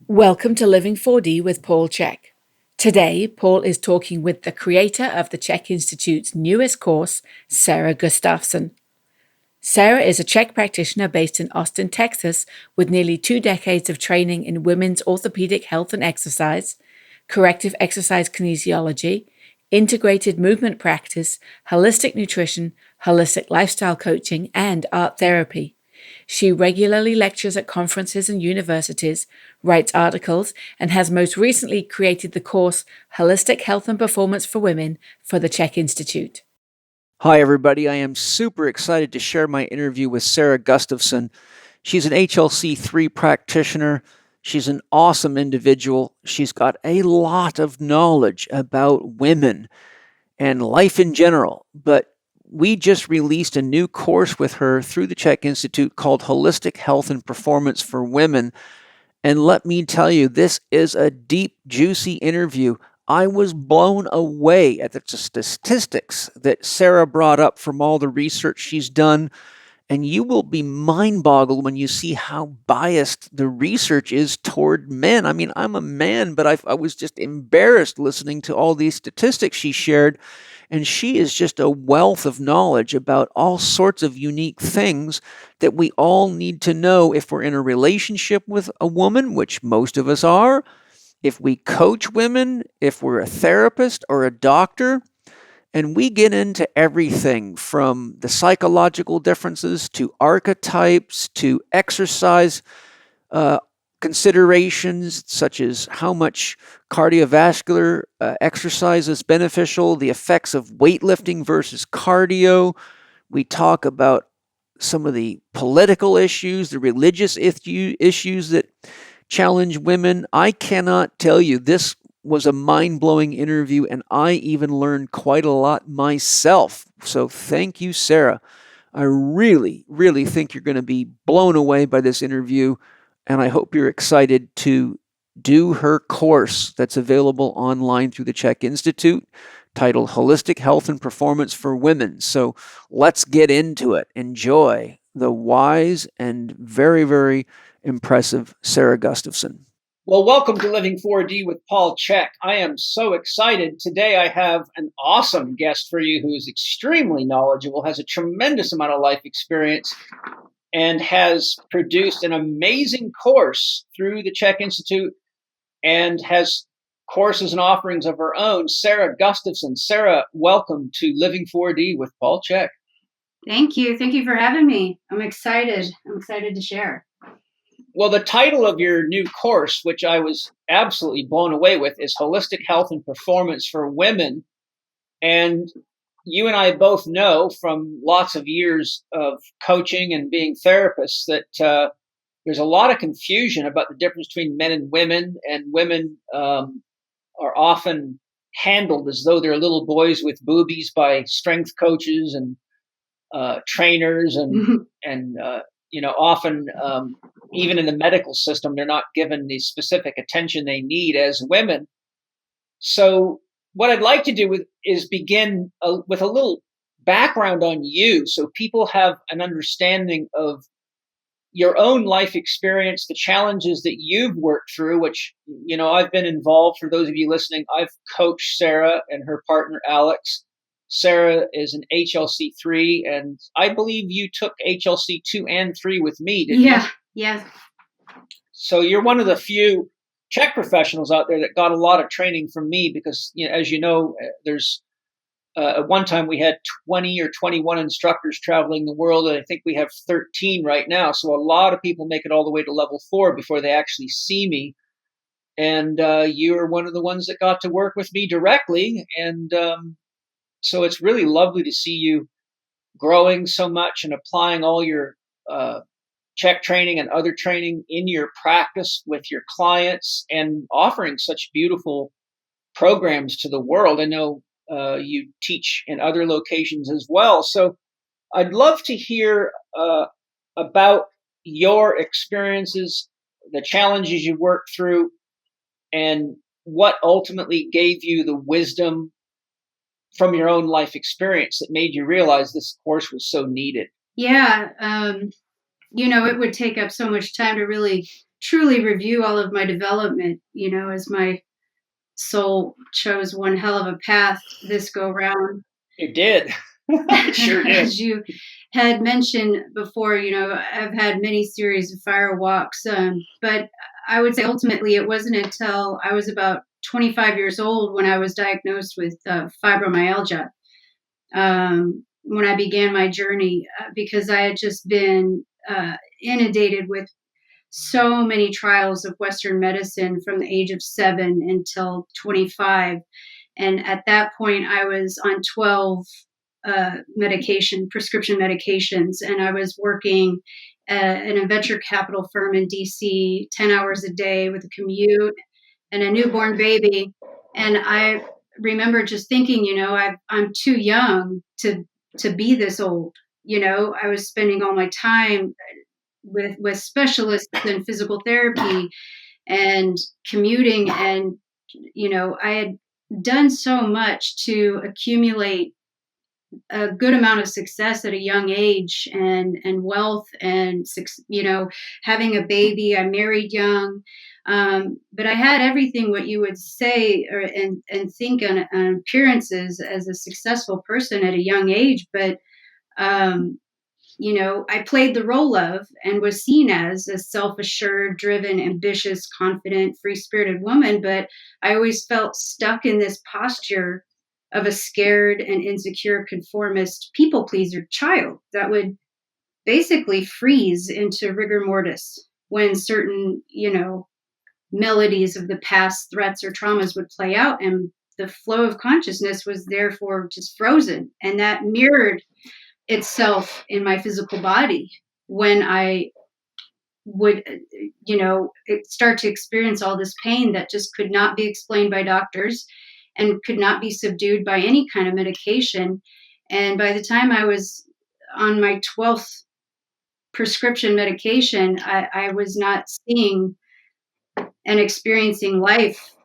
Welcome to Living 4D with Paul CHEK. Today, Paul is talking with the creator of the CHEK Institute's newest course, Sara Gustafson. Sara is a CHEK practitioner based in Austin, Texas, with nearly 2 decades of training in women's orthopedic health and exercise, corrective exercise kinesiology, integrated movement practice, holistic nutrition, holistic lifestyle coaching, and art therapy. She regularly lectures at conferences and universities, writes articles, and has most recently created the course Holistic Health and Performance for Women for the CHEK Institute. Hi, everybody. I am super excited to share my interview with Sara Gustafson. She's an HLC3 practitioner. She's an awesome individual. She's got a lot of knowledge about women and life in general, but we just released a new course with her through the CHEK Institute called Holistic Health and Performance for Women. And let me tell you, this is a deep, juicy interview. I was blown away at the statistics that Sara brought up from all the research she's done. And you will be mind-boggled when you see how biased the research is toward men. I mean, I'm a man, but I was just embarrassed listening to all these statistics she shared. And she is just a wealth of knowledge about all sorts of unique things that we all need to know if we're in a relationship with a woman, which most of us are, if we coach women, if we're a therapist or a doctor. And we get into everything from the psychological differences to archetypes to exercise considerations such as how much cardiovascular exercise is beneficial, the effects of weightlifting versus cardio. We talk about some of the political issues, the religious issues that challenge women. I cannot tell you, this was a mind-blowing interview, and I even learned quite a lot myself. So thank you, Sara. I really, really think you're going to be blown away by this interview, and I hope you're excited to do her course that's available online through the CHEK Institute titled Holistic Health and Performance for Women. So let's get into it. Enjoy the wise and very, very impressive Sara Gustafson. Well, welcome to Living 4D with Paul CHEK. I am so excited. Today I have an awesome guest for you who is extremely knowledgeable, has a tremendous amount of life experience, and has produced an amazing course through the CHEK Institute and has courses and offerings of her own. Sara Gustafson. Sara, welcome to Living 4D with Paul CHEK. Thank you. Thank you for having me. I'm excited. I'm excited to share. Well, the title of your new course, which I was absolutely blown away with, is Holistic Health and Performance for Women. And you and I both know from lots of years of coaching and being therapists that there's a lot of confusion about the difference between men and women are often handled as though they're little boys with boobies by strength coaches and trainers and often even in the medical system, they're not given the specific attention they need as women. So what I'd like to do is begin with a little background on you so people have an understanding of your own life experience, the challenges that you've worked through, which, I've been involved. For those of you listening, I've coached Sara and her partner, Alex. Sara is an HLC3, and I believe you took HLC2 and 3 with me, didn't you? Yeah. So you're one of the few CHEK professionals out there that got a lot of training from me because, as you know, there's at one time we had 20 or 21 instructors traveling the world, and I think we have 13 right now. So a lot of people make it all the way to level 4 before they actually see me. And you're one of the ones that got to work with me directly. And so it's really lovely to see you growing so much and applying all your CHEK training and other training in your practice with your clients and offering such beautiful programs to the world. I know you teach in other locations as well. So I'd love to hear about your experiences, the challenges you worked through, and what ultimately gave you the wisdom from your own life experience that made you realize this course was so needed. Yeah. It would take up so much time to really truly review all of my development, as my soul chose one hell of a path this go round. It did. It sure did. As you had mentioned before, I've had many series of fire walks, but I would say ultimately it wasn't until I was about 25 years old when I was diagnosed with fibromyalgia, when I began my journey, because I had just been inundated with so many trials of Western medicine from the age of 7 until 25. And at that point, I was on 12 prescription medications, and I was working in a venture capital firm in DC, 10 hours a day with a commute and a newborn baby. And I remember just thinking, I'm too young to be this old. I was spending all my time with specialists in physical therapy and commuting, and I had done so much to accumulate a good amount of success at a young age, and wealth, and having a baby. I married young, but I had everything what you would say and think on appearances as a successful person at a young age, but I played the role of and was seen as a self-assured, driven, ambitious, confident, free-spirited woman, but I always felt stuck in this posture of a scared and insecure conformist people pleaser child that would basically freeze into rigor mortis when certain, melodies of the past threats or traumas would play out, and the flow of consciousness was therefore just frozen, and that mirrored itself in my physical body when I would, start to experience all this pain that just could not be explained by doctors and could not be subdued by any kind of medication. And by the time I was on my 12th prescription medication, I was not seeing and experiencing life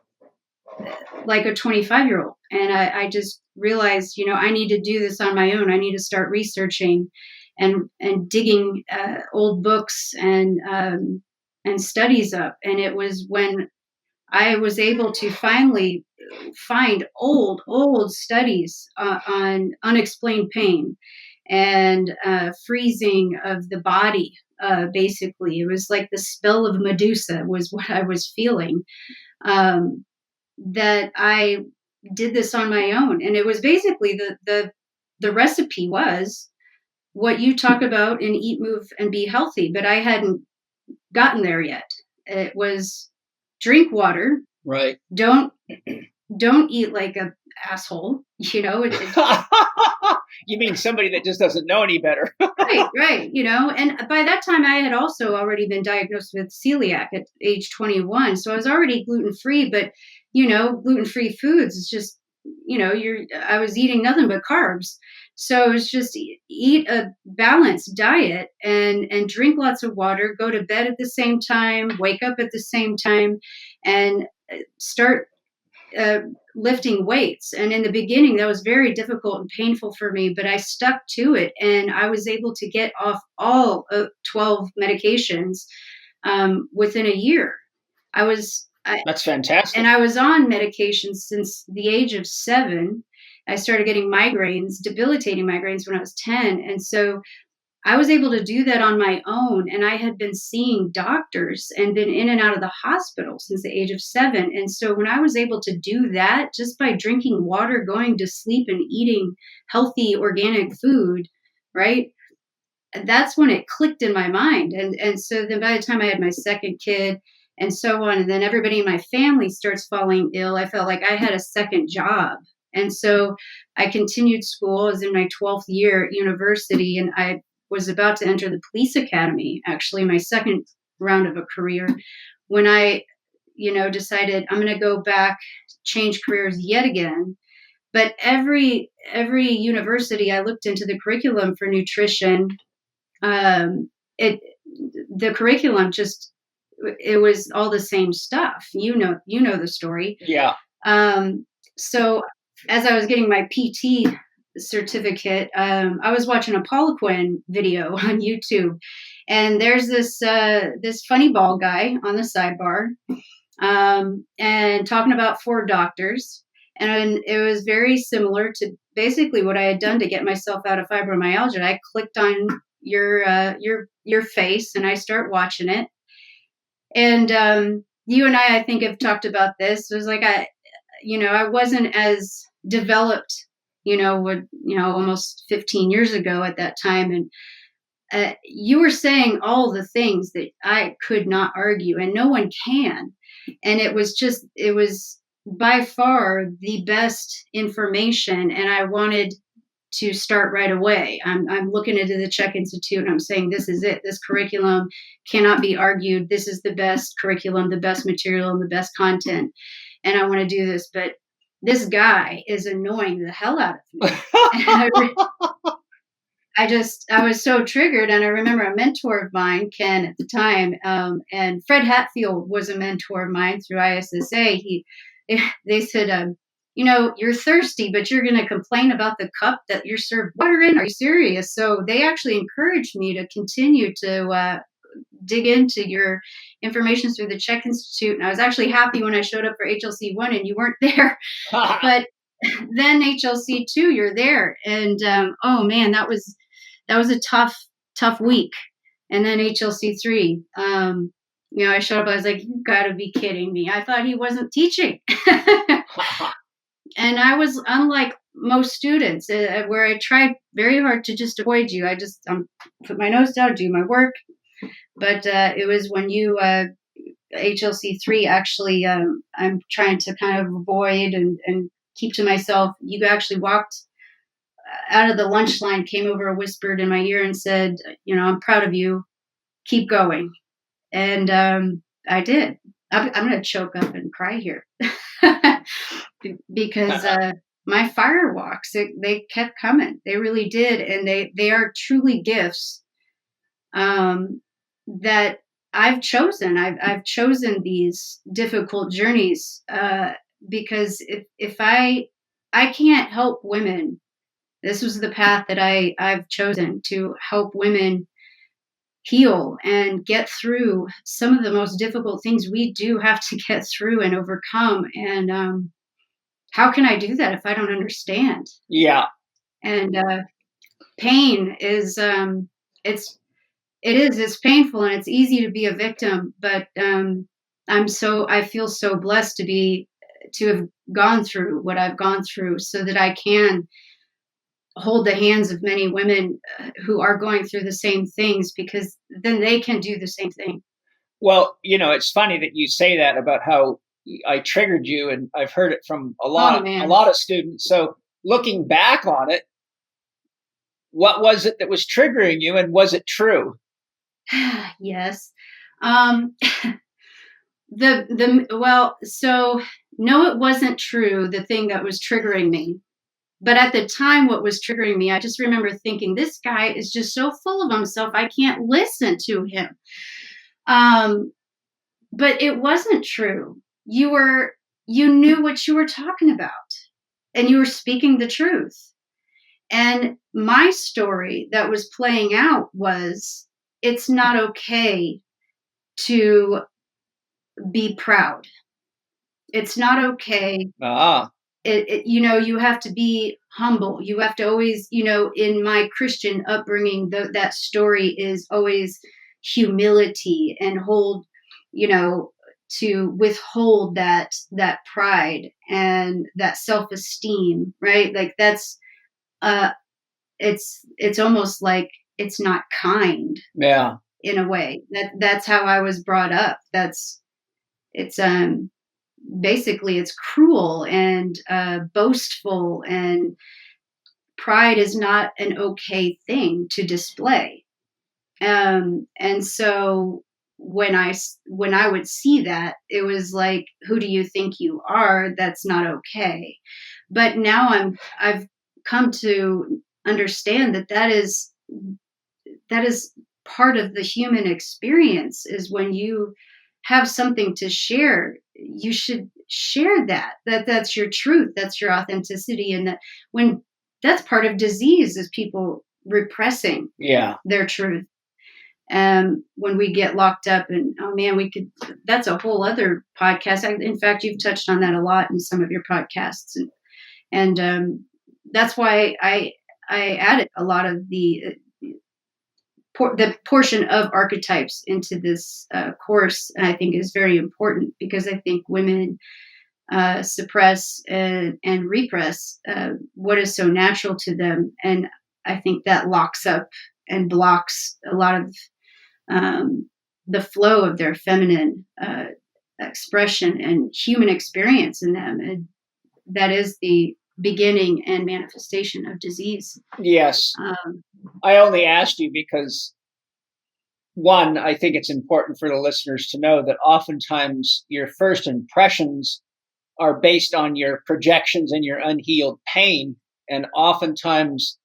like a 25-year-old. And I just realized, I need to do this on my own. I need to start researching and digging old books and studies up. And it was when I was able to finally find old studies on unexplained pain and freezing of the body. Basically, it was like the spell of Medusa was what I was feeling. That I did this on my own, and it was basically the recipe was what you talk about in Eat, Move, and Be Healthy, but I hadn't gotten there yet. It was drink water, right? Don't eat like a asshole. You mean somebody that just doesn't know any better? Right. And by that time I had also already been diagnosed with celiac at age 21. So I was already gluten-free, but gluten-free foods is just, I was eating nothing but carbs. So it was just eat a balanced diet and drink lots of water, go to bed at the same time, wake up at the same time, and start lifting weights. And in the beginning, that was very difficult and painful for me, but I stuck to it, and I was able to get off all 12 medications within a year. That's fantastic. And I was on medications since the age of 7. I started getting migraines, debilitating migraines, when I was 10. And so I was able to do that on my own. And I had been seeing doctors and been in and out of the hospital since the age of 7. And so when I was able to do that just by drinking water, going to sleep, and eating healthy organic food, right? That's when it clicked in my mind. And so then by the time I had my second kid and so on, and then everybody in my family starts falling ill, I felt like I had a second job. And so I continued school. I was in my 12th year at university, and I was about to enter the police academy, actually my second round of a career, when I, decided I'm going to go back, change careers yet again. But every university I looked into the curriculum for nutrition, the curriculum just, it was all the same stuff. You know the story. Yeah. So as I was getting my PT certificate, I was watching a Poliquin video on YouTube, And there's this funny bald guy on the sidebar, and talking about 4 doctors. And it was very similar to basically what I had done to get myself out of fibromyalgia. I clicked on your face and I start watching it. And you and I think have talked about this. It was like I wasn't as developed, almost 15 years ago at that time. And you were saying all the things that I could not argue, and no one can. And it was by far the best information. And I wanted to start right away. I'm looking into the CHEK Institute and I'm saying, this is it. This curriculum cannot be argued. This is the best curriculum, the best material, and the best content. And I want to do this. But this guy is annoying the hell out of me. I was so triggered. And I remember a mentor of mine, Ken, at the time, and Fred Hatfield was a mentor of mine through ISSA. They said, you're thirsty, but you're going to complain about the cup that you're served water in. Are you serious? So they actually encouraged me to continue to dig into your information through the CHEK Institute. And I was actually happy when I showed up for HLC 1 and you weren't there. But then HLC 2, you're there. And oh man, that was a tough week. And then HLC 3, I showed up, I was like, you gotta be kidding me. I thought he wasn't teaching. And I was unlike most students where I tried very hard to just avoid you. I just put my nose down, do my work. But it was when you, HLC 3, actually, I'm trying to kind of avoid and keep to myself. You actually walked out of the lunch line, came over, whispered in my ear and said, I'm proud of you. Keep going. And I did. I'm going to choke up and cry here because my fire walks, they kept coming. They really did. And they are truly gifts that I've chosen. I've chosen these difficult journeys because if I can't help women, this was the path that I've chosen to help women heal and get through some of the most difficult things we do have to get through and overcome. And how can I do that if I don't understand? Yeah. And pain is it's painful and it's easy to be a victim, but I feel so blessed to have gone through what I've gone through so that I can hold the hands of many women who are going through the same things, because then they can do the same thing. Well, it's funny that you say that about how I triggered you, and I've heard it from a lot of students. So looking back on it, what was it that was triggering you, and was it true? Yes. So no, it wasn't true, the thing that was triggering me. But at the time, what was triggering me, I just remember thinking, this guy is just so full of himself. I can't listen to him. But it wasn't true. You knew what you were talking about, and you were speaking the truth. And my story that was playing out was, it's not okay to be proud. It's not okay. You have to be humble. You have to always, in my Christian upbringing, that story is always humility and to withhold that pride and that self-esteem, right? Like that's, it's almost like it's not kind. Yeah. In a way that's how I was brought up. Basically it's cruel and boastful, and pride is not an okay thing to display. And so when I would see that, it was like, who do you think you are? That's not okay. But now I've come to understand that is part of the human experience, is when you have something to share, you should share that's your truth, that's your authenticity. And that when that's part of disease, is people repressing their truth. when we get locked up. And oh man, that's a whole other podcast. In fact, you've touched on that a lot in some of your podcasts. And that's why I added a lot of the portion of archetypes into this course, and I think is very important, because I think women suppress and repress what is so natural to them, and I think that locks up and blocks a lot of the flow of their feminine expression and human experience in them, and that is the beginning and manifestation of disease. Yes. I only asked you because, one, I think it's important for the listeners to know that oftentimes your first impressions are based on your projections and your unhealed pain. And oftentimes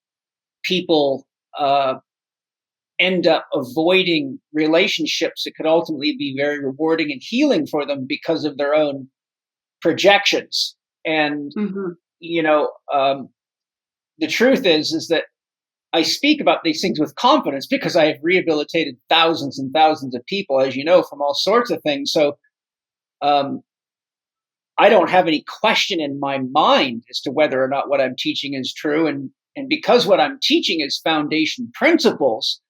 people end up avoiding relationships that could ultimately be very rewarding and healing for them because of their own projections. And, the truth is that I speak about these things with confidence because I have rehabilitated thousands and thousands of people, as you know, from all sorts of things. So I don't have any question in my mind as to whether or not what I'm teaching is true. And because what I'm teaching is foundation principles,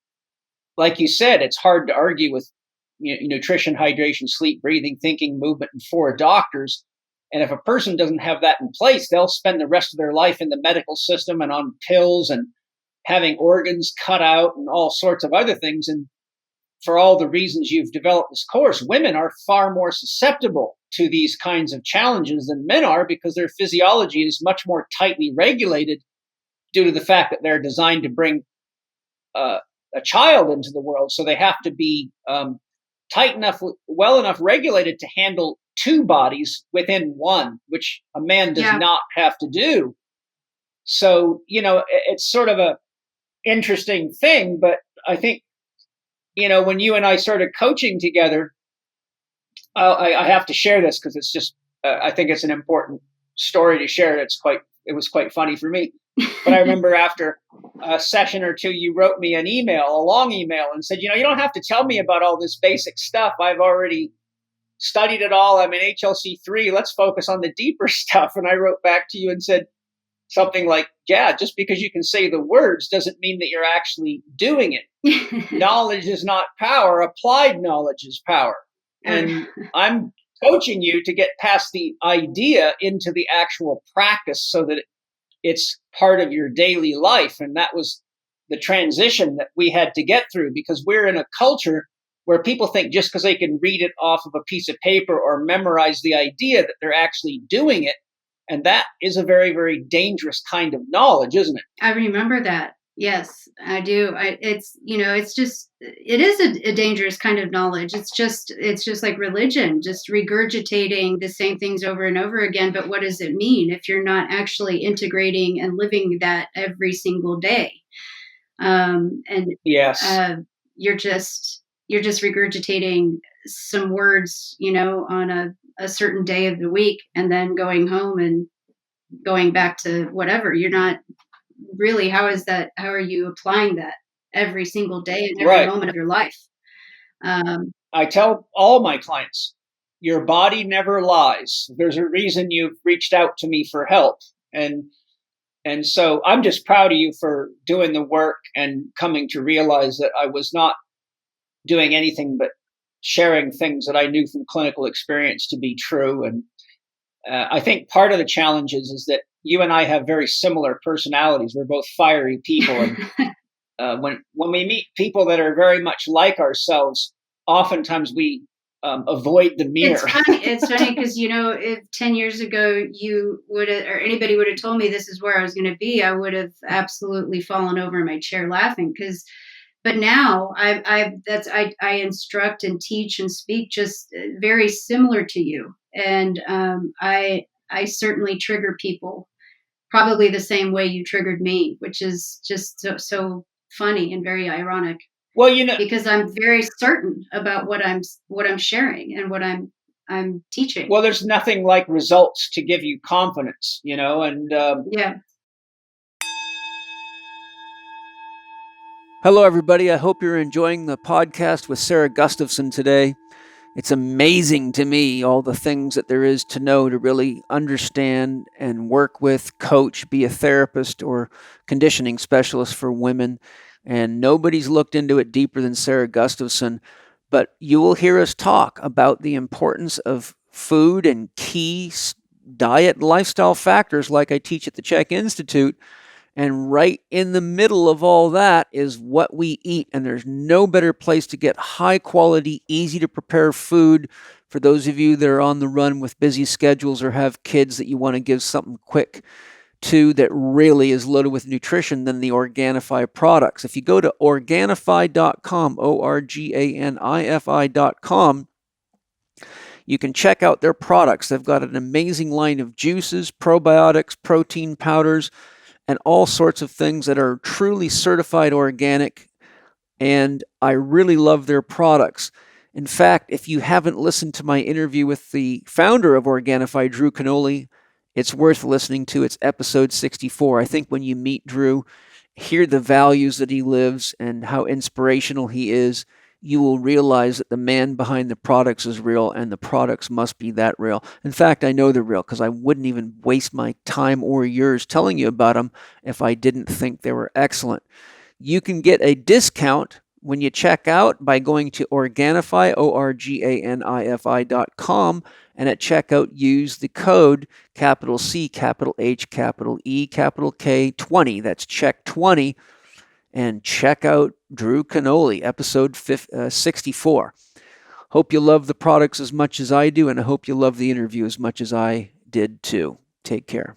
like you said, it's hard to argue with nutrition, hydration, sleep, breathing, thinking, movement, and 4 doctors. And if a person doesn't have that in place, they'll spend the rest of their life in the medical system and on pills and having organs cut out and all sorts of other things. And for all the reasons you've developed this course, women are far more susceptible to these kinds of challenges than men are, because their physiology is much more tightly regulated due to the fact that they're designed to bring a child into the world. So they have to be tight enough, well enough regulated to handle 2 bodies within one, which a man does not have to do. So, it's sort of a interesting thing, but I think, when you and I started coaching together, I have to share this because it's just, I think it's an important story to share. It was quite funny for me. But I remember after a session or 2, you wrote me an email, a long email, and said, you don't have to tell me about all this basic stuff. I've already studied it all. I'm in HLC3. Let's focus on the deeper stuff. And I wrote back to you and said something like, yeah, just because you can say the words doesn't mean that you're actually doing it. Knowledge is not power. Applied knowledge is power. And I'm coaching you to get past the idea into the actual practice so that it's part of your daily life. And that was the transition that we had to get through, because we're in a culture where people think just because they can read it off of a piece of paper or memorize the idea that they're actually doing it. And that is a very, very dangerous kind of knowledge, isn't it? I remember that. Yes, I do. It is a dangerous kind of knowledge. It's just like religion, just regurgitating the same things over and over again. But what does it mean if you're not actually integrating and living that every single day? And yes, you're just regurgitating some words, on a certain day of the week, and then going home and going back to whatever. You're not really, how are you applying that every single day and every moment of your life? I tell all my clients, your body never lies. There's a reason you've reached out to me for help. And so I'm just proud of you for doing the work and coming to realize that I was not doing anything but sharing things that I knew from clinical experience to be true. And I think part of the challenge is that you and I have very similar personalities. We're both fiery people. And when we meet people that are very much like ourselves, oftentimes we avoid the mirror. It's funny because, if 10 years ago you would have, or anybody would have told me this is where I was going to be, I would have absolutely fallen over in my chair laughing. But now I instruct and teach and speak just very similar to you. And I certainly trigger people probably the same way you triggered me, which is just so funny and very ironic. Well, because I'm very certain about what I'm sharing and what I'm teaching. Well, there's nothing like results to give you confidence, and yeah. Hello, everybody. I hope you're enjoying the podcast with Sara Gustafson today. It's amazing to me all the things that there is to know to really understand and work with, coach, be a therapist or conditioning specialist for women. And nobody's looked into it deeper than Sara Gustafson. But you will hear us talk about the importance of food and key diet and lifestyle factors like I teach at the CHEK Institute. And right in the middle of all that is what we eat. And there's no better place to get high quality, easy to prepare food for those of you that are on the run with busy schedules or have kids that you want to give something quick to that really is loaded with nutrition than the Organifi products. If you go to Organifi.com, Organifi.com, you can check out their products. They've got an amazing line of juices, probiotics, protein powders, and all sorts of things that are truly certified organic, and I really love their products. In fact, if you haven't listened to my interview with the founder of Organifi, Drew Canoli, it's worth listening to. It's episode 64. I think when you meet Drew, hear the values that he lives and how inspirational he is, you will realize that the man behind the products is real and the products must be that real. In fact, I know they're real because I wouldn't even waste my time or yours telling you about them if I didn't think they were excellent. You can get a discount when you check out by going to Organifi, Organifi.com, and at checkout use the code capital C, capital H, capital E, capital K 20. That's CHEK 20. And check out Drew Canoli, episode 64. Hope you love the products as much as I do, and I hope you love the interview as much as I did too. Take care.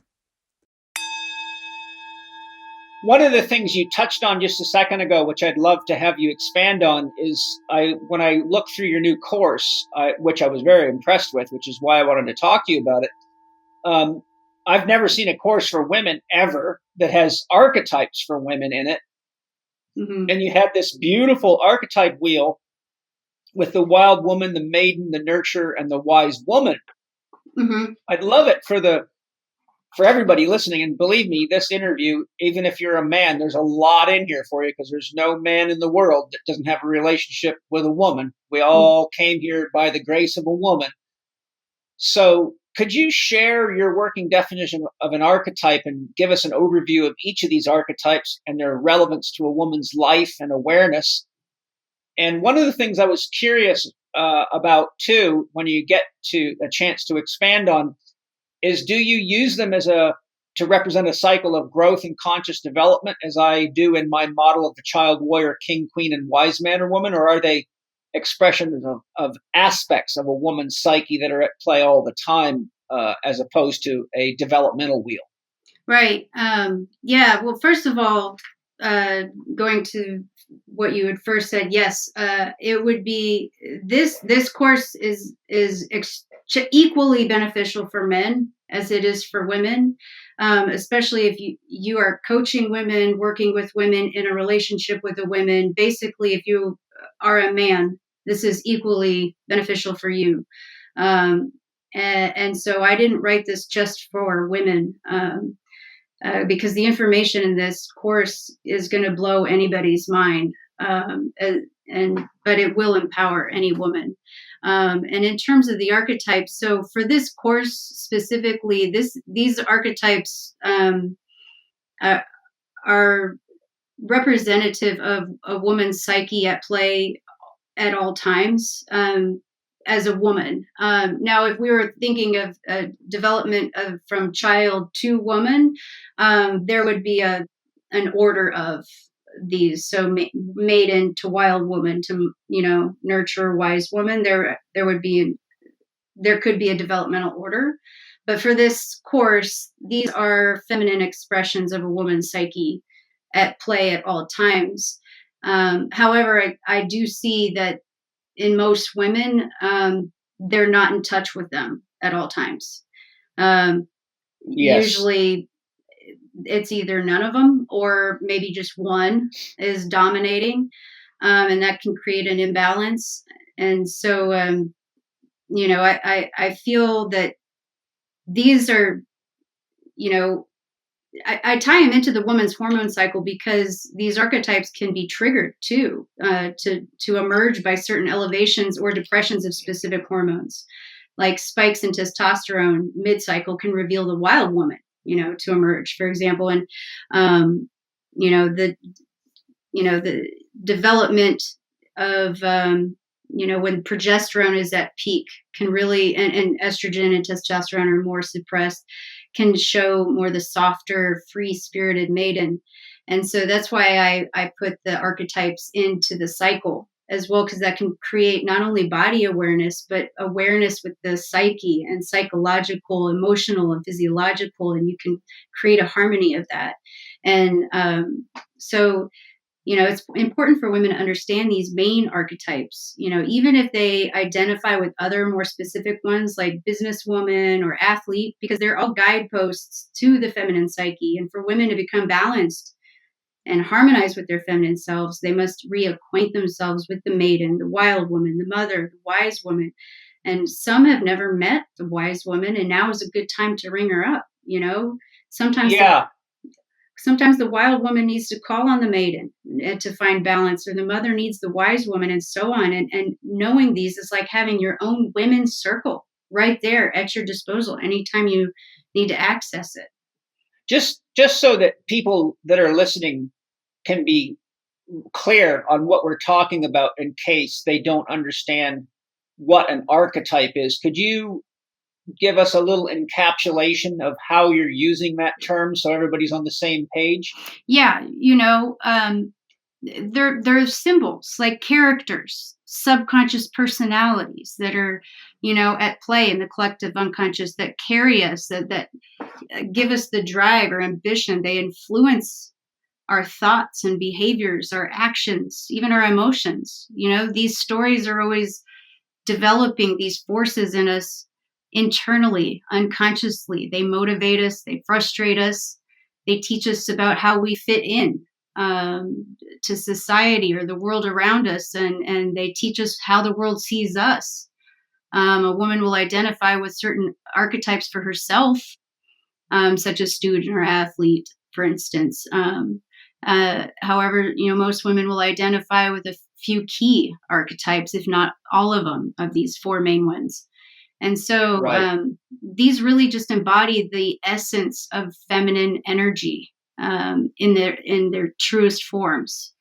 One of the things you touched on just a second ago, which I'd love to have you expand on, is when I looked through your new course, which I was very impressed with, which is why I wanted to talk to you about it. I've never seen a course for women ever that has archetypes for women in it. Mm-hmm. And you had this beautiful archetype wheel with the wild woman, the maiden, the nurturer, and the wise woman. Mm-hmm. I'd love it for everybody listening. And believe me, this interview, even if you're a man, there's a lot in here for you because there's no man in the world that doesn't have a relationship with a woman. We all came here by the grace of a woman. So could you share your working definition of an archetype and give us an overview of each of these archetypes and their relevance to a woman's life and awareness? And one of the things I was curious about, too, when you get to a chance to expand on, is do you use them to represent a cycle of growth and conscious development, as I do in my model of the child, warrior, king, queen, and wise man or woman, or are they expressions of aspects of a woman's psyche that are at play all the time, as opposed to a developmental wheel? Right. Yeah. Well, first of all, going to what you had first said, yes, it would be this course is equally beneficial for men as it is for women, especially if you are coaching women, working with women in a relationship with a woman. Basically, if you are a man, this is equally beneficial for you. And so I didn't write this just for women. Because the information in this course is going to blow anybody's mind, but it will empower any woman. And in terms of the archetypes, so for this course specifically, these archetypes are representative of a woman's psyche at play at all times. As a woman. Now, if we were thinking of development from child to woman, there would be an order of these. So maiden to wild woman to nurture wise woman. There could be a developmental order, but for this course, these are feminine expressions of a woman's psyche at play at all times. However, I do see that in most women, they're not in touch with them at all times. Yes. Usually it's either none of them or maybe just one is dominating, and that can create an imbalance. And so, I feel that these are, I tie them into the woman's hormone cycle because these archetypes can be triggered too, to emerge by certain elevations or depressions of specific hormones, like spikes in testosterone mid-cycle can reveal the wild woman, to emerge, for example, and you know the the development of when progesterone is at peak can really, and estrogen and testosterone are more suppressed, can show more the softer, free spirited maiden. And so that's why I put the archetypes into the cycle as well, because that can create not only body awareness, but awareness with the psyche and psychological, emotional, and physiological, and you can create a harmony of that. And so it's important for women to understand these main archetypes, even if they identify with other more specific ones like businesswoman or athlete, because they're all guideposts to the feminine psyche. And for women to become balanced and harmonize with their feminine selves, they must reacquaint themselves with the maiden, the wild woman, the mother, the wise woman. And some have never met the wise woman, and now is a good time to ring her up. Sometimes Sometimes the wild woman needs to call on the maiden to find balance, or the mother needs the wise woman, and so on. And knowing these is like having your own women's circle right there at your disposal anytime you need to access it. Just so that people that are listening can be clear on what we're talking about in case they don't understand what an archetype is, could you give us a little encapsulation of how you're using that term so everybody's on the same page? Yeah, they're symbols, like characters, subconscious personalities that are, at play in the collective unconscious, that carry us, that give us the drive or ambition. They influence our thoughts and behaviors, our actions, even our emotions. These stories are always developing these forces in us internally, unconsciously. They motivate us, they frustrate us, they teach us about how we fit in to society or the world around us, and they teach us how the world sees us. A woman will identify with certain archetypes for herself, such as student or athlete, for instance. However, most women will identify with a few key archetypes, if not all of them, of these four main ones. And so these really just embody the essence of feminine energy in their truest forms.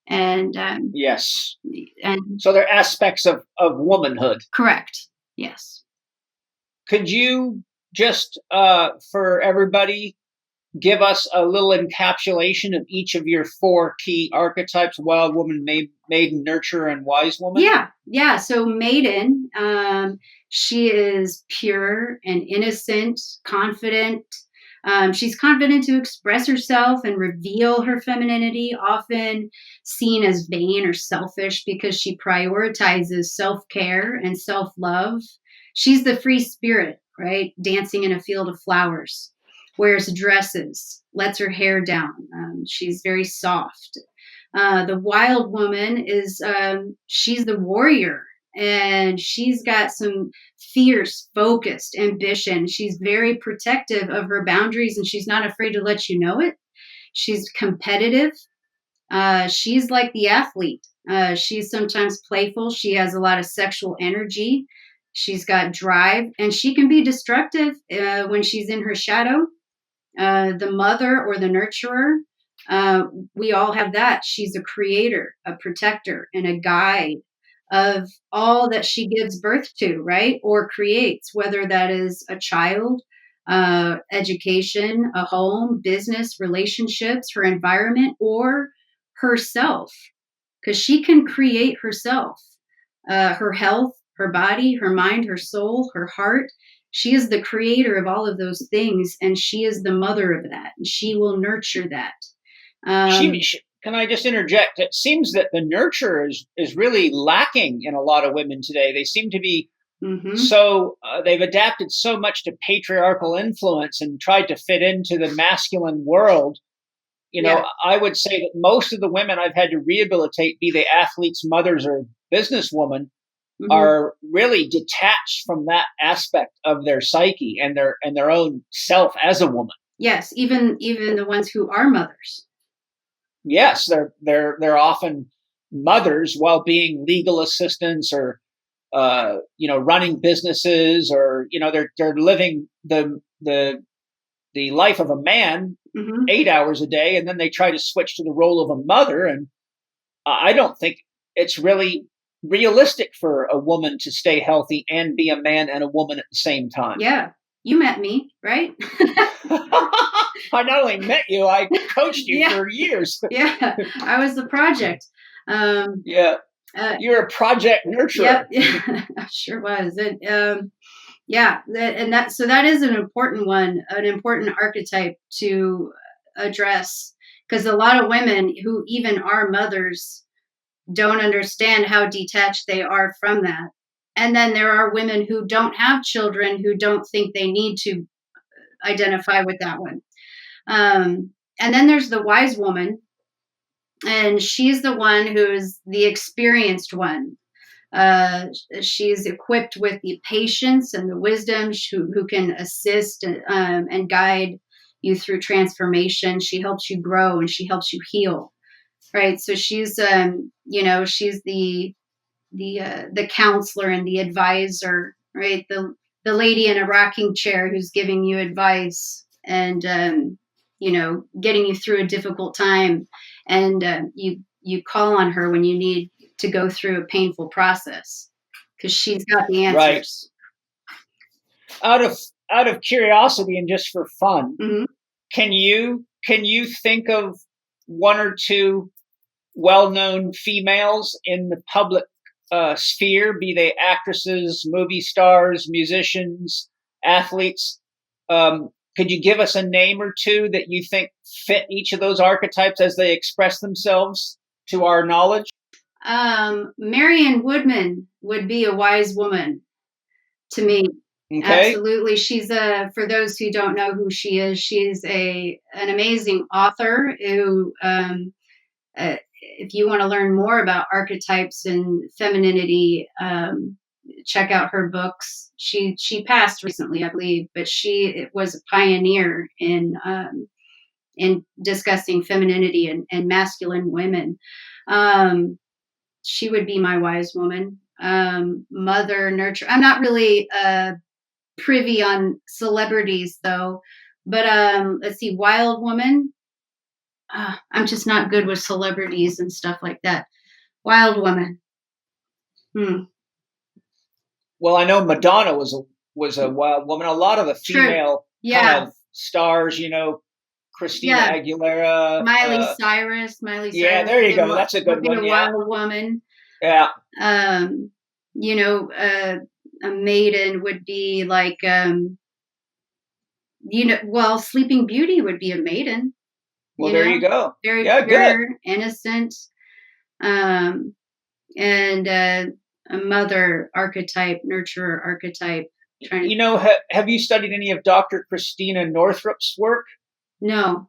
And yes, and so they're aspects of womanhood. Correct. Yes. Could you just for everybody give us a little encapsulation of each of your four key archetypes: wild woman, maiden, nurturer, and wise woman? Yeah. So maiden, she is pure and innocent, confident. She's confident to express herself and reveal her femininity, often seen as vain or selfish because she prioritizes self-care and self-love. She's the free spirit, right? Dancing in a field of flowers, wears dresses, lets her hair down. She's very soft. The wild woman is, she's the warrior, and she's got some fierce, focused ambition. She's very protective of her boundaries, and she's not afraid to let you know it. She's competitive. She's like the athlete. She's sometimes playful. She has a lot of sexual energy. She's got drive, and she can be destructive when she's in her shadow. The mother or the nurturer, we all have that. She's a creator, a protector, and a guide of all that she gives birth to, right? Or creates, whether that is a child, education, a home, business, relationships, her environment, or herself, because she can create herself, her health, her body, her mind, her soul, her heart. She is the creator of all of those things, and she is the mother of that, and she will nurture that. Can I just interject? It seems that the nurture is really lacking in a lot of women today. They seem to be they've adapted so much to patriarchal influence and tried to fit into the masculine world. I would say that most of the women I've had to rehabilitate, be they athletes, mothers, or businesswomen, are really detached from that aspect of their psyche and their own self as a woman. Yes, even the ones who are mothers. Yes, they're often mothers while being legal assistants or running businesses, or they're living the life of a man Mm-hmm. 8 hours a day, and then they try to switch to the role of a mother. And I don't think it's really realistic for a woman to stay healthy and be a man and a woman at the same time. Yeah, you met me, right? I not only met you, I coached you Yeah. for years. Yeah, I was the project. Yeah, you're a project nurturer. Yep, I sure was. Yeah, so that is an important one, an important archetype to address, because a lot of women who even are mothers don't understand how detached they are from that. And then there are women who don't have children who don't think they need to identify with that one. And then there's the wise woman, and she's the one who's the experienced one. She's equipped with the patience and the wisdom, who can assist and guide you through transformation. She helps you grow and she helps you heal. Right. So she's, she's the counselor and the advisor, right? The lady in a rocking chair who's giving you advice and, getting you through a difficult time. And you call on her when you need to go through a painful process, because she's got the answers. Right. Out of curiosity and just for fun, Mm-hmm. can you think of one or two well-known females in the public sphere, be they actresses, movie stars, musicians, athletes? Could you give us a name or two that you think fit each of those archetypes as they express themselves to our knowledge? Marianne Woodman would be a wise woman to me. Okay. Absolutely. She's for those who don't know who she is, she's an amazing author who, if you want to learn more about archetypes and femininity, check out her books. She passed recently, I believe, but she was a pioneer in discussing femininity and masculine women. She would be my wise woman. Mother nurture. I'm not really privy on celebrities though, but let's see, wild woman. I'm just not good with celebrities and stuff like that. Wild woman. Well, I know Madonna was a wild woman. A lot of the female kind of stars, Christina Aguilera, Miley Cyrus. Yeah, there you go. That's a good one. A wild woman. Yeah. A maiden would be like, Sleeping Beauty would be a maiden. Well, there you go. Very pure, innocent, and a mother archetype, nurturer archetype. Have you studied any of Dr. Christina Northrup's work? No.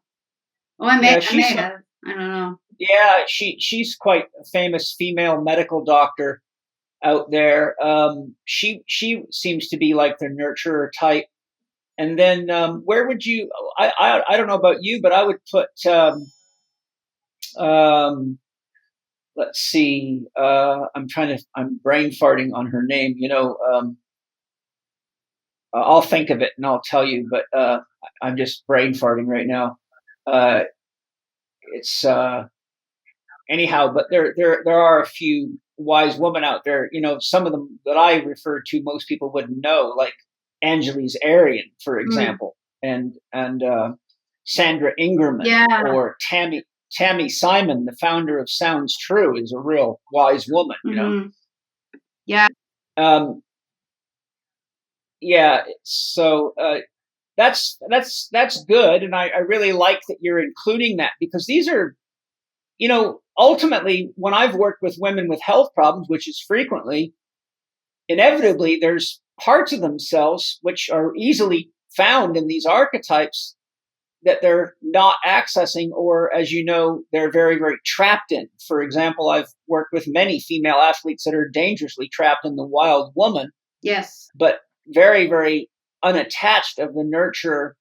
Oh, I may have. I don't know. Yeah, she's quite a famous female medical doctor out there. She seems to be like the nurturer type. And then where would you? I don't know about you, but I would put. Let's see. I'm brain farting on her name. I'll think of it and I'll tell you. But I'm just brain farting right now. It's anyhow. But there are a few wise women out there. Some of them that I refer to, most people wouldn't know, like Angeles Arian, for example, and Sandra Ingerman, or Tammy Simon, the founder of Sounds True, is a real wise woman. Yeah. Yeah. So that's good, and I really like that you're including that, because these are, ultimately, when I've worked with women with health problems, which is frequently, inevitably, there's parts of themselves which are easily found in these archetypes that they're not accessing, or, as you know, they're very, very trapped in. For example, I've worked with many female athletes that are dangerously trapped in the wild woman. Yes. But very, very unattached of the nurturer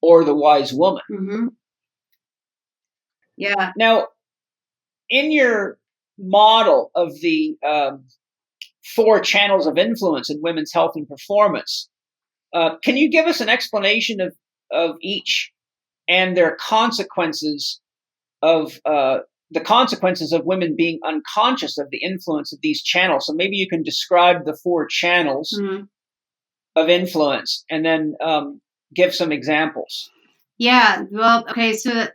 or the wise woman. Mm-hmm. Yeah. Now, in your model of the 4 channels of influence in women's health and performance, can you give us an explanation of each and their consequences of the consequences of women being unconscious of the influence of these channels? So maybe you can describe the 4 channels of influence and then give some examples. Yeah. Well, okay. So,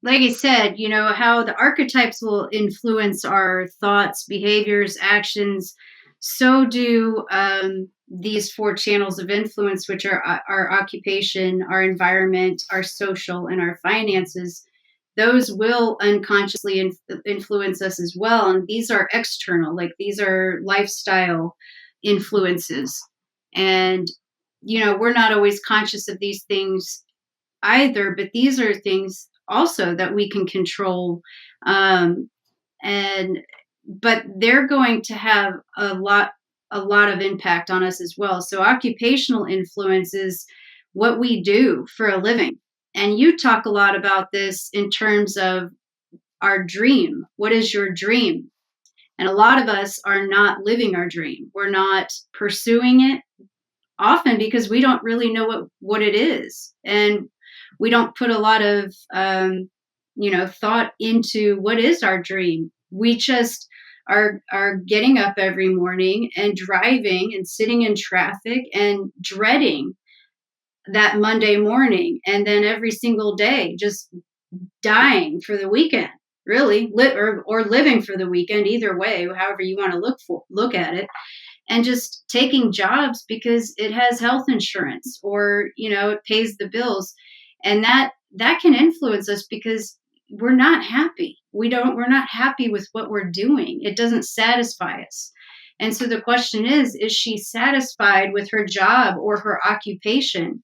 like I said, how the archetypes will influence our thoughts, behaviors, actions. So do these 4 channels of influence, which are our occupation, our environment, our social, and our finances. Those will unconsciously influence us as well. And these are external, like these are lifestyle influences. And, we're not always conscious of these things either, but these are things also that we can control. And but they're going to have a lot of impact on us as well. So occupational influence is what we do for a living. And you talk a lot about this in terms of our dream. What is your dream? And a lot of us are not living our dream. We're not pursuing it, often because we don't really know what it is. And we don't put a lot of thought into what is our dream. We just are getting up every morning and driving and sitting in traffic and dreading that Monday morning, and then every single day just dying for the weekend, really, or living for the weekend, either way, however you want to look at it, and just taking jobs because it has health insurance, or it pays the bills. And that can influence us because we're not happy. We're not happy with what we're doing. It doesn't satisfy us. And so the question is she satisfied with her job or her occupation?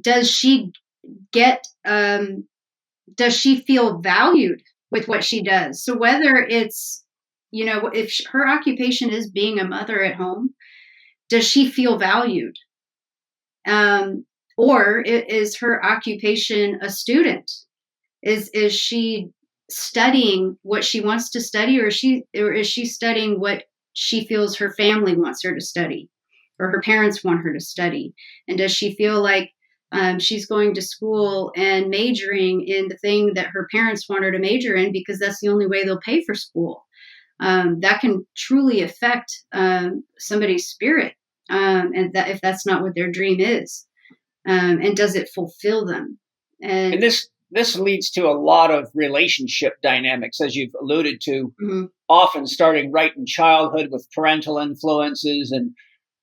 Does she get does she feel valued with what she does? So whether it's, if her occupation is being a mother at home, does she feel valued? Or is her occupation a student? Is she studying what she wants to study, or is she studying what she feels her family wants her to study, or her parents want her to study? And does she feel like she's going to school and majoring in the thing that her parents want her to major in because that's the only way they'll pay for school? That can truly affect somebody's spirit, and that if that's not what their dream is, and does it fulfill them? And this leads to a lot of relationship dynamics, as you've alluded to, often starting right in childhood with parental influences and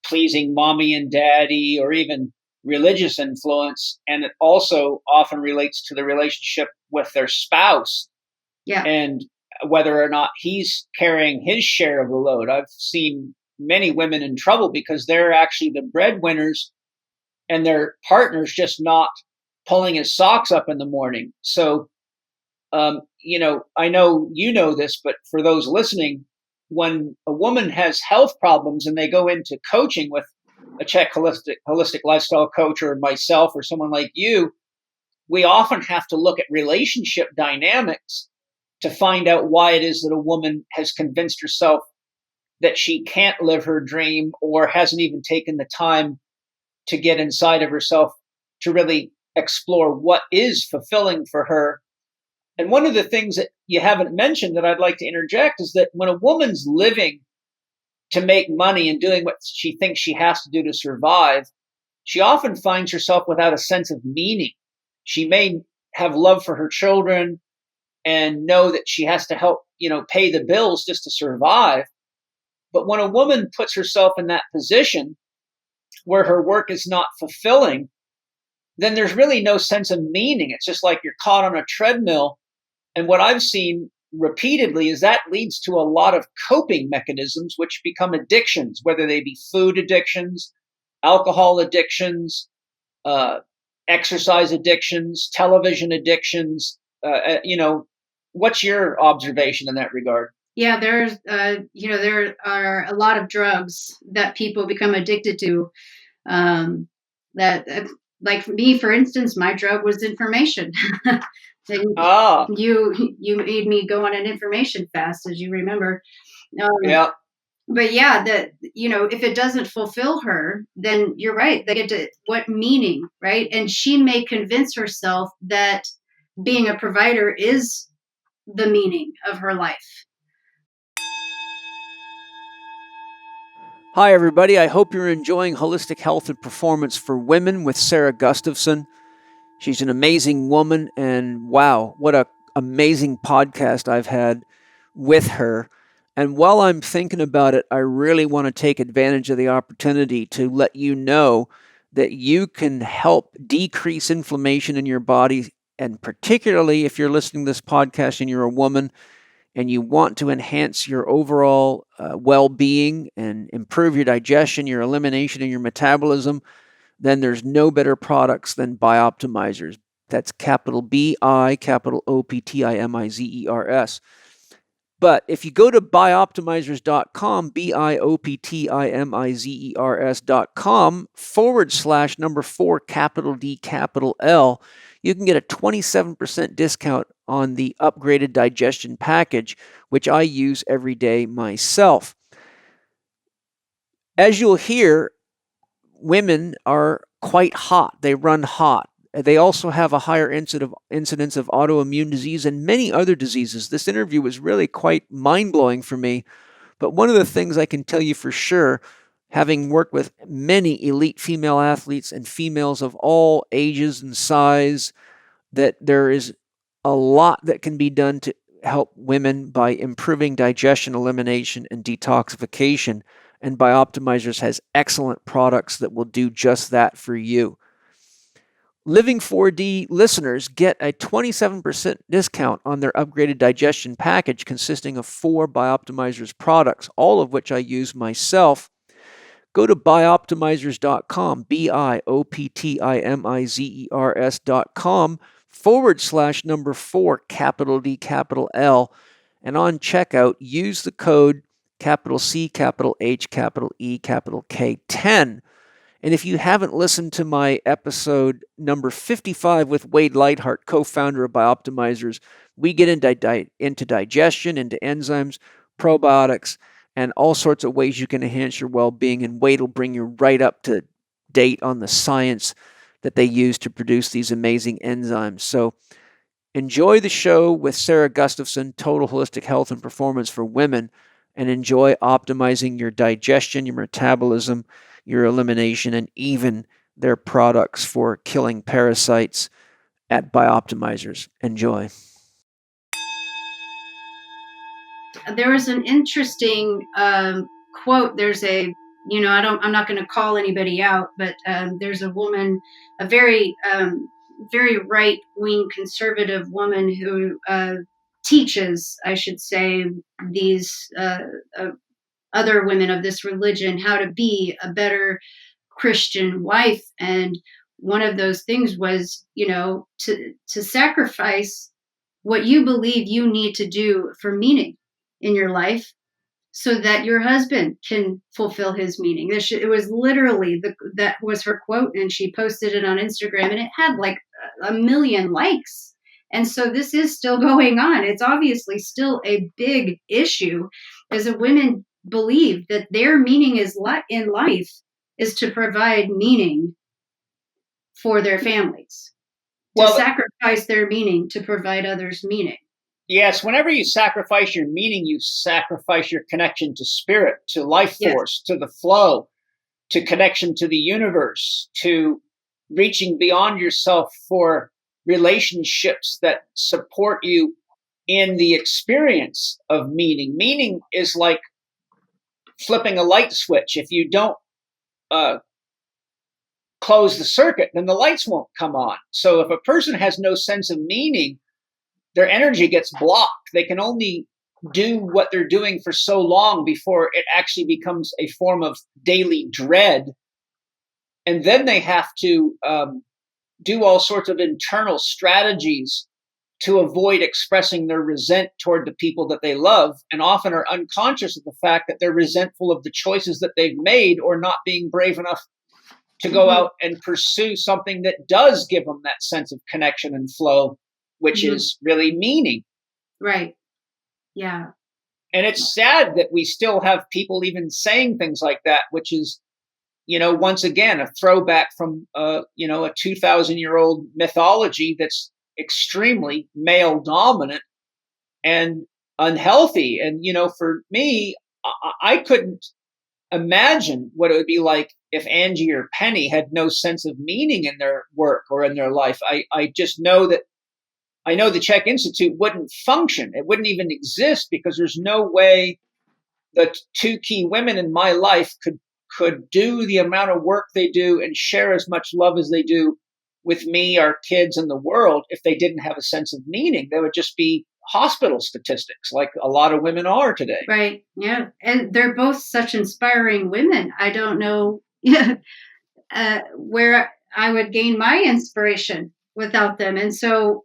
pleasing mommy and daddy, or even religious influence. And it also often relates to the relationship with their spouse. Yeah. And whether or not he's carrying his share of the load. I've seen many women in trouble because they're actually the breadwinners and their partner's just not pulling his socks up in the morning. So, I know you know this, but for those listening, when a woman has health problems and they go into coaching with a CHEK holistic lifestyle coach, or myself, or someone like you, we often have to look at relationship dynamics to find out why it is that a woman has convinced herself that she can't live her dream, or hasn't even taken the time to get inside of herself to really explore what is fulfilling for her. And one of the things that you haven't mentioned that I'd like to interject is that when a woman's living to make money and doing what she thinks she has to do to survive, she often finds herself without a sense of meaning. She may have love for her children and know that she has to help, pay the bills just to survive. But when a woman puts herself in that position where her work is not fulfilling, then there's really no sense of meaning. It's just like you're caught on a treadmill. And what I've seen repeatedly is that leads to a lot of coping mechanisms, which become addictions, whether they be food addictions, alcohol addictions, exercise addictions, television addictions. What's your observation in that regard? Yeah, there are a lot of drugs that people become addicted to. That like me, for instance, my drug was information. Ah, You made me go on an information fast, as you remember. yeah. But yeah, that, if it doesn't fulfill her, then you're right. They get to what meaning, right? And she may convince herself that being a provider is the meaning of her life. Hi, everybody. I hope you're enjoying Holistic Health and Performance for Women with Sara Gustafson. She's an amazing woman, and wow, what an amazing podcast I've had with her. And while I'm thinking about it, I really want to take advantage of the opportunity to let you know that you can help decrease inflammation in your body. And particularly if you're listening to this podcast and you're a woman and you want to enhance your overall well-being and improve your digestion, your elimination, and your metabolism, then there's no better products than Bioptimizers. That's capital B-I, capital O-P-T-I-M-I-Z-E-R-S. But if you go to bioptimizers.com, bioptimizers.com /4 capital D capital L, you can get a 27% discount on the upgraded digestion package, which I use every day myself. As you'll hear, women are quite hot. They run hot. They also have a higher incidence of autoimmune disease and many other diseases. This interview was really quite mind-blowing for me. But one of the things I can tell you for sure, having worked with many elite female athletes and females of all ages and size, that there is a lot that can be done to help women by improving digestion, elimination, and detoxification. And Bioptimizers has excellent products that will do just that for you. Living 4D listeners get a 27% discount on their upgraded digestion package consisting of 4 Bioptimizers products, all of which I use myself. Go to bioptimizers.com, bioptimizers.com /4 capital D capital L, and on checkout use the code capital C capital H capital E capital K 10. And if you haven't listened to my episode number 55 with Wade Lightheart, co-founder of Bioptimizers, we get into digestion, into enzymes, probiotics, and all sorts of ways you can enhance your well-being. And Wade will bring you right up to date on the science that they use to produce these amazing enzymes. So enjoy the show with Sara Gustafson, Total Holistic Health and Performance for Women, and enjoy optimizing your digestion, your metabolism, your elimination, and even their products for killing parasites at Bioptimizers. Enjoy. There was an interesting quote. There's I'm not going to call anybody out, but there's a woman, a very right-wing conservative woman who teaches, I should say, these other women of this religion how to be a better Christian wife. And one of those things was, to sacrifice what you believe you need to do for meaning in your life so that your husband can fulfill his meaning. It was literally, that was her quote, and she posted it on Instagram, and it had like a million likes. And so this is still going on. It's obviously still a big issue, as a women believe that their meaning in life is to provide meaning for their families, to sacrifice their meaning to provide others meaning. Yes, whenever you sacrifice your meaning, you sacrifice your connection to spirit, to life force, to the flow, to connection to the universe, to reaching beyond yourself for relationships that support you in the experience of meaning. Meaning is like flipping a light switch. If you don't close the circuit, then the lights won't come on. So if a person has no sense of meaning, their energy gets blocked. They can only do what they're doing for so long before it actually becomes a form of daily dread. And then they have to do all sorts of internal strategies to avoid expressing their resent toward the people that they love, and often are unconscious of the fact that they're resentful of the choices that they've made or not being brave enough to go out and pursue something that does give them that sense of connection and flow, which is really meaning. Right. Yeah. And it's sad that we still have people even saying things like that, which is, once again, a throwback from, a 2,000-year-old mythology that's extremely male dominant and unhealthy. And, for me, I couldn't imagine what it would be like if Angie or Penny had no sense of meaning in their work or in their life. I just know that I know the CHEK Institute wouldn't function. It wouldn't even exist because there's no way the two key women in my life could do the amount of work they do and share as much love as they do with me, our kids, and the world if they didn't have a sense of meaning. They would just be hospital statistics like a lot of women are today. Right. Yeah. And they're both such inspiring women. I don't know where I would gain my inspiration without them. And so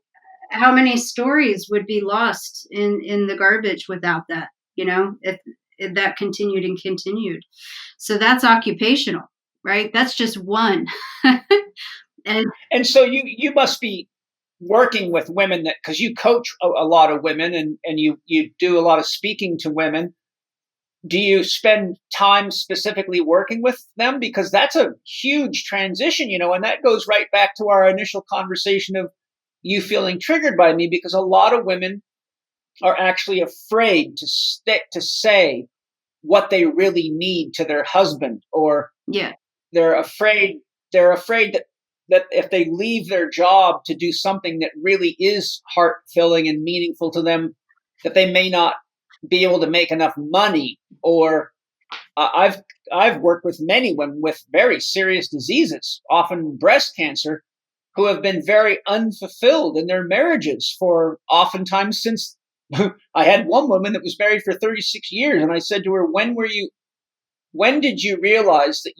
how many stories would be lost in the garbage without that, if that continued and continued. So that's occupational, right? That's just one. And so you must be working with women because you coach a lot of women and you do a lot of speaking to women. Do you spend time specifically working with them? Because that's a huge transition, and that goes right back to our initial conversation of you feeling triggered by me, because a lot of women are actually afraid to say what they really need to their husband, or they're afraid that if they leave their job to do something that really is heart-filling and meaningful to them, that they may not be able to make enough money. Or I've worked with many women with very serious diseases, often breast cancer, who have been very unfulfilled in their marriages for oftentimes since I had one woman that was married for 36 years. And I said to her, when did you realize that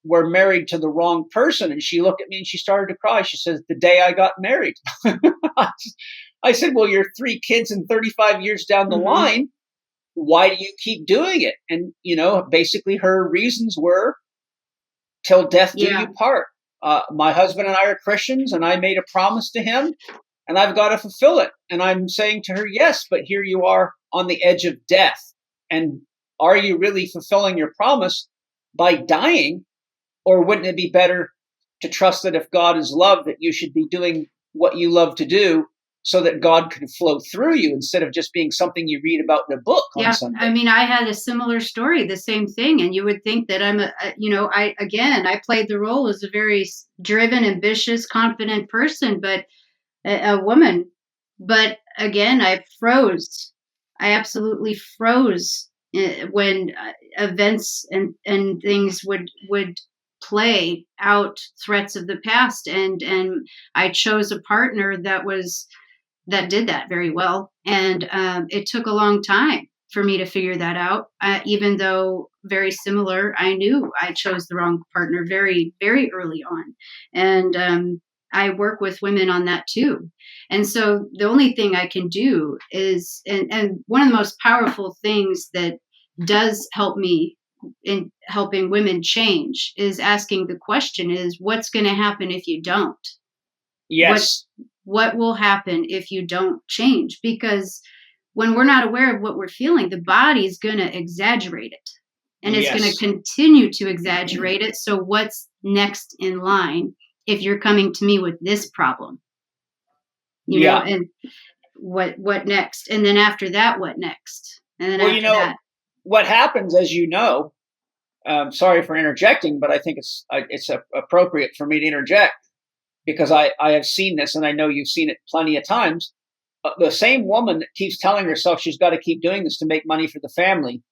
were married to the wrong person? And she looked at me and she started to cry. She says, the day I got married. I said, well, you're 3 kids and 35 years down the line. Why do you keep doing it? And, basically her reasons were till death do you part. My husband and I are Christians, and I made a promise to him, and I've got to fulfill it. And I'm saying to her, yes, but here you are on the edge of death. And are you really fulfilling your promise by dying? Or wouldn't it be better to trust that if God is love, that you should be doing what you love to do so that God could flow through you instead of just being something you read about in a book on Sunday? I mean, I had a similar story, the same thing. And you would think that I'm I played the role as a very driven, ambitious, confident person, but a woman. But again, I froze. I absolutely froze when events and things would play out threats of the past. And I chose a partner that did that very well. And it took a long time for me to figure that out. Even though very similar, I knew I chose the wrong partner very, very early on. And I work with women on that too. And so the only thing I can do is, and one of the most powerful things that does help me in helping women change is asking the question is, what's going to happen if you don't? Yes. What will happen if you don't change? Because when we're not aware of what we're feeling, the body's going to exaggerate it. And it's going to continue to exaggerate it. So what's next in line if you're coming to me with this problem? You know, and what next? And then after that, what next? And then after that. What happens, as you know, sorry for interjecting, but I think it's appropriate for me to interject because I have seen this, and I know you've seen it plenty of times. The same woman that keeps telling herself she's got to keep doing this to make money for the family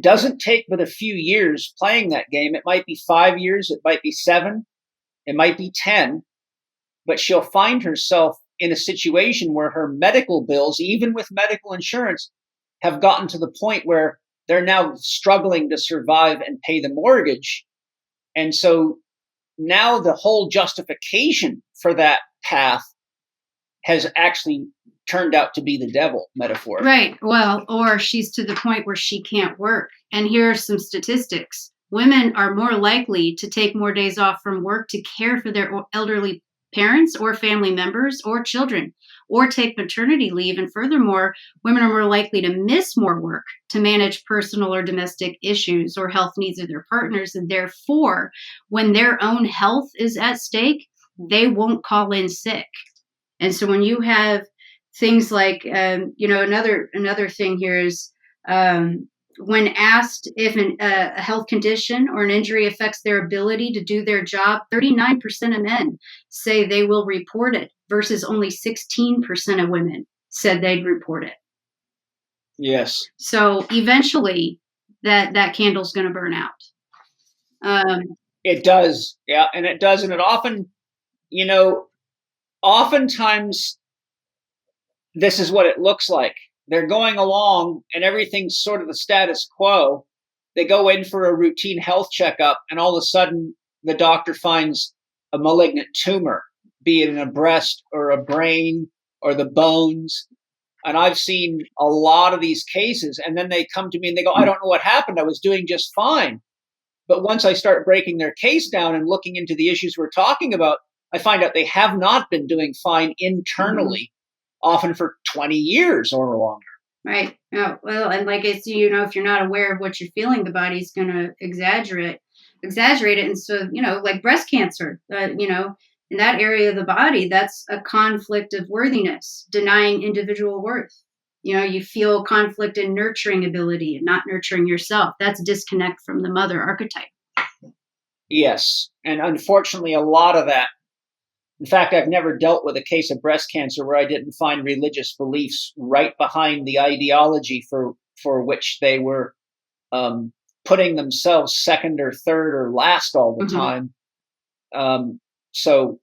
doesn't take but a few years playing that game. It might be 5 years, it might be 7, it might be 10, but she'll find herself in a situation where her medical bills, even with medical insurance, have gotten to the point where they're now struggling to survive and pay the mortgage. And so now the whole justification for that path has actually turned out to be the devil, metaphor. Right. Well, or she's to the point where she can't work. And here are some statistics. women are more likely to take more days off from work to care for their elderly parents or family members or children, or take maternity leave. And furthermore, women are more likely to miss more work to manage personal or domestic issues or health needs of their partners. And therefore, when their own health is at stake, they won't call in sick. And so when you have things like, another thing here is, when asked if a health condition or an injury affects their ability to do their job, 39% of men say they will report it versus only 16% of women said they'd report it. Yes. So eventually that candle's going to burn out. It does. Yeah. And it does. And it often, oftentimes this is what it looks like. They're going along and everything's sort of the status quo. They go in for a routine health checkup, and all of a sudden the doctor finds a malignant tumor, be it in a breast or a brain or the bones. And I've seen a lot of these cases, and then they come to me and they go, I don't know what happened. I was doing just fine. But once I start breaking their case down and looking into the issues we're talking about, I find out they have not been doing fine internally, often for 20 years or longer. Right. Oh, well, and like it's, if you're not aware of what you're feeling, the body's going to exaggerate it. And so, like breast cancer, in that area of the body, that's a conflict of worthiness, denying individual worth. You feel conflict in nurturing ability and not nurturing yourself. That's disconnect from the mother archetype. Yes. And unfortunately, a lot of that. In fact, I've never dealt with a case of breast cancer where I didn't find religious beliefs right behind the ideology for which they were putting themselves second or third or last all the time. So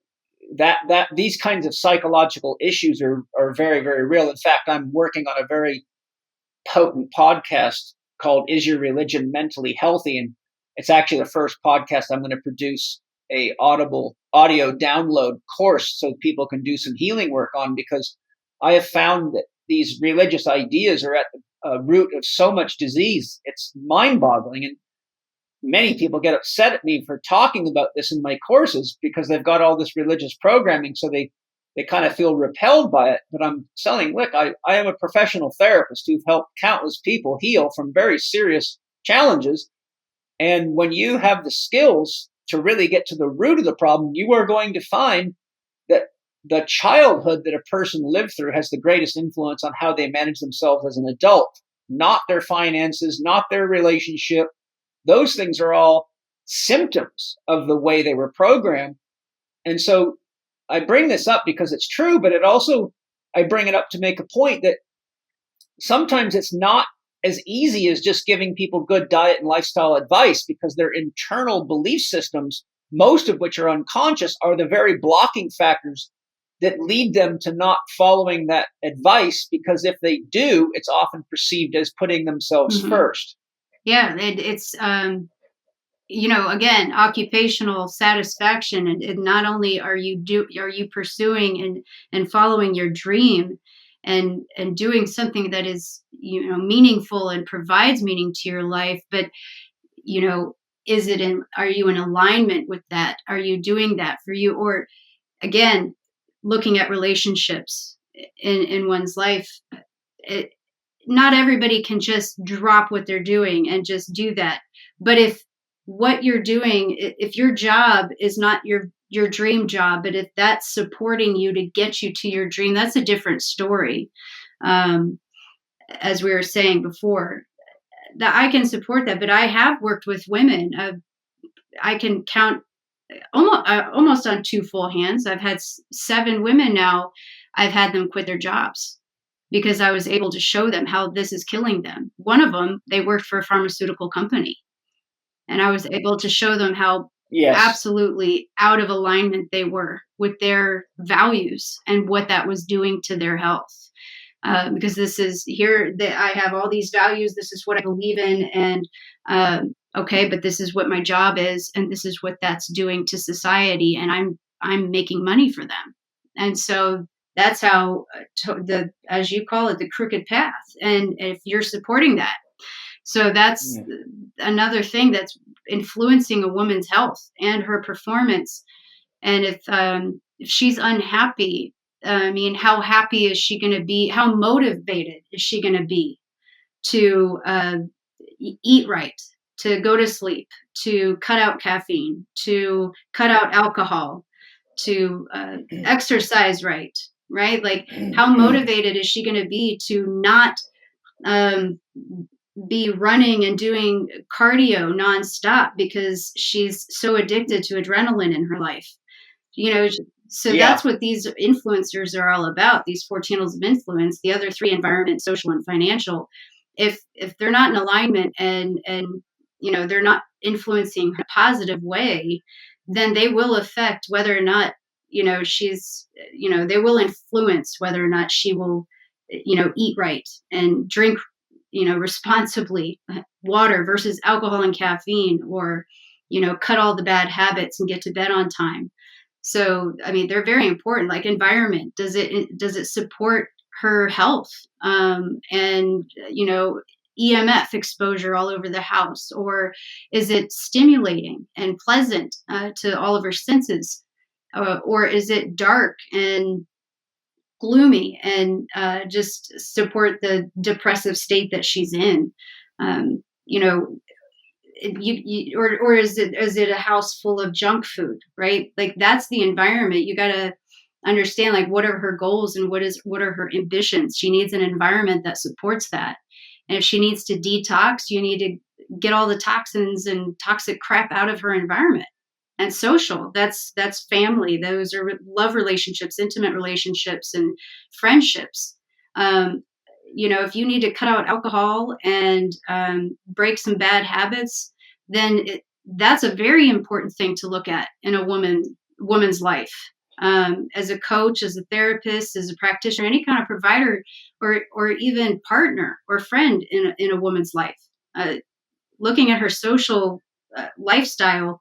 that these kinds of psychological issues are very, very real. In fact, I'm working on a very potent podcast called "Is Your Religion Mentally Healthy?" And it's actually the first podcast I'm going to produce a audio download course so people can do some healing work on, because I have found that these religious ideas are at the root of so much disease. It's mind-boggling. And many people get upset at me for talking about this in my courses because they've got all this religious programming, so they kind of feel repelled by it. But I'm saying, look, I am a professional therapist who've helped countless people heal from very serious challenges. And when you have the skills to really get to the root of the problem, you are going to find that the childhood that a person lived through has the greatest influence on how they manage themselves as an adult, not their finances, not their relationship. Those things are all symptoms of the way they were programmed. And so I bring this up because it's true, but I bring it up to make a point that sometimes it's not as easy as just giving people good diet and lifestyle advice, because their internal belief systems, most of which are unconscious, are the very blocking factors that lead them to not following that advice, because if they do, it's often perceived as putting themselves first. Yeah, it's again, occupational satisfaction, and not only are you pursuing and following your dream and doing something that is meaningful and provides meaning to your life, but are you in alignment with that? Are you doing that for you? Or again, looking at relationships in one's life, not everybody can just drop what they're doing and just do that. But if what you're doing, if your job is not your dream job, but if that's supporting you to get you to your dream, that's a different story. As we were saying before, that I can support that, but I have worked with women. I can count almost on two full hands. I've had 7 women now. I've had them quit their jobs because I was able to show them how this is killing them. One of them, they worked for a pharmaceutical company, and I was able to show them how absolutely out of alignment they were with their values and what that was doing to their health. Because this is here that I have all these values. This is what I believe in. And okay, but this is what my job is. And this is what that's doing to society. And I'm making money for them. And so that's how as you call it, the crooked path. And if you're supporting that, So that's another thing that's influencing a woman's health and her performance. And if she's unhappy, I mean, how happy is she going to be? How motivated is she going to be to eat right, to go to sleep, to cut out caffeine, to cut out alcohol, to exercise right? Like, how motivated is she going to be to not be running and doing cardio nonstop because she's so addicted to adrenaline in her life? So that's what these influencers are all about, these 4 channels of influence, the other 3, environment, social, and financial. If they're not in alignment and they're not influencing a positive way, then they will affect whether or not she's they will influence whether or not she will eat right and drink responsibly, water versus alcohol and caffeine, or cut all the bad habits and get to bed on time. So, I mean, they're very important. Like, environment, does it support her health? And EMF exposure all over the house, or is it stimulating and pleasant to all of her senses, or is it dark and gloomy and just support the depressive state that she's in? You know, or is it a house full of junk food, right? Like, that's the environment. You got to understand, like, what are her goals and what are her ambitions. She needs an environment that supports that. And if she needs to detox, you need to get all the toxins and toxic crap out of her environment. And social, that's family. Those are love relationships, intimate relationships, and friendships. If you need to cut out alcohol and break some bad habits, then that's a very important thing to look at in a woman's life. As a coach, as a therapist, as a practitioner, any kind of provider, or even partner or friend in a woman's life, looking at her social lifestyle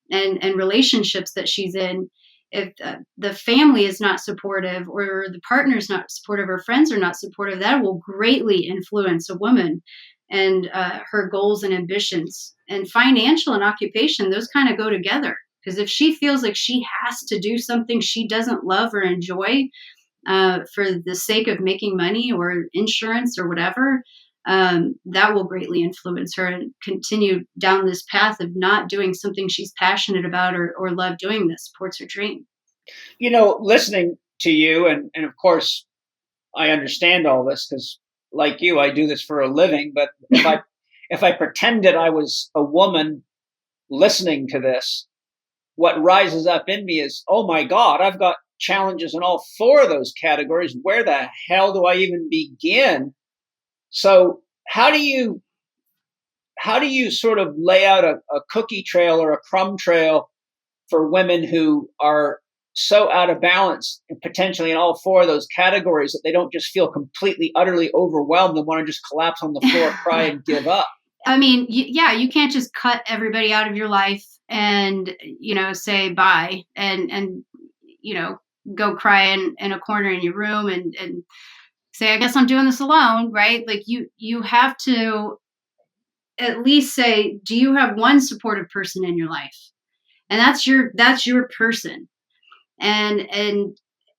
and relationships that she's in. If the family is not supportive, or the partner is not supportive, or friends are not supportive, that will greatly influence a woman and her goals and ambitions. And financial and occupation, those kind of go together. Because if she feels like she has to do something she doesn't love or enjoy for the sake of making money or insurance or whatever, that will greatly influence her and continue down this path of not doing something she's passionate about or love doing that supports her dream. Listening to you, and of course, I understand all this because, like you, I do this for a living. But if I pretended I was a woman listening to this, what rises up in me is, oh my God, I've got challenges in all 4 of those categories. Where the hell do I even begin? So how do you sort of lay out a cookie trail or a crumb trail for women who are so out of balance and potentially in all 4 of those categories that they don't just feel completely, utterly overwhelmed and want to just collapse on the floor, cry, and give up? I mean, you can't just cut everybody out of your life and, say bye and go cry in a corner in your room and say, I guess I'm doing this alone, right? Like, you have to at least say, do you have one supportive person in your life? And that's your person. And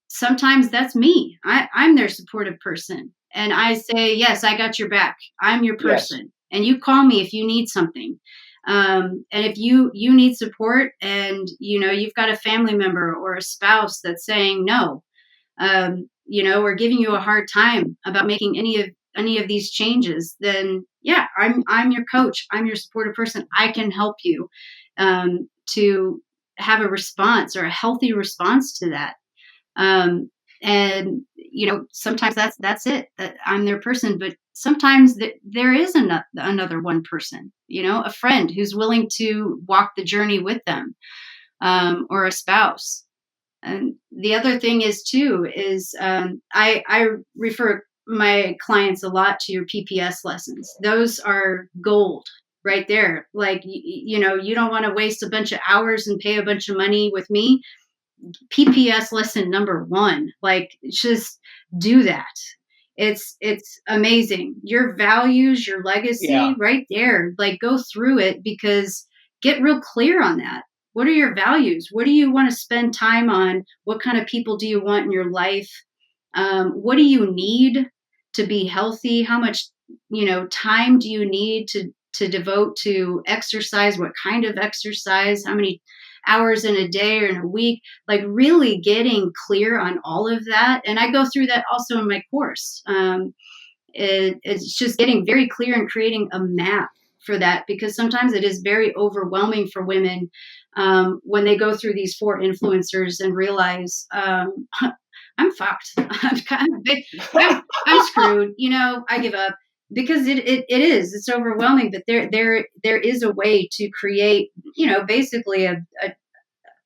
sometimes that's me. I'm their supportive person. And I say, yes, I got your back. I'm your person. Yes. And you call me if you need something. And if you need support and, you've got a family member or a spouse that's saying no, or giving you a hard time about making any of these changes, then yeah, I'm your coach. I'm your supportive person. I can help you to have a response or a healthy response to that. And sometimes that's it, that I'm their person, but sometimes there is another one person, a friend who's willing to walk the journey with them, or a spouse. And the other thing is I refer my clients a lot to your PPS lessons. Those are gold right there. Like, you don't want to waste a bunch of hours and pay a bunch of money with me. PPS lesson number 1, like, just do that. It's amazing. Your values, your legacy, right there. Like, go through it, because get real clear on that. What are your values? What do you want to spend time on? What kind of people do you want in your life? What do you need to be healthy? How much, time do you need to devote to exercise? What kind of exercise? How many hours in a day or in a week? Like, really getting clear on all of that. And I go through that also in my course. It's just getting very clear and creating a map for that, because sometimes it is very overwhelming for women when they go through these 4 influencers and realize, I'm fucked. I'm screwed. I give up, because it's overwhelming. But there is a way to create, basically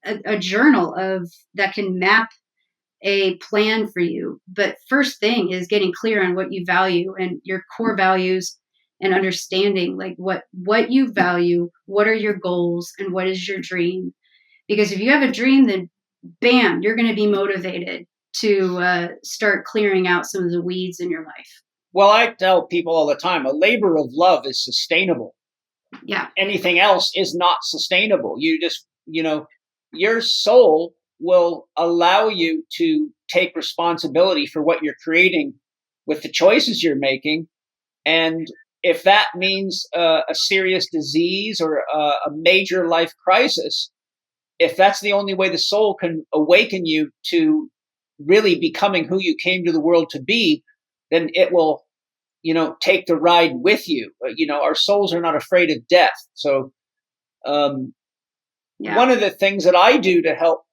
a journal that can map a plan for you. But first thing is getting clear on what you value and your core values, and understanding like what you value, what are your goals, and what is your dream. Because if you have a dream, then bam, you're going to be motivated to start clearing out some of the weeds in your life. Well, I tell people all the time, a labor of love is sustainable. Yeah. Anything else is not sustainable. You just, your soul will allow you to take responsibility for what you're creating with the choices you're making. And if that means a serious disease or a major life crisis, if that's the only way the soul can awaken you to really becoming who you came to the world to be, then it will, take the ride with you. Our souls are not afraid of death. So one of the things that I do to help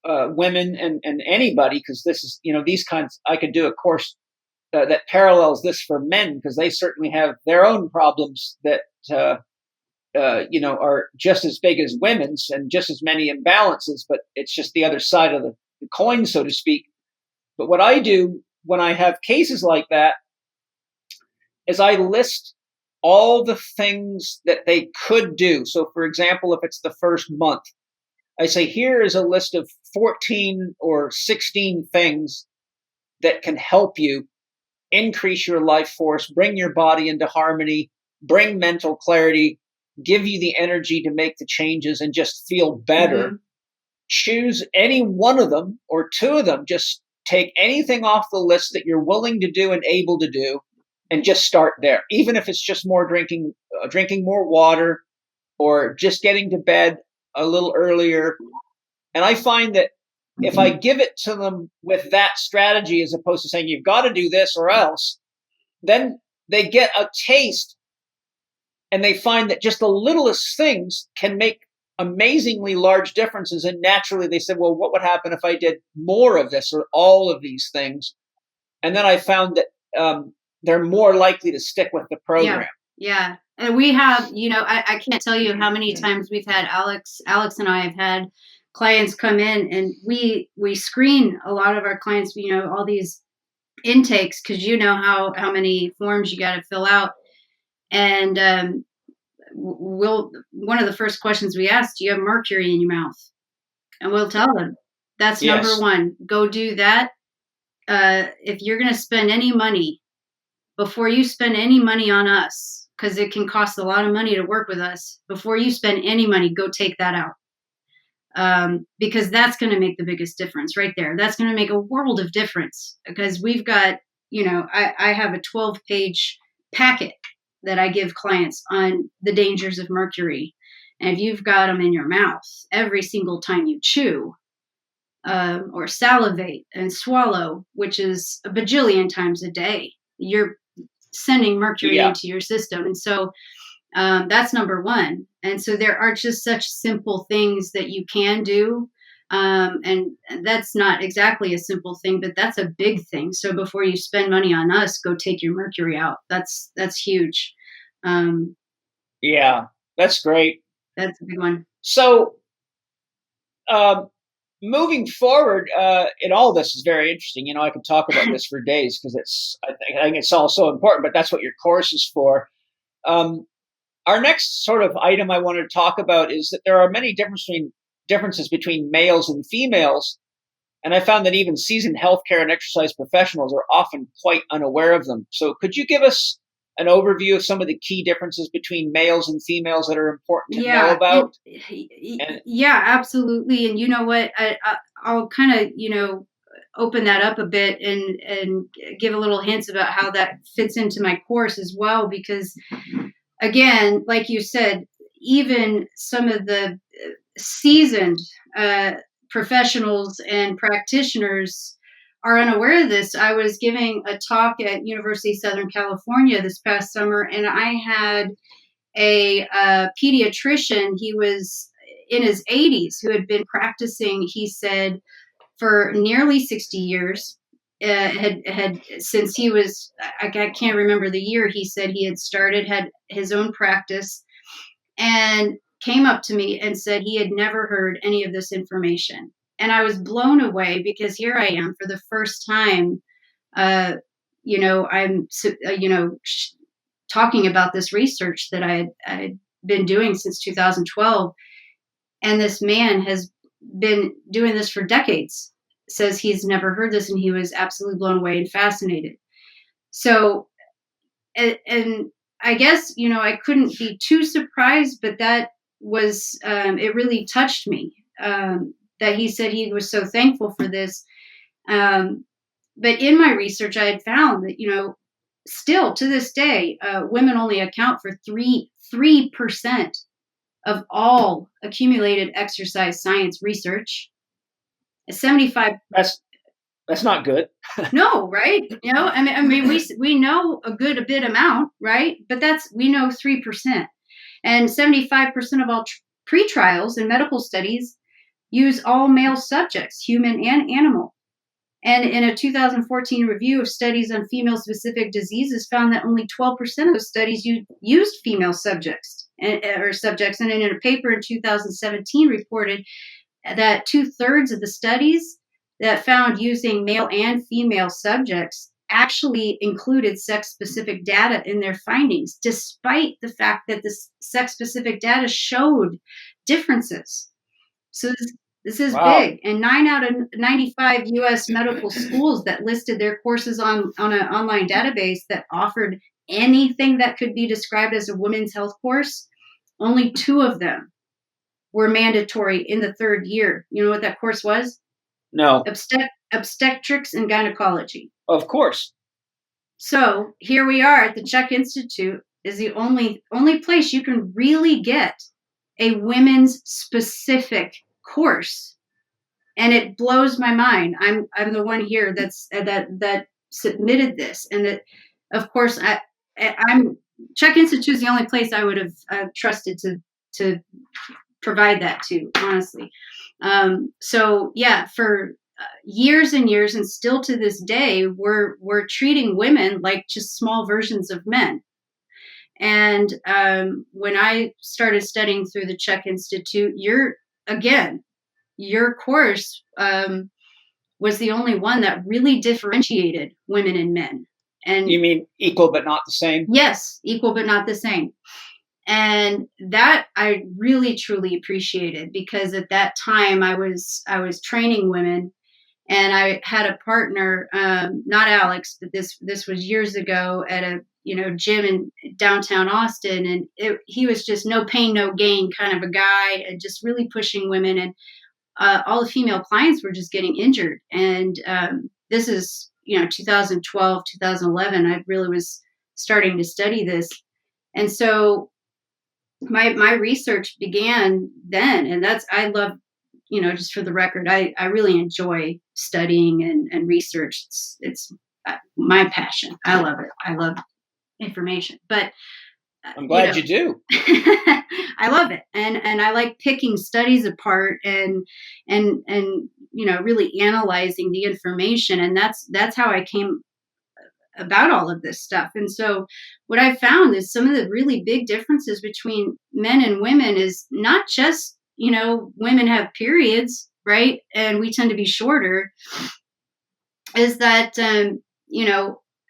women and anybody, because this is, these kinds, I could do a course that parallels this for men, because they certainly have their own problems that, are just as big as women's, and just as many imbalances, but it's just the other side of the coin, so to speak. But what I do when I have cases like that is I list all the things that they could do. So, for example, if it's the first month, I say, here is a list of 14 or 16 things that can help you increase your life force, bring your body into harmony, bring mental clarity, give you the energy to make the changes and just feel better. Mm-hmm. Choose any one of them or 2 of them. Just take anything off the list that you're willing to do and able to do, and just start there. Even if it's just more drinking more water, or just getting to bed a little earlier. And I find that if I give it to them with that strategy, as opposed to saying, you've got to do this or else, then they get a taste, and they find that just the littlest things can make amazingly large differences. And naturally they said, well, what would happen if I did more of this or all of these things? And then I found that they're more likely to stick with the program. Yeah. And we have, I can't tell you how many times we've had Alex and I have had clients come in, and we screen a lot of our clients, all these intakes, because how many forms you got to fill out. And one of the first questions we ask, do you have mercury in your mouth? And we'll tell them, that's number 1. Go do that. If you're going to spend any money, before you spend any money on us, because it can cost a lot of money to work with us, before you spend any money, go take that out. Because that's going to make the biggest difference right there. That's going to make a world of difference, because we've got, I have a 12-page packet that I give clients on the dangers of mercury. And if you've got them in your mouth every single time you chew, or salivate and swallow, which is a bajillion times a day, you're sending mercury into your system. And so that's number 1. And so there are just such simple things that you can do. And that's not exactly a simple thing, but that's a big thing. So before you spend money on us, go take your mercury out. That's huge. Yeah, that's great. That's a big one. So moving forward, in all this is very interesting. I could talk about this for days, because I think it's all so important, but that's what your course is for. Our next sort of item I wanted to talk about is that there are many differences between males and females. And I found that even seasoned healthcare and exercise professionals are often quite unaware of them. So could you give us an overview of some of the key differences between males and females that are important to know Yeah, about? And yeah, absolutely. And you know what? I'll kind of, open that up a bit and give a little hints about how that fits into my course as well. Because again, like you said, even some of the seasoned professionals and practitioners are unaware of this. I was giving a talk at University of Southern California this past summer, and I had a pediatrician. He was in his 80s who had been practicing, he said, for nearly 60 years. Had since he was, I can't remember the year he said he had started, had his own practice, and came up to me and said he had never heard any of this information. And I was blown away, because here I am for the first time, I'm, talking about this research that I'd been doing since 2012. And this man has been doing this for decades, says he's never heard this, and he was absolutely blown away and fascinated. So, and I guess, I couldn't be too surprised, but that was, it really touched me, that he said he was so thankful for this. But in my research, I had found that, still to this day, women only account for 3% of all accumulated exercise science research. 75. that's not good. No, right? I mean, we know a bit amount, right? But we know 3%, and 75% of all pre-trials in medical studies use all male subjects, human and animal. And in a 2014 review of studies on female-specific diseases, found that only 12% of those studies used female subjects, and in a paper in 2017 reported that 2/3 of the studies that found using male and female subjects actually included sex-specific data in their findings, despite the fact that this sex-specific data showed differences. So this is Wow. big. And 9 out of 95 U.S. medical schools that listed their courses on an online database that offered anything that could be described as a women's health course, only 2 of them were mandatory in the 3rd year. You know what that course was? No. Obstetrics and gynecology. Of course. So here we are at the CHEK Institute, is the only place you can really get a women's specific course, and it blows my mind. I'm the one here that submitted this, and that, of course, I'm CHEK Institute is the only place I would have trusted to provide that to, honestly. So yeah, for years and years, and still to this day, we're treating women like just small versions of men. And when I started studying through the CHEK Institute, your course was the only one that really differentiated women and men. And you mean equal but not the same? Yes, equal but not the same. And that I really truly appreciated, because at that time I was training women, and I had a partner, not Alex, but this was years ago, at a gym in downtown Austin, and he was just no pain, no gain kind of a guy, and just really pushing women, and all the female clients were just getting injured. And this is 2012, 2011. I really was starting to study this, and so my research began then, and I love, just for the record, I really enjoy studying and research. It's my passion. I love it. I love information, but I'm glad you do. I love it, and I like picking studies apart and really analyzing the information, and that's how I came about all of this stuff. And so what I found is some of the really big differences between men and women is not just, women have periods, right? And we tend to be shorter, is that,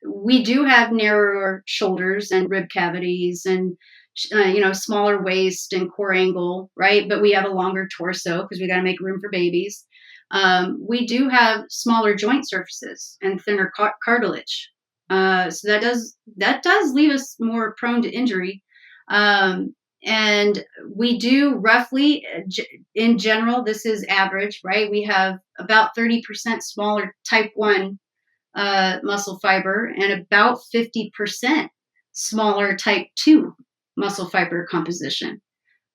we do have narrower shoulders and rib cavities, and smaller waist and core angle, right? But we have a longer torso because we got to make room for babies. We do have smaller joint surfaces and thinner cartilage. So that does leave us more prone to injury. And we do roughly, in general, this is average, right? We have about 30% smaller type 1 muscle fiber and about 50% smaller type 2 muscle fiber composition.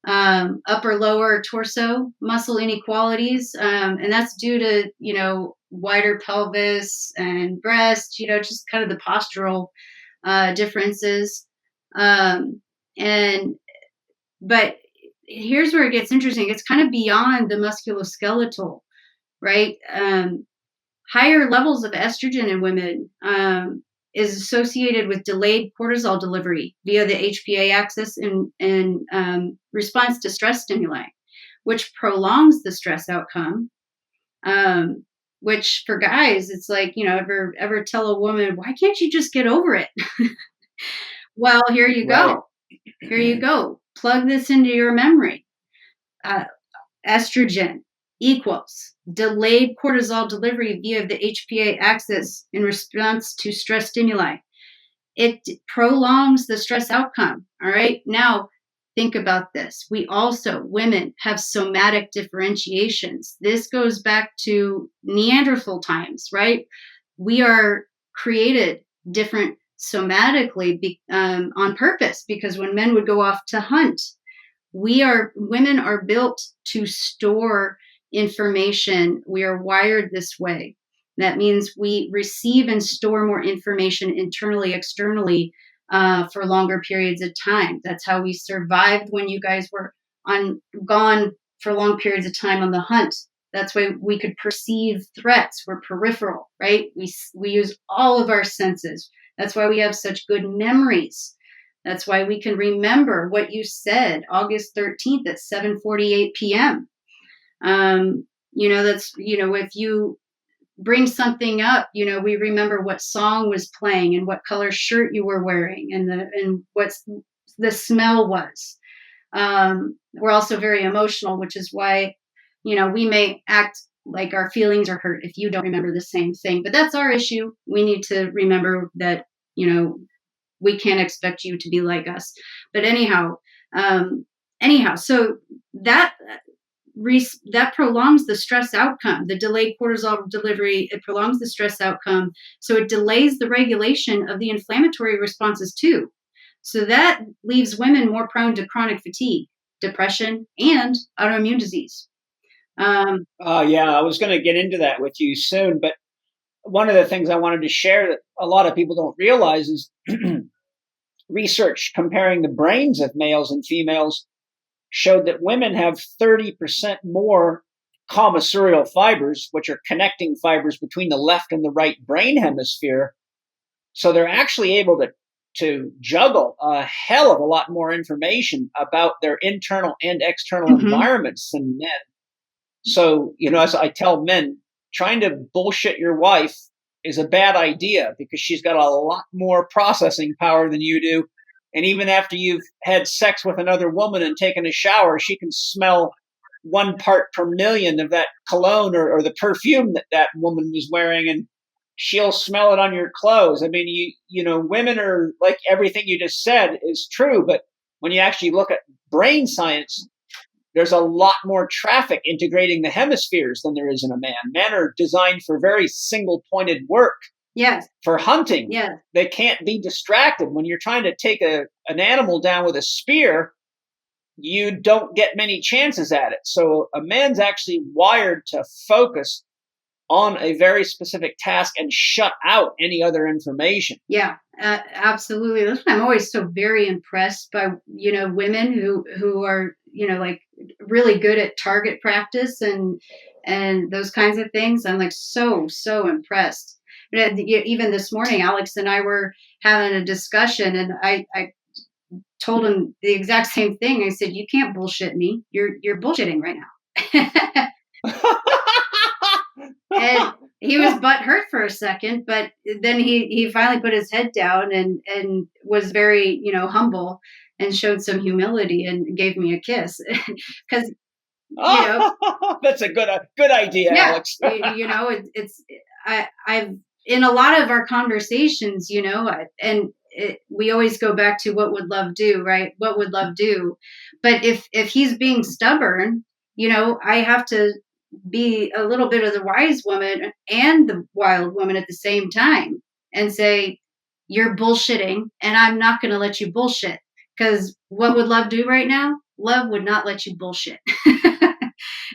Upper lower torso muscle inequalities, and that's due to wider pelvis and breast, just kind of the postural differences. And but here's where it gets interesting. It's kind of beyond the musculoskeletal, right? Higher levels of estrogen in women is associated with delayed cortisol delivery via the HPA axis in response to stress stimuli, which prolongs the stress outcome. Which for guys, it's like, ever tell a woman, why can't you just get over it? Well, here you go. Here you go. Plug this into your memory. Estrogen equals delayed cortisol delivery via the HPA axis in response to stress stimuli. It prolongs the stress outcome. All right. Now, think about this. Women have somatic differentiations. This goes back to Neanderthal times, right? We are created different somatically on purpose, because when men would go off to hunt, women are built to store information. We are wired this way. That means we receive and store more information internally, externally, for longer periods of time. That's how we survived when you guys were gone for long periods of time on the hunt. That's why we could perceive threats. We're peripheral, right? We use all of our senses. That's why we have such good memories. That's why we can remember what you said August 13th at 7:48 p.m. If you bring something up, we remember what song was playing and what color shirt you were wearing and what the smell was. We're also very emotional, which is why, we may act like our feelings are hurt if you don't remember the same thing. But that's our issue. We need to remember that, we can't expect you to be like us. But anyhow, so that prolongs the stress outcome. The delayed cortisol delivery, it prolongs the stress outcome. So it delays the regulation of the inflammatory responses too. So that leaves women more prone to chronic fatigue, depression, and autoimmune disease. I was going to get into that with you soon, but one of the things I wanted to share that a lot of people don't realize is research comparing the brains of males and females showed that women have 30% more commissurial fibers, which are connecting fibers between the left and the right brain hemisphere. So they're actually able to juggle a hell of a lot more information about their internal and external environments than men. So, as I tell men, trying to bullshit your wife is a bad idea because she's got a lot more processing power than you do. And even after you've had sex with another woman and taken a shower, she can smell 1 part per million of that cologne or the perfume that woman was wearing, and she'll smell it on your clothes. I mean, women are like, everything you just said is true, but when you actually look at brain science, there's a lot more traffic integrating the hemispheres than there is in a man. Men are designed for very single-pointed work. Yes. For hunting. Yes. They can't be distracted. When you're trying to take an animal down with a spear, you don't get many chances at it. So a man's actually wired to focus on a very specific task and shut out any other information. Yeah, absolutely. That's why I'm always so very impressed by, women who are, like really good at target practice and those kinds of things. I'm like so impressed. But even this morning, Alex and I were having a discussion, and I told him the exact same thing. I said, "You can't bullshit me. You're bullshitting right now." And he was butthurt for a second, but then he finally put his head down and was very, humble and showed some humility and gave me a kiss because That's a good idea, yeah, Alex. I've in a lot of our conversations, we always go back to what would love do, right? What would love do? But if he's being stubborn, I have to be a little bit of the wise woman and the wild woman at the same time and say, you're bullshitting and I'm not going to let you bullshit, because what would love do right now? Love would not let you bullshit.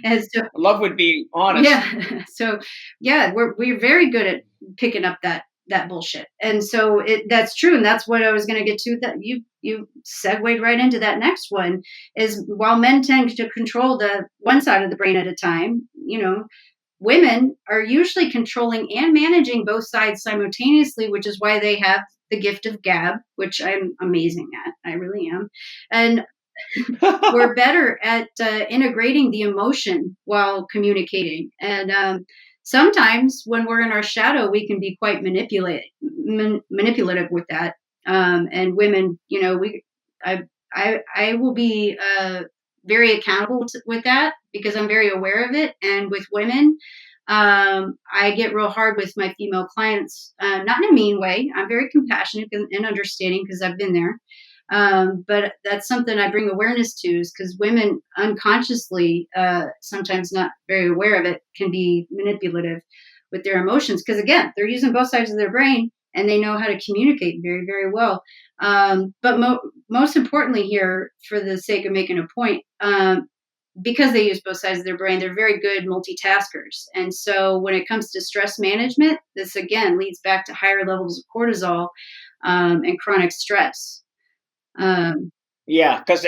And so love would be honest. yeah. So yeah, we're very good at picking up that bullshit. And so that's true. And that's what I was going to get to, that you segued right into that next one, is while men tend to control the one side of the brain at a time, women are usually controlling and managing both sides simultaneously, which is why they have the gift of gab, which I'm amazing at. I really am. And we're better at integrating the emotion while communicating. And sometimes when we're in our shadow, we can be quite manipulative with that. And women, I will be very accountable with that because I'm very aware of it. And with women, I get real hard with my female clients, not in a mean way. I'm very compassionate and understanding because I've been there. But that's something I bring awareness to, is because women unconsciously, sometimes not very aware of it, can be manipulative with their emotions. Because again, they're using both sides of their brain and they know how to communicate very, very well. But most importantly here, for the sake of making a point, because they use both sides of their brain, they're very good multitaskers. And so when it comes to stress management, this again leads back to higher levels of cortisol and chronic stress. Yeah, because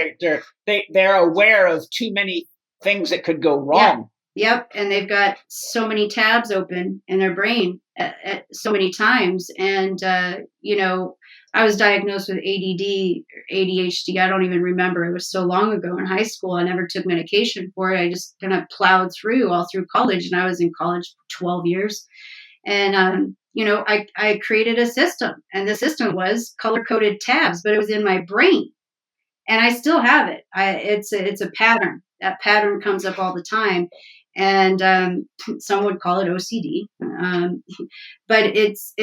they're aware of too many things that could go wrong. Yeah. Yep, and they've got so many tabs open in their brain at so many times. And I was diagnosed with ADD or ADHD. I don't even remember. It was so long ago in high school. I never took medication for it. I just kind of plowed through all through college, and I was in college for 12 years. And I created a system, and the system was color-coded tabs, but it was in my brain, and I still have it. It's a pattern. That pattern comes up all the time, and some would call it OCD, but it's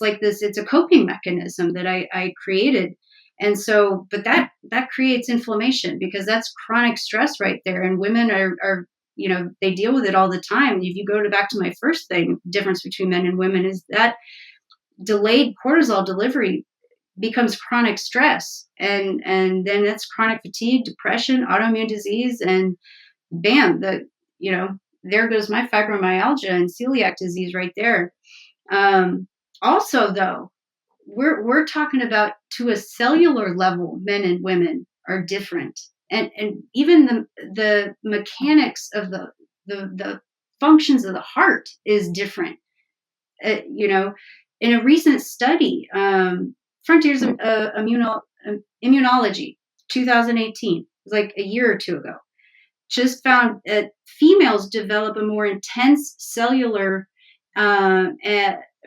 like this. It's a coping mechanism that I created, and so, but that creates inflammation, because that's chronic stress right there, and women are they deal with it all the time. If you go back to my first thing, difference between men and women is that delayed cortisol delivery becomes chronic stress, and then that's chronic fatigue, depression, autoimmune disease, and bam, there goes my fibromyalgia and celiac disease right there. Also, though, we're talking about, to a cellular level, men and women are different, and even the mechanics of the functions of the heart is different. In a recent study, Frontiers of Immunology, 2018, it was like a year or two ago, just found that females develop a more intense cellular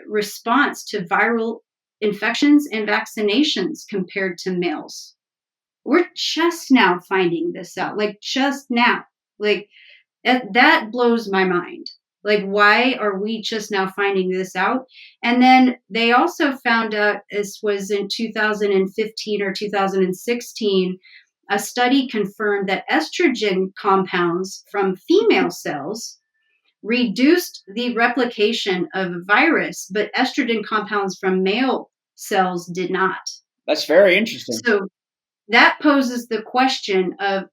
response to viral infections and vaccinations compared to males. We're just now finding this out, like just now. Like that blows my mind. Like, why are we just now finding this out? And then they also found out, this was in 2015 or 2016, a study confirmed that estrogen compounds from female cells reduced the replication of a virus, but estrogen compounds from male cells did not. That's very interesting. So that poses the question of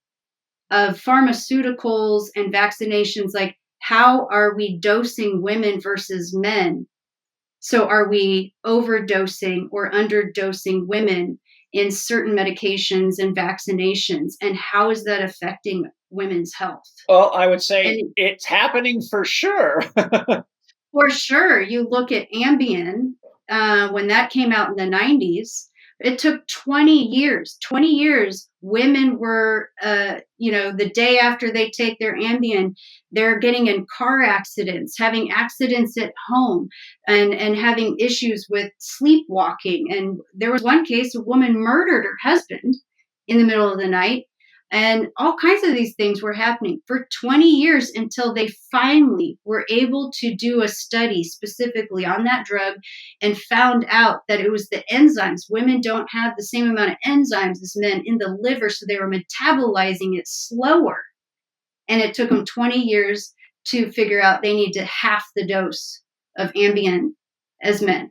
pharmaceuticals and vaccinations, like, how are we dosing women versus men? So are we overdosing or underdosing women in certain medications and vaccinations? And how is that affecting women's health? Well, I would say it's happening for sure. For sure. You look at Ambien, when that came out in the 90s, It took 20 years. 20 years, women were, the day after they take their Ambien, they're getting in car accidents, having accidents at home, and having issues with sleepwalking. And there was one case, a woman murdered her husband in the middle of the night. And all kinds of these things were happening for 20 years until they finally were able to do a study specifically on that drug and found out that it was the enzymes. Women don't have the same amount of enzymes as men in the liver, so they were metabolizing it slower. And it took them 20 years to figure out they need to half the dose of Ambien as men.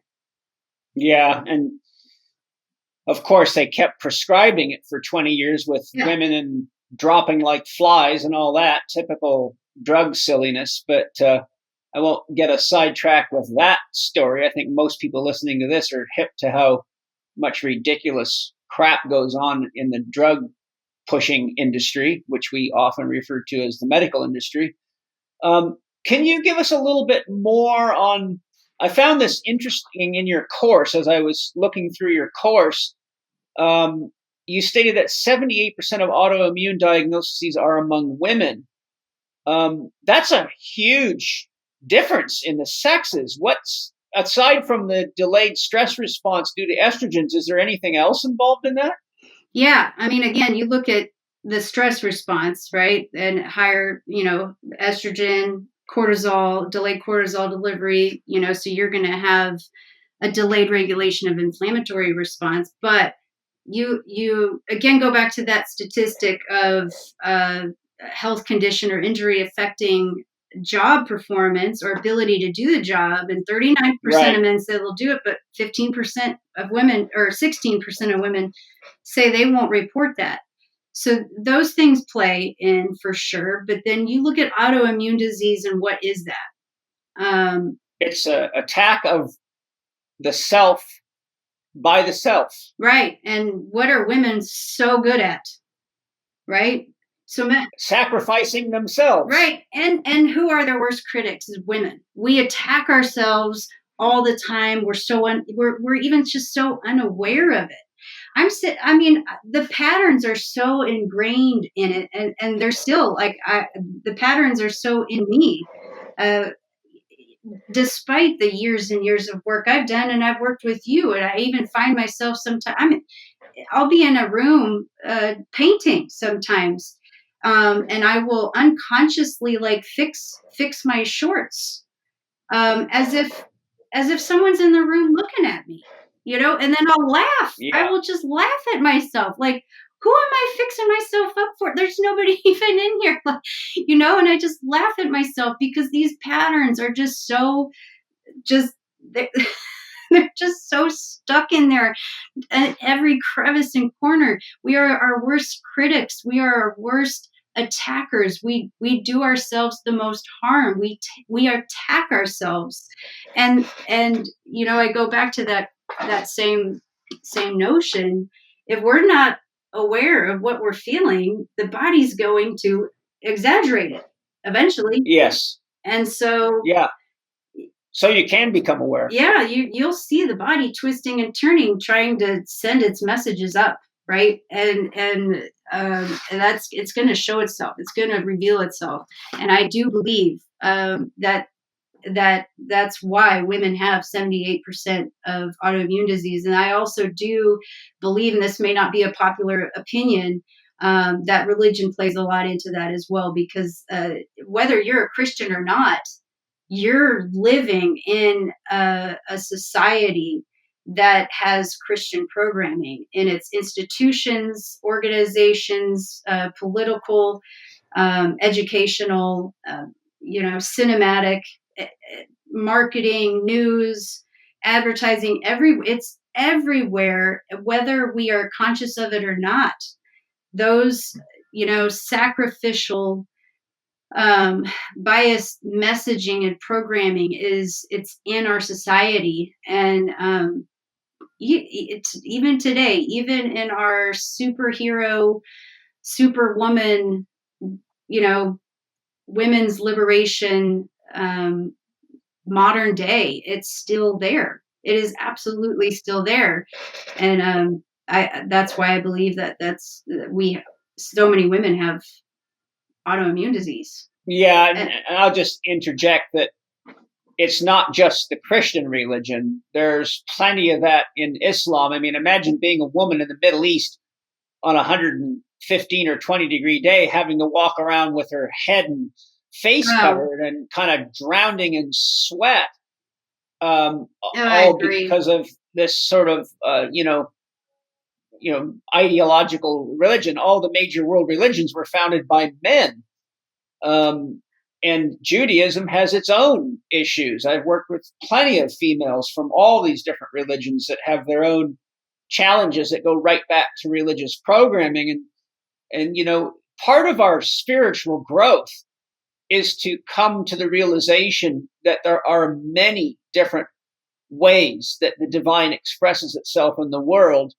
Yeah, and of course, they kept prescribing it for 20 years with women and dropping like flies and all that typical drug silliness. But I won't get us sidetracked with that story. I think most people listening to this are hip to how much ridiculous crap goes on in the drug pushing industry, which we often refer to as the medical industry. Can you give us a little bit more on? I found this interesting in your course as I was looking through your course. You stated that 78% of autoimmune diagnoses are among women. That's a huge difference in the sexes. What's, aside from the delayed stress response due to estrogens, is there anything else involved in that? Yeah. I mean, again, you look at the stress response, right? And higher, estrogen, cortisol, delayed cortisol delivery, so you're going to have a delayed regulation of inflammatory response. But you again go back to that statistic of health condition or injury affecting job performance or ability to do the job, and 39% of men say they'll do it, but 15% of women or 16% of women say they won't report that. So those things play in for sure. But then you look at autoimmune disease, and what is that? It's an attack of the self by the self. Right. And what are women so good at? Right. So men sacrificing themselves. Right. And who are their worst critics is women. We attack ourselves all the time. We're even just so unaware of it. The patterns are so ingrained in it, and they're still the patterns are so in me. Despite the years and years of work I've done, and I've worked with you, and I even find myself sometimes, I'll be in a room painting sometimes, and I will unconsciously fix my shorts, as if someone's in the room looking at me, and then I'll laugh. Yeah. I will just laugh at myself. Like, who am I fixing myself up for? There's nobody even in here, and I just laugh at myself because these patterns are just so, they're just so stuck in there at every crevice and corner. We are our worst critics. We are our worst attackers. We do ourselves the most harm. We attack ourselves, and I go back to that same notion. If we're not aware of what we're feeling, the body's going to exaggerate it eventually. Yes. And so so you can become aware. Yeah, you'll see the body twisting and turning, trying to send its messages up, right? And that's, it's going to show itself. It's going to reveal itself. And I do believe that's why women have 78% of autoimmune disease. And I also do believe, and this may not be a popular opinion, that religion plays a lot into that as well, because whether you're a Christian or not, you're living in a society that has Christian programming in its institutions, organizations, political, educational, cinematic, marketing, news, advertising. It's everywhere, whether we are conscious of it or not. Those, sacrificial, biased messaging and programming it's in our society. And it's even today, even in our superhero, superwoman, women's liberation, modern day, it's still there. It is absolutely still there. And that's why I believe that so many women have autoimmune disease. Yeah, and I'll just interject that it's not just the Christian religion. There's plenty of that in Islam. I mean, imagine being a woman in the Middle East on a 115 or 20-degree day, having to walk around with her head and face covered and kind of drowning in sweat, all because of this sort of, ideological religion. All the major world religions were founded by men. And Judaism has its own issues. I've worked with plenty of females from all these different religions that have their own challenges that go right back to religious programming. And part of our spiritual growth is to come to the realization that there are many different ways that the divine expresses itself in the world,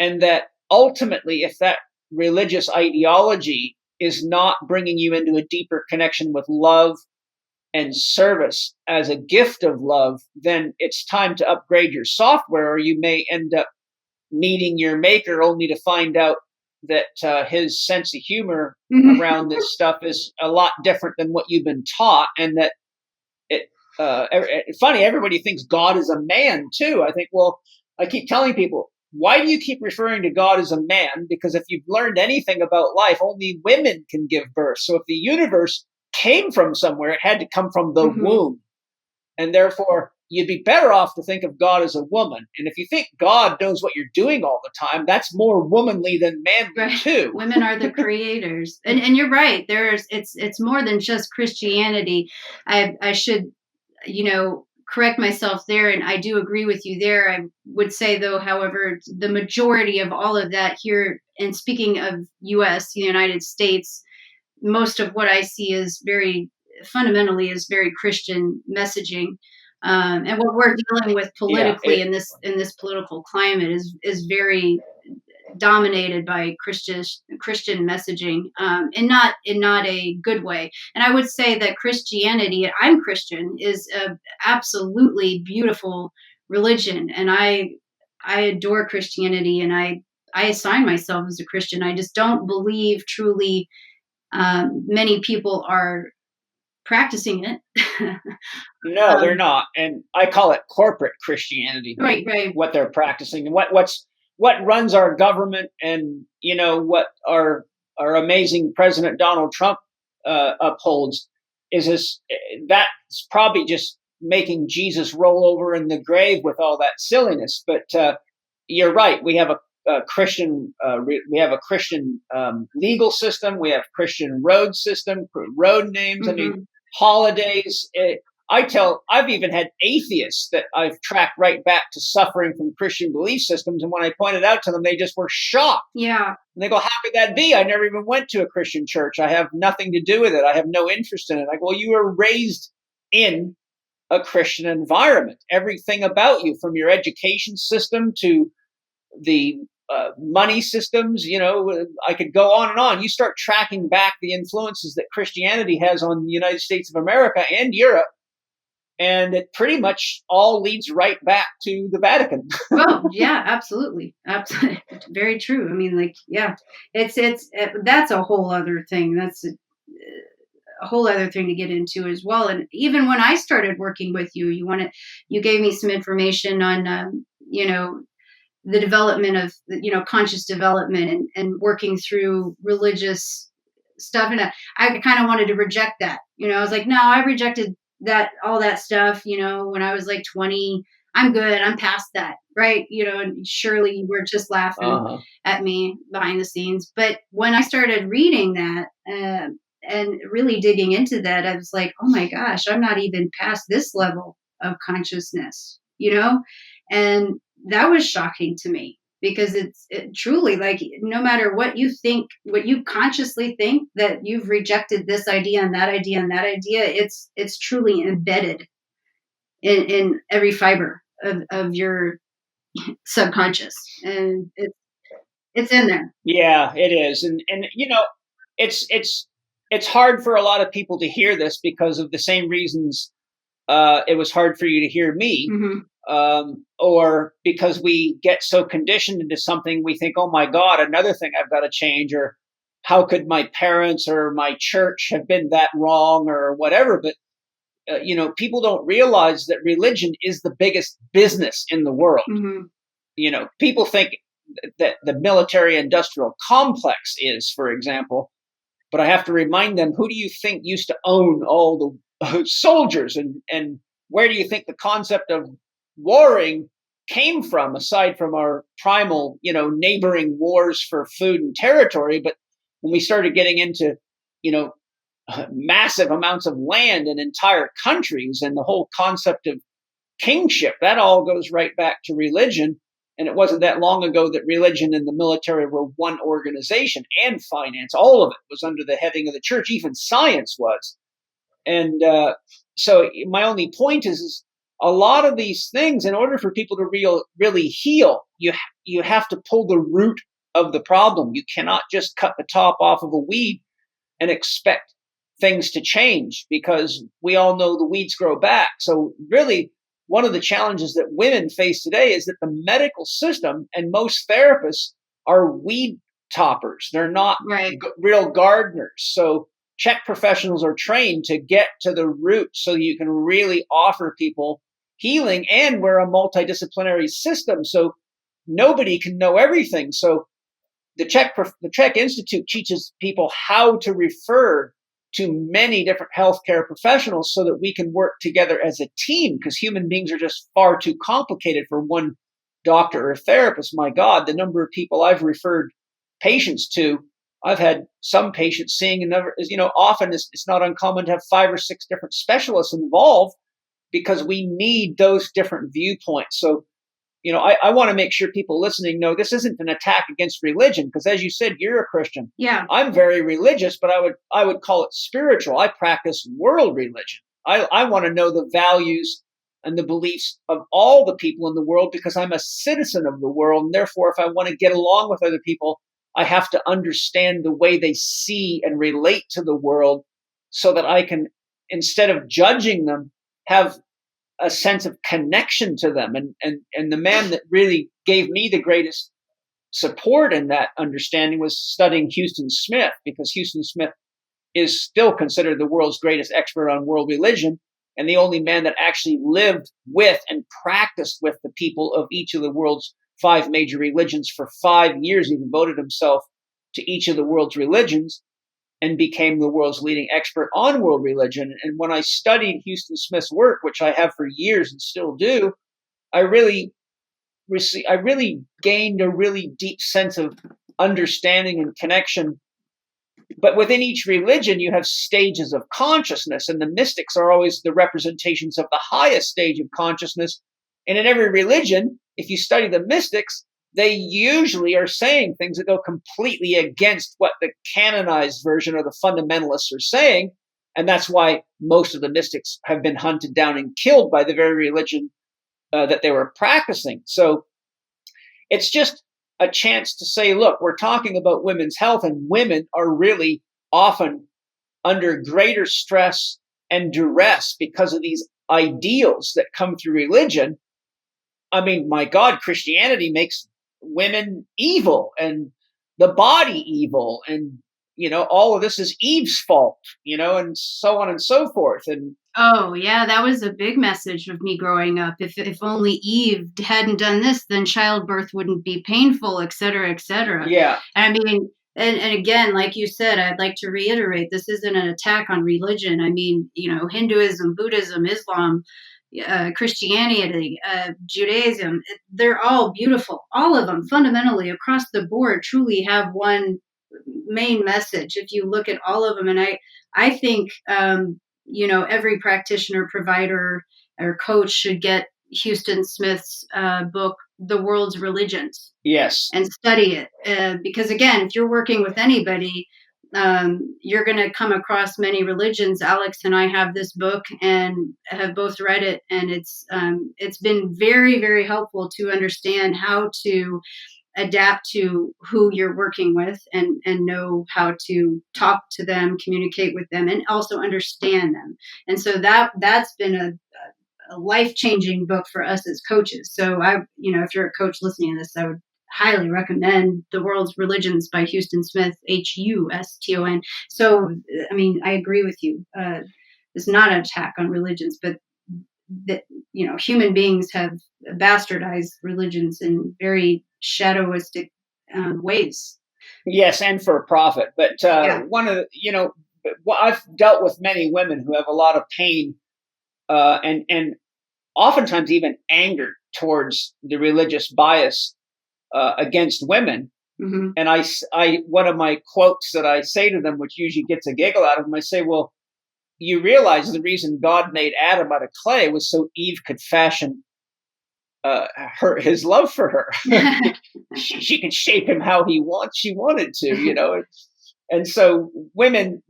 and that ultimately, if that religious ideology is not bringing you into a deeper connection with love and service as a gift of love, then it's time to upgrade your software, or you may end up meeting your maker only to find out that his sense of humor around this stuff is a lot different than what you've been taught. And that funny, everybody thinks God is a man too. I think, well, I keep telling people, why do you keep referring to God as a man? Because if you've learned anything about life, only women can give birth. So if the universe came from somewhere, it had to come from the womb. And therefore, you'd be better off to think of God as a woman. And if you think God knows what you're doing all the time, that's more womanly than manly too. Women are the creators. And you're right. It's more than just Christianity. I should, correct myself there, and I do agree with you there. I would say, though, however, the majority of all of that here, and speaking of U.S., the United States, most of what I see is very Christian messaging, and what we're dealing with politically in this political climate is very dominated by Christian messaging, and not in a good way. And I would say that Christianity, I'm Christian, is a absolutely beautiful religion, and I adore Christianity, and I assign myself as a Christian. I just don't believe truly many people are practicing it. No, they're not. And I call it corporate Christianity. Right. What they're practicing, and what runs our government, and what our amazing President Donald Trump upholds is that's probably just making Jesus roll over in the grave with all that silliness. But you're right. We have a Christian legal system. We have Christian road system, road names. I mean, holidays. I've even had atheists that I've tracked right back to suffering from Christian belief systems. And when I pointed out to them, they just were shocked. Yeah. And they go, how could that be? I never even went to a Christian church. I have nothing to do with it. I have no interest in it. I go, well, you were raised in a Christian environment. Everything about you, from your education system to the money systems, I could go on and on. You start tracking back the influences that Christianity has on the United States of America and Europe, and it pretty much all leads right back to the Vatican. Oh, yeah, absolutely. Absolutely. Very true. I mean, it's that's a whole other thing. That's a whole other thing to get into as well. And even when I started working with you, you gave me some information on, the development of, conscious development and working through religious stuff. And I kind of wanted to reject that. I was like, no, I rejected all that stuff, when I was like 20. I'm good. I'm past that. Right. And surely you were just laughing at me behind the scenes. But when I started reading that, and really digging into that, I was like, oh my gosh, I'm not even past this level of consciousness, and that was shocking to me, because it truly, like, no matter what you think, what you consciously think, that you've rejected this idea and that idea and that idea, it's truly embedded in every fiber of your subconscious, and it's in there. Yeah, it is. And it's hard for a lot of people to hear this because of the same reasons it was hard for you to hear me. or because we get so conditioned into something, we think, oh my God, another thing I've got to change, or how could my parents or my church have been that wrong, or whatever. But people don't realize that religion is the biggest business in the world. People think that the military industrial complex is, for example, but I have to remind them, who do you think used to own all the soldiers, and where do you think the concept of warring came from, aside from our primal, neighboring wars for food and territory? But when we started getting into, massive amounts of land and entire countries and the whole concept of kingship, that all goes right back to religion. And it wasn't that long ago that religion and the military were one organization, and finance, all of it was under the heading of the church. Even science was. And so my only point is a lot of these things, in order for people to really heal, you have to pull the root of the problem. You cannot just cut the top off of a weed and expect things to change, because we all know the weeds grow back. So really, one of the challenges that women face today is that the medical system and most therapists are weed toppers. They're not real gardeners. So CHEK professionals are trained to get to the root so you can really offer people healing. And we're a multidisciplinary system, so nobody can know everything. So the CHEK Institute teaches people how to refer to many different healthcare professionals so that we can work together as a team, because human beings are just far too complicated for one doctor or therapist. My God, the number of people I've referred patients to, I've had some patients seeing another, often it's not uncommon to have 5 or 6 different specialists involved, because we need those different viewpoints. So, I want to make sure people listening know this isn't an attack against religion, because as you said, you're a Christian. Yeah. I'm very religious, but I would call it spiritual. I practice world religion. I want to know the values and the beliefs of all the people in the world, because I'm a citizen of the world. And therefore, if I want to get along with other people, I have to understand the way they see and relate to the world, so that I can, instead of judging them, have a sense of connection to them. And the man that really gave me the greatest support in that understanding was studying Houston Smith, because Houston Smith is still considered the world's greatest expert on world religion, and the only man that actually lived with and practiced with the people of each of the world's 5 major religions for 5 years. He devoted himself to each of the world's religions and became the world's leading expert on world religion. And when I studied Houston Smith's work, which I have for years and still do, I really gained a really deep sense of understanding and connection. But within each religion, you have stages of consciousness, and the mystics are always the representations of the highest stage of consciousness. And in every religion, if you study the mystics, they usually are saying things that go completely against what the canonized version or the fundamentalists are saying. And that's why most of the mystics have been hunted down and killed by the very religion that they were practicing. So it's just a chance to say, look, we're talking about women's health, and women are really often under greater stress and duress because of these ideals that come through religion. I mean, my God, Christianity makes women evil and the body evil, and all of this is Eve's fault, and so on and so forth. And oh yeah, that was a big message of me growing up. If only Eve hadn't done this, then childbirth wouldn't be painful, et cetera, et cetera. Yeah. I mean, and again, like you said, I'd like to reiterate, this isn't an attack on religion. I mean, Hinduism, Buddhism, Islam, Christianity, Judaism, they're all beautiful. All of them fundamentally across the board truly have one main message if you look at all of them. And I think, every practitioner, provider, or coach should get Houston Smith's book, The World's Religions. Yes. And study it. Because again, if you're working with anybody, you're going to come across many religions. Alex and I have this book and have both read it, and it's been very, very helpful to understand how to adapt to who you're working with, and know how to talk to them, communicate with them, and also understand them. And so that's been a life-changing book for us as coaches. So if you're a coach listening to this, I would highly recommend The World's Religions by Houston Smith, Huston. So, I mean, I agree with you. It's not an attack on religions, but that, human beings have bastardized religions in very shadowistic ways. Yes, and for profit. But one of the, I've dealt with many women who have a lot of pain and oftentimes even anger towards the religious bias against women. Mm-hmm. And I one of my quotes that I say to them, which usually gets a giggle out of them, I say, well, you realize the reason God made Adam out of clay was so Eve could fashion his love for her. she could shape him how she wanted to, And so women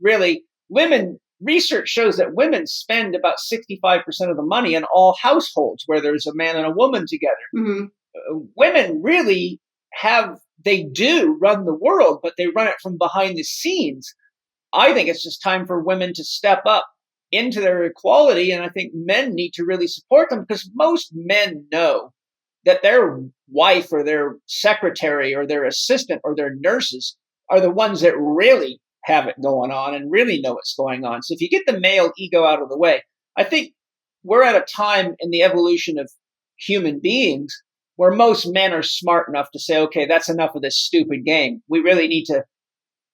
research shows that women spend about 65% of the money in all households where there's a man and a woman together. Mm-hmm. Women really they do run the world, but they run it from behind the scenes. I think it's just time for women to step up into their equality. And I think men need to really support them, because most men know that their wife or their secretary or their assistant or their nurses are the ones that really have it going on and really know what's going on. So if you get the male ego out of the way, I think we're at a time in the evolution of human beings where most men are smart enough to say, okay, that's enough of this stupid game. We really need to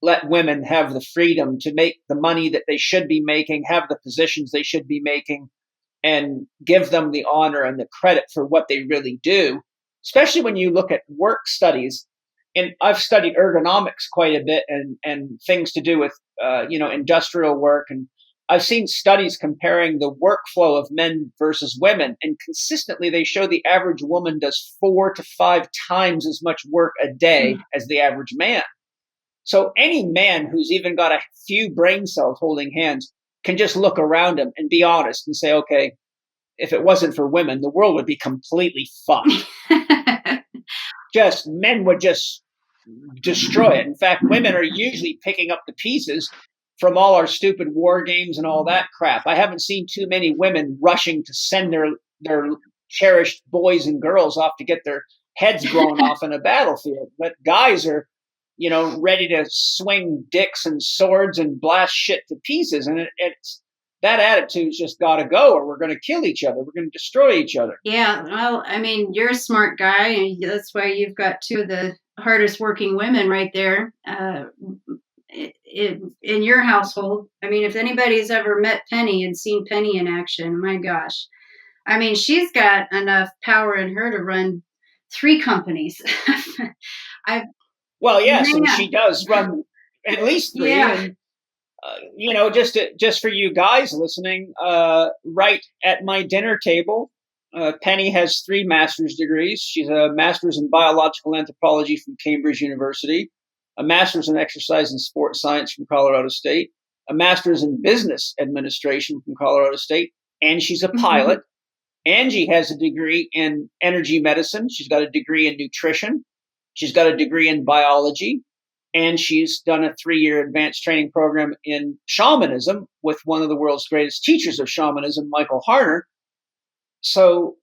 let women have the freedom to make the money that they should be making, have the positions they should be making, and give them the honor and the credit for what they really do, especially when you look at work studies. And I've studied ergonomics quite a bit and things to do with, industrial work. And I've seen studies comparing the workflow of men versus women. And consistently, they show the average woman does 4 to 5 times as much work a day as the average man. So any man who's even got a few brain cells holding hands can just look around him and be honest and say, okay, if it wasn't for women, the world would be completely fucked. Men would just destroy it. In fact, women are usually picking up the pieces from all our stupid war games and all that crap. I haven't seen too many women rushing to send their cherished boys and girls off to get their heads blown off in a battlefield. But guys are, ready to swing dicks and swords and blast shit to pieces. And it's that attitude's just got to go, or we're going to kill each other. We're going to destroy each other. Yeah. Well, I mean, you're a smart guy, and that's why you've got 2 of the hardest working women right there in your household. I mean, if anybody's ever met Penny and seen Penny in action, my gosh. I mean, she's got enough power in her to run 3 companies. Well, yes, and she does run at least 3. Yeah. And, just for you guys listening, right at my dinner table, Penny has 3 master's degrees. She's a master's in biological anthropology from Cambridge University, a master's in exercise and sports science from Colorado State, a master's in business administration from Colorado State, and she's a pilot. Angie has a degree in energy medicine. She's got a degree in nutrition. She's got a degree in biology, and she's done a 3-year advanced training program in shamanism with one of the world's greatest teachers of shamanism, Michael Harner. So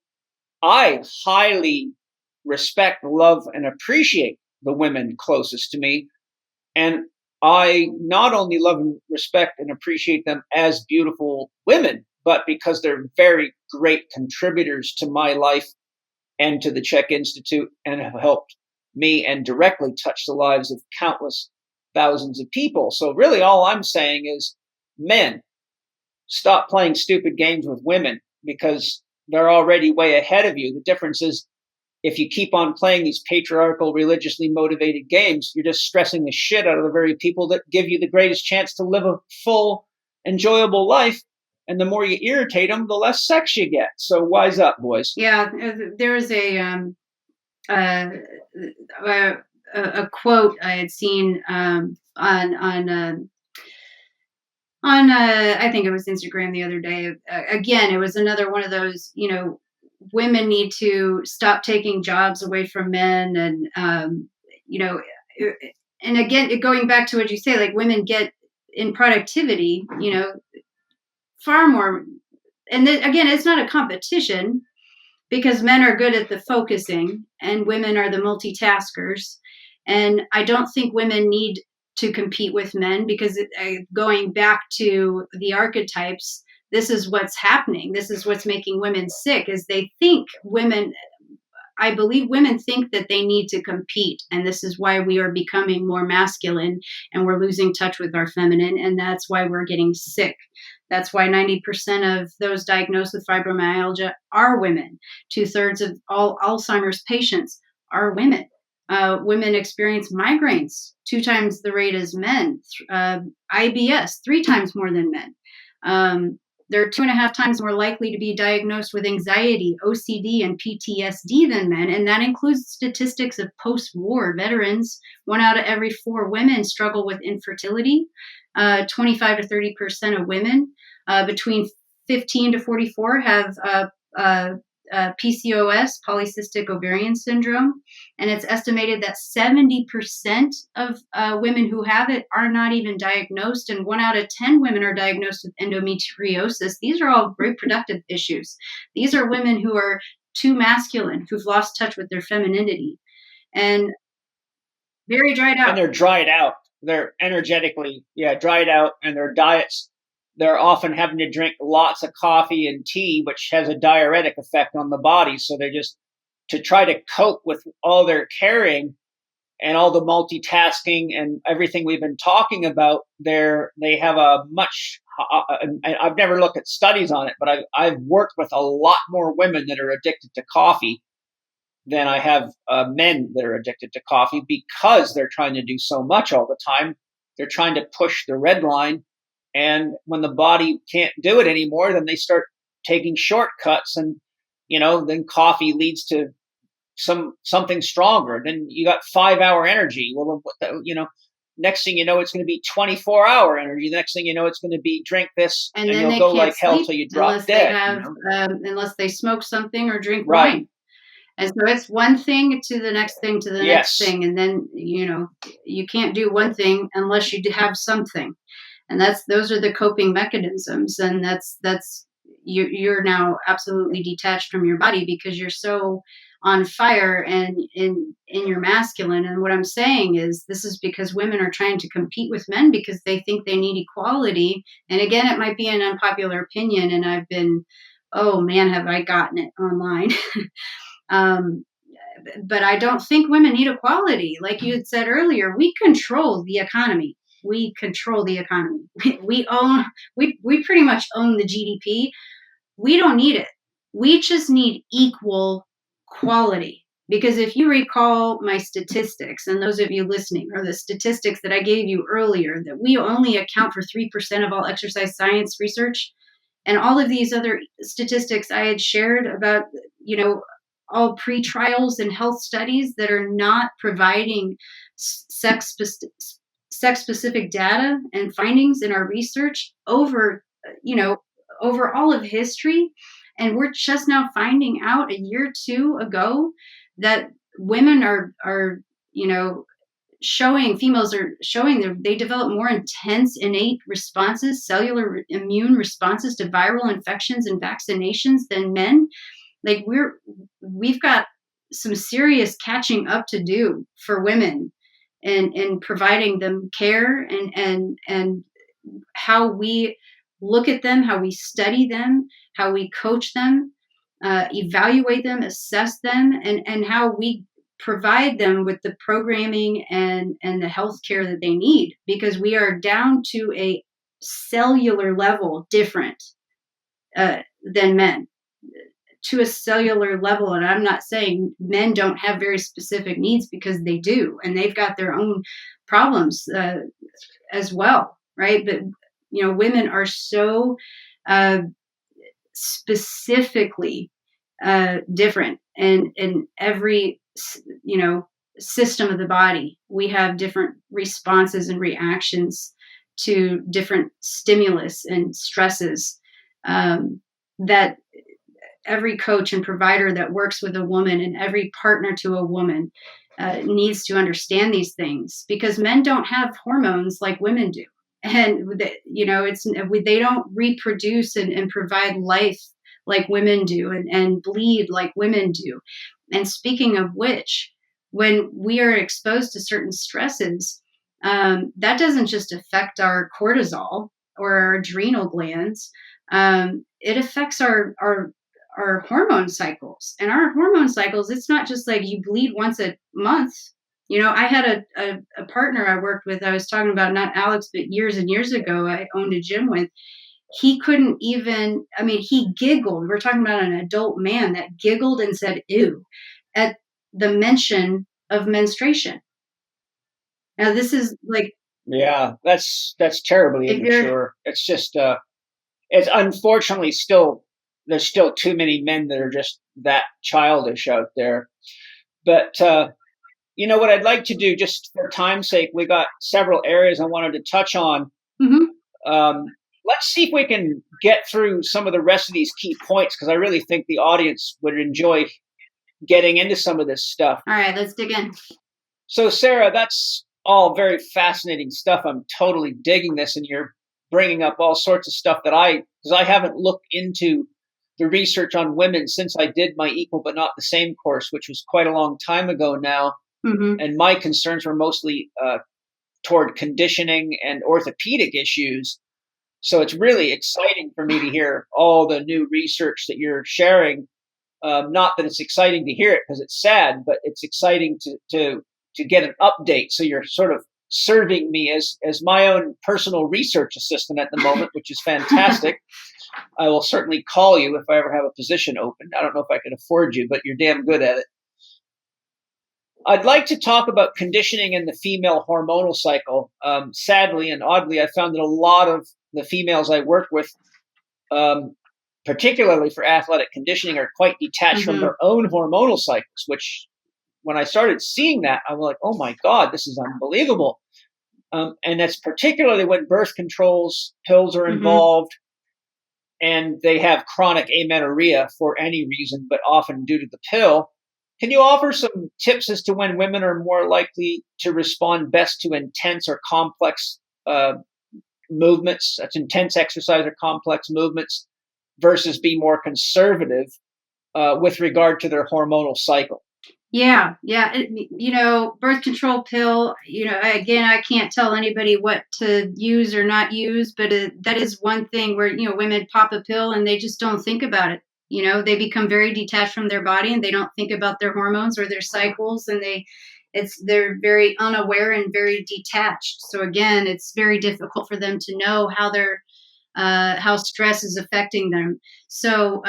I highly respect, love, and appreciate the women closest to me. And I not only love and respect and appreciate them as beautiful women, but because they're very great contributors to my life and to the CHEK Institute, and have helped me and directly touch the lives of countless thousands of people. So really all I'm saying is, men, stop playing stupid games with women, because they're already way ahead of you. The difference is, if you keep on playing these patriarchal, religiously motivated games, you're just stressing the shit out of the very people that give you the greatest chance to live a full, enjoyable life. And the more you irritate them, the less sex you get. So wise up, boys. Yeah, there was a quote I had seen on I think it was Instagram the other day. Again, it was another one of those, women need to stop taking jobs away from men, and and again, going back to what you say, like, women get in productivity, far more and then, again, it's not a competition because men are good at the focusing and women are the multitaskers. And I don't think women need to compete with men because going back to the archetypes, this is what's happening. This is what's making women sick is they think women, I believe women think that they need to compete. And this is why we are becoming more masculine and we're losing touch with our feminine. And that's why we're getting sick. That's why 90% of those diagnosed with fibromyalgia are women. 2/3 of all Alzheimer's patients are women. Women experience migraines 2 times the rate as men. IBS 3 times more than men. They're 2.5 times more likely to be diagnosed with anxiety, OCD, and PTSD than men. And that includes statistics of post-war veterans. 1 out of every 4 women struggle with infertility. 25 to 30% of women between 15 to 44 have PCOS, polycystic ovarian syndrome, and it's estimated that 70% of women who have it are not even diagnosed, and 1 out of 10 women are diagnosed with endometriosis. These are all reproductive issues. These are women who are too masculine, who've lost touch with their femininity, and very dried out. And they're dried out. They're energetically, dried out, and their diets, they're often having to drink lots of coffee and tea, which has a diuretic effect on the body. So they're just, to try to cope with all their carrying and all the multitasking and everything we've been talking about, they have a much, I've never looked at studies on it, but I've worked with a lot more women that are addicted to coffee than I have men that are addicted to coffee because they're trying to do so much all the time. They're trying to push the red line. And when the body can't do it anymore, then they start taking shortcuts, and then coffee leads to something stronger. Then you got 5-hour energy. Well, next thing you know, it's going to be 24-hour energy. The next thing you know, it's going to be drink this, and you'll go like hell till you drop dead. Unless they smoke something or drink wine. And so it's one thing to the next thing to the next thing, and then you can't do one thing unless you have something. And those are the coping mechanisms, and that's you're now absolutely detached from your body because you're so on fire and in your masculine. And what I'm saying is this is because women are trying to compete with men because they think they need equality. And again, it might be an unpopular opinion, and I've been, oh man, have I gotten it online. But I don't think women need equality. Like you had said earlier, we control the economy. We control the economy. We pretty much own the GDP. We don't need it. We just need equal quality. Because if you recall my statistics, and those of you listening, or the statistics that I gave you earlier, that we only account for 3% of all exercise science research, and all of these other statistics I had shared about, all pre-trials and health studies that are not providing sex-specific data and findings in our research over all of history. And we're just now finding out a year or 2 ago that women are females are showing they develop more intense innate responses, cellular immune responses to viral infections and vaccinations than men. Like we've got some serious catching up to do for women and providing them care and how we look at them, how we study them, how we coach them, evaluate them, assess them, and how we provide them with the programming and the health care that they need, because we are down to a cellular level different than men. To a cellular level. And I'm not saying men don't have very specific needs, because they do, and they've got their own problems as well, right? But women are so specifically different, and in every system of the body, we have different responses and reactions to different stimulus and stresses that every coach and provider that works with a woman, and every partner to a woman needs to understand these things, because men don't have hormones like women do. And they don't reproduce and provide life like women do, and bleed like women do. And speaking of which, when we are exposed to certain stresses, that doesn't just affect our cortisol or our adrenal glands. It affects our hormone cycles. And our hormone cycles, it's not just like you bleed once a month. I had a partner I worked with. I was talking about, not Alex, but years and years ago, I owned a gym with. He couldn't even, he giggled. We're talking about an adult man that giggled and said, ew, at the mention of menstruation. Now, this is like, yeah, that's terribly immature. It's just, it's unfortunately there's still too many men that are just that childish out there. But, what I'd like to do, just for time's sake, we got several areas I wanted to touch on. Mm-hmm. Let's see if we can get through some of the rest of these key points, because I really think the audience would enjoy getting into some of this stuff. All right, let's dig in. So, Sara, that's all very fascinating stuff. I'm totally digging this, and you're bringing up all sorts of stuff because I haven't looked into the research on women since I did my Equal But Not the Same course, which was quite a long time ago now. Mm-hmm. And my concerns were mostly toward conditioning and orthopedic issues. So it's really exciting for me to hear all the new research that you're sharing. Not that it's exciting to hear it because it's sad, but it's exciting to get an update. So you're sort of serving me as my own personal research assistant at the moment, which is fantastic. I will certainly call you if I ever have a position open. I don't know if I can afford you, but you're damn good at it. I'd like to talk about conditioning in the female hormonal cycle. Sadly and oddly, I found that a lot of the females I work with, particularly for athletic conditioning, are quite detached from their own hormonal cycles, which when I started seeing that, I was like, oh my God, this is unbelievable. And that's particularly when birth controls pills are involved and they have chronic amenorrhea for any reason, but often due to the pill. Can you offer some tips as to when women are more likely to respond best to intense or complex movements, such intense exercise or complex movements, versus be more conservative with regard to their hormonal cycle? Yeah. Birth control pill, again, I can't tell anybody what to use or not use, but that is one thing where, women pop a pill and they just don't think about it. They become very detached from their body and they don't think about their hormones or their cycles, and they're very unaware and very detached. So again, it's very difficult for them to know how stress is affecting them. So,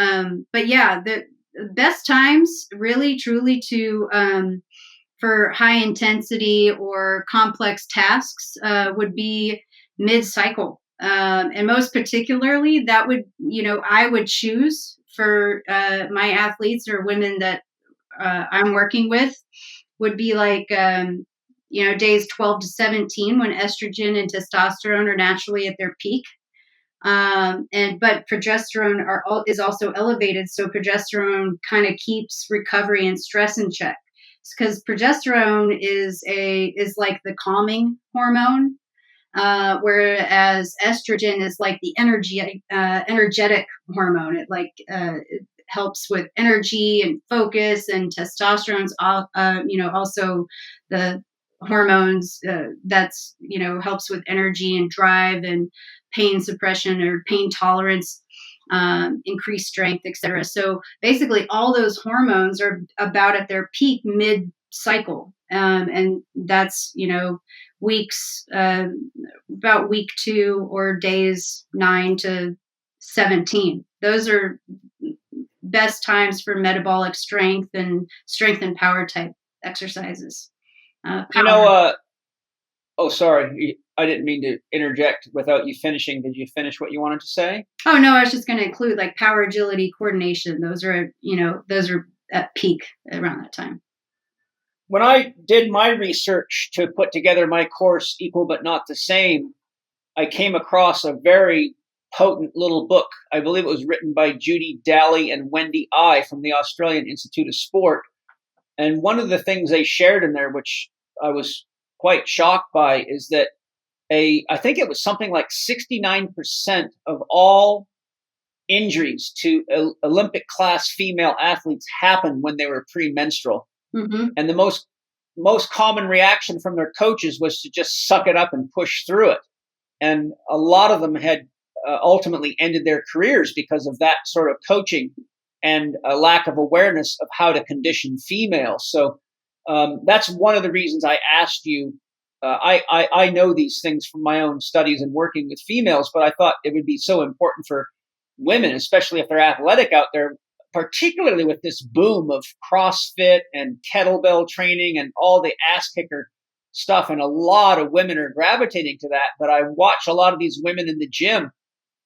but yeah, the best times really truly for high intensity or complex tasks would be mid-cycle. And most particularly that would, I would choose for my athletes or women that I'm working with would be like, days 12 to 17 when estrogen and testosterone are naturally at their peak. But progesterone is also elevated. So progesterone kind of keeps recovery and stress in check, because progesterone is like the calming hormone. Whereas estrogen is like the energetic hormone. It helps with energy and focus, and testosterone's also the hormones that's helps with energy and drive and pain suppression or pain tolerance, increased strength, etc. So basically all those hormones are about at their peak mid-cycle, and that's weeks, about week 2 or days 9 to 17. Those are best times for metabolic strength and power type exercises. Oh, sorry. I didn't mean to interject without you finishing. Did you finish what you wanted to say? Oh, no, I was just going to include like power, agility, coordination. Those are at peak around that time. When I did my research to put together my course, Equal But Not the Same, I came across a very potent little book. I believe it was written by Judy Daly and Wendy I from the Australian Institute of Sport. And one of the things they shared in there, which I was quite shocked by, is that I think it was something like 69% of all injuries to Olympic class female athletes happen when they were premenstrual. Mm-hmm. And the most common reaction from their coaches was to just suck it up and push through it. And a lot of them had ultimately ended their careers because of that sort of coaching and a lack of awareness of how to condition females. So that's one of the reasons I asked you. I know these things from my own studies and working with females, but I thought it would be so important for women, especially if they're athletic out there, particularly with this boom of CrossFit and kettlebell training and all the ass kicker stuff. And a lot of women are gravitating to that. But I watch a lot of these women in the gym,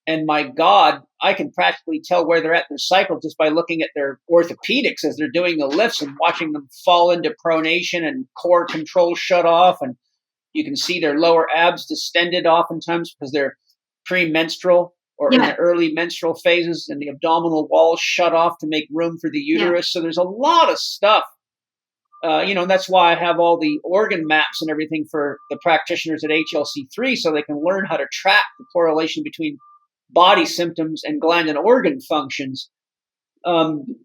and my God, I can practically tell where they're at their cycle just by looking at their orthopedics as they're doing the lifts and watching them fall into pronation and core control shut off. And you can see their lower abs distended oftentimes because they're premenstrual or in the early menstrual phases, and the abdominal walls shut off to make room for the uterus. So there's a lot of stuff. That's why I have all the organ maps and everything for the practitioners at HLC3, so they can learn how to track the correlation between body symptoms and gland and organ functions. Something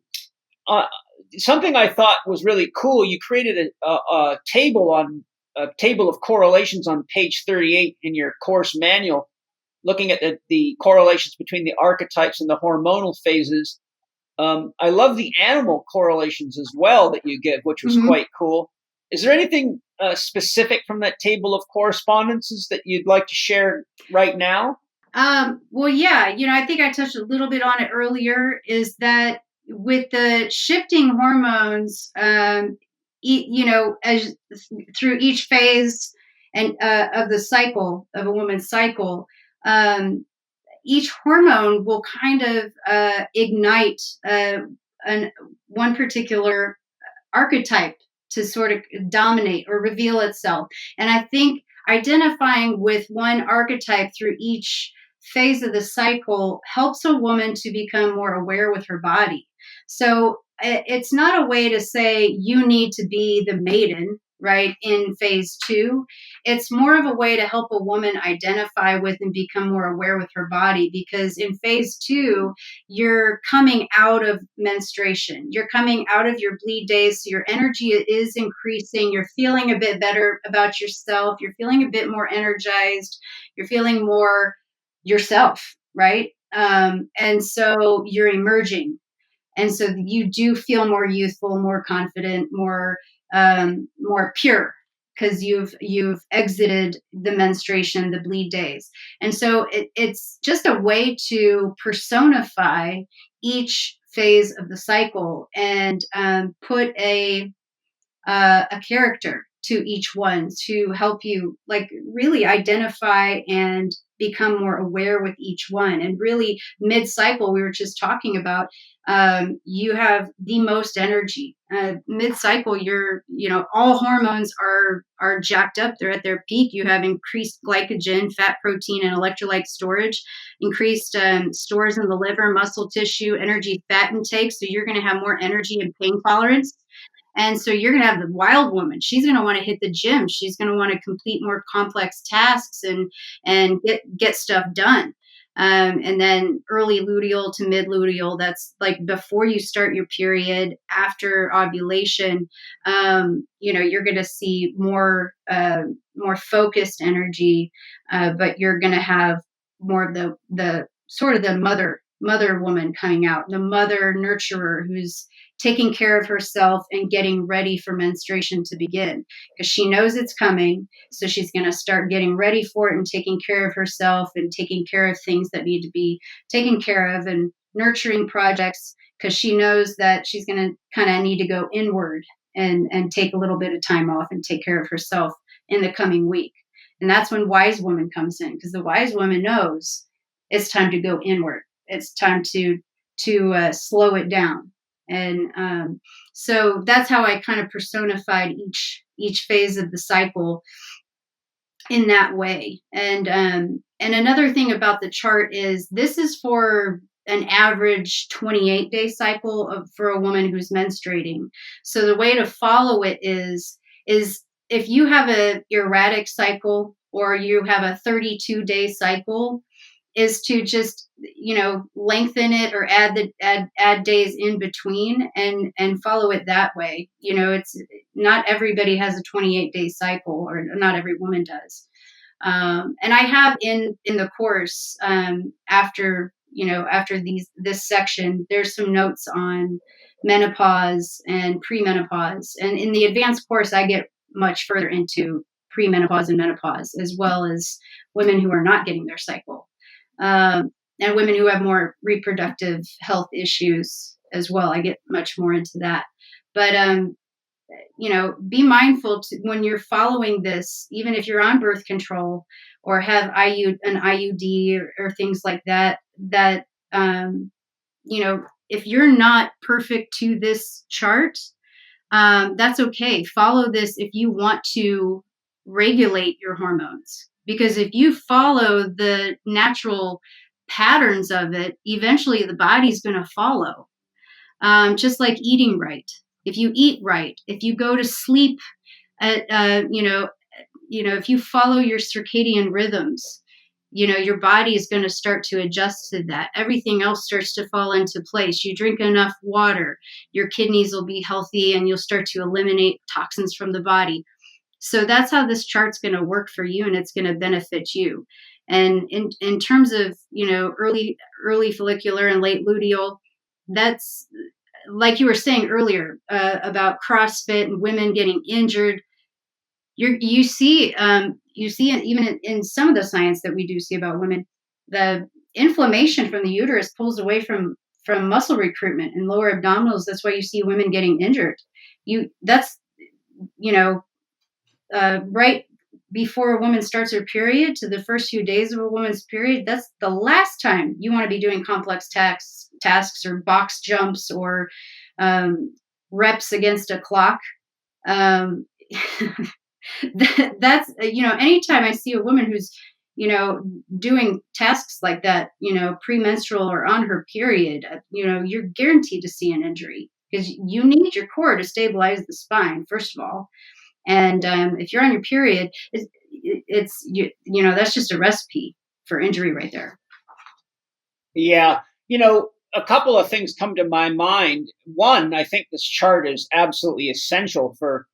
I thought was really cool, you created a table of correlations on page 38 in your course manual, looking at the correlations between the archetypes and the hormonal phases. I love the animal correlations as well that you give, which was quite cool. Is there anything specific from that table of correspondences that you'd like to share right now? Well, yeah, I think I touched a little bit on it earlier, is that with the shifting hormones, as through each phase and of the cycle of a woman's cycle, each hormone will kind of ignite one particular archetype to sort of dominate or reveal itself. And I think identifying with one archetype through each phase of the cycle helps a woman to become more aware with her body. So it's not a way to say you need to be the maiden, right, in phase 2. It's more of a way to help a woman identify with and become more aware with her body, because in phase 2, you're coming out of menstruation. You're coming out of your bleed days. So your energy is increasing. You're feeling a bit better about yourself. You're feeling a bit more energized. You're feeling more yourself, right? And so you're emerging. And so you do feel more youthful, more confident, more pure, because you've exited the menstruation, the bleed days. And so it's just a way to personify each phase of the cycle and put a character to each one to help you really identify and become more aware with each one. And really mid-cycle, we were just talking about, you have the most energy. Mid-cycle, all hormones are jacked up. They're at their peak. You have increased glycogen, fat, protein, and electrolyte storage, increased stores in the liver, muscle tissue, energy, fat intake. So you're going to have more energy and pain tolerance. And so you're going to have the wild woman. She's going to want to hit the gym. She's going to want to complete more complex tasks and get stuff done. And then early luteal to mid luteal, that's like before you start your period, after ovulation, you're going to see more focused energy, but you're going to have more of the sort of the mother woman coming out, the mother nurturer who's taking care of herself and getting ready for menstruation to begin, because she knows it's coming. So she's going to start getting ready for it and taking care of herself and taking care of things that need to be taken care of and nurturing projects, because she knows that she's going to kind of need to go inward and take a little bit of time off and take care of herself in the coming week. And that's when wise woman comes in, because the wise woman knows it's time to go inward. It's time to slow it down. And so that's how I kind of personified each phase of the cycle in that way. And another thing about the chart is this is for an average 28-day cycle for a woman who's menstruating. So the way to follow it is if you have a erratic cycle, or you have a 32-day cycle, is to just, lengthen it or add days in between and follow it that way. It's not everybody has a 28-day cycle, or not every woman does. And I have in the course, after this section, there's some notes on menopause and premenopause. And in the advanced course, I get much further into premenopause and menopause, as well as women who are not getting their cycle, and women who have more reproductive health issues as well. I get much more into that. But be mindful when you're following this, even if you're on birth control or have an IUD or things like that, if you're not perfect to this chart, that's okay. Follow this if you want to regulate your hormones, because if you follow the natural patterns of it, eventually the body's going to follow. Just like eating right. If you eat right, if you go to sleep at, if you follow your circadian rhythms, your body is going to start to adjust to that. Everything else starts to fall into place. You drink enough water, your kidneys will be healthy, and you'll start to eliminate toxins from the body. So that's how this chart's going to work for you, and it's going to benefit you. And in terms of, early follicular and late luteal, that's like you were saying earlier, about CrossFit and women getting injured. You see even in some of the science that we do see about women, the inflammation from the uterus pulls away from muscle recruitment and lower abdominals. That's why you see women getting injured. Right before a woman starts her period to the first few days of a woman's period, that's the last time you want to be doing complex tasks or box jumps or reps against a clock. That's anytime I see a woman who's doing tasks like that, premenstrual or on her period, you're guaranteed to see an injury, because you need your core to stabilize the spine, first of all. And if you're on your period, it's that's just a recipe for injury right there. Yeah. A couple of things come to my mind. One, I think this chart is absolutely essential for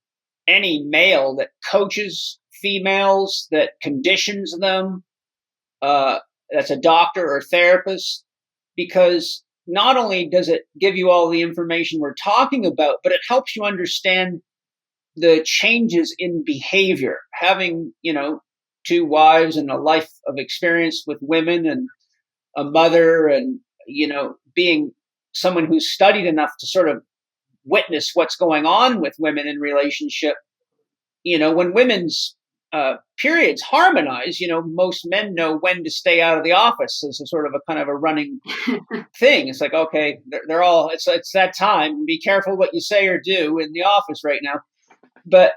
any male that coaches females, that conditions them, that's a doctor or therapist, because not only does it give you all the information we're talking about, but it helps you understand the changes in behavior. Having, two wives and a life of experience with women, and a mother, and, being someone who's studied enough to sort of witness what's going on with women in relationship. When women's periods harmonize, most men know when to stay out of the office as a sort of a kind of a running thing. It's like, okay, they're all, it's that time. Be careful what you say or do in the office right now. But,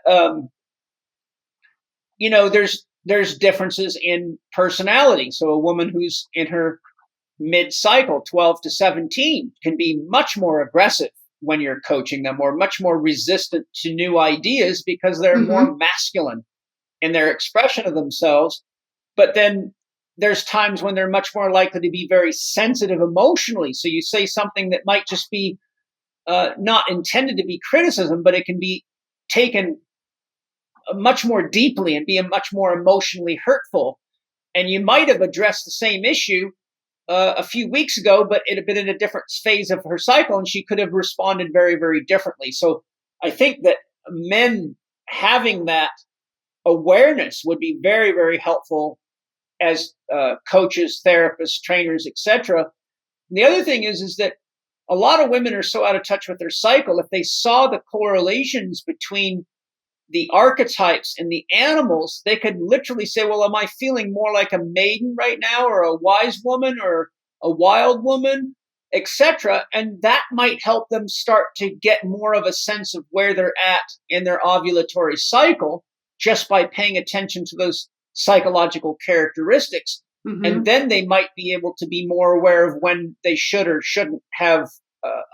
there's differences in personality. So a woman who's in her mid-cycle, 12 to 17, can be much more aggressive when you're coaching them, or much more resistant to new ideas because they're more masculine in their expression of themselves. But then there's times when they're much more likely to be very sensitive emotionally. So you say something that might just be not intended to be criticism, but it can be taken much more deeply and be much more emotionally hurtful. And you might have addressed the same issue a few weeks ago, but it had been in a different phase of her cycle, and she could have responded very, very differently. So I think that men having that awareness would be very, very helpful as coaches, therapists, trainers, etc. The other thing is that a lot of women are so out of touch with their cycle. If they saw the correlations between the archetypes and the animals, they could literally say, well, am I feeling more like a maiden right now, or a wise woman, or a wild woman, etc. And that might help them start to get more of a sense of where they're at in their ovulatory cycle, just by paying attention to those psychological characteristics. And then they might be able to be more aware of when they should or shouldn't have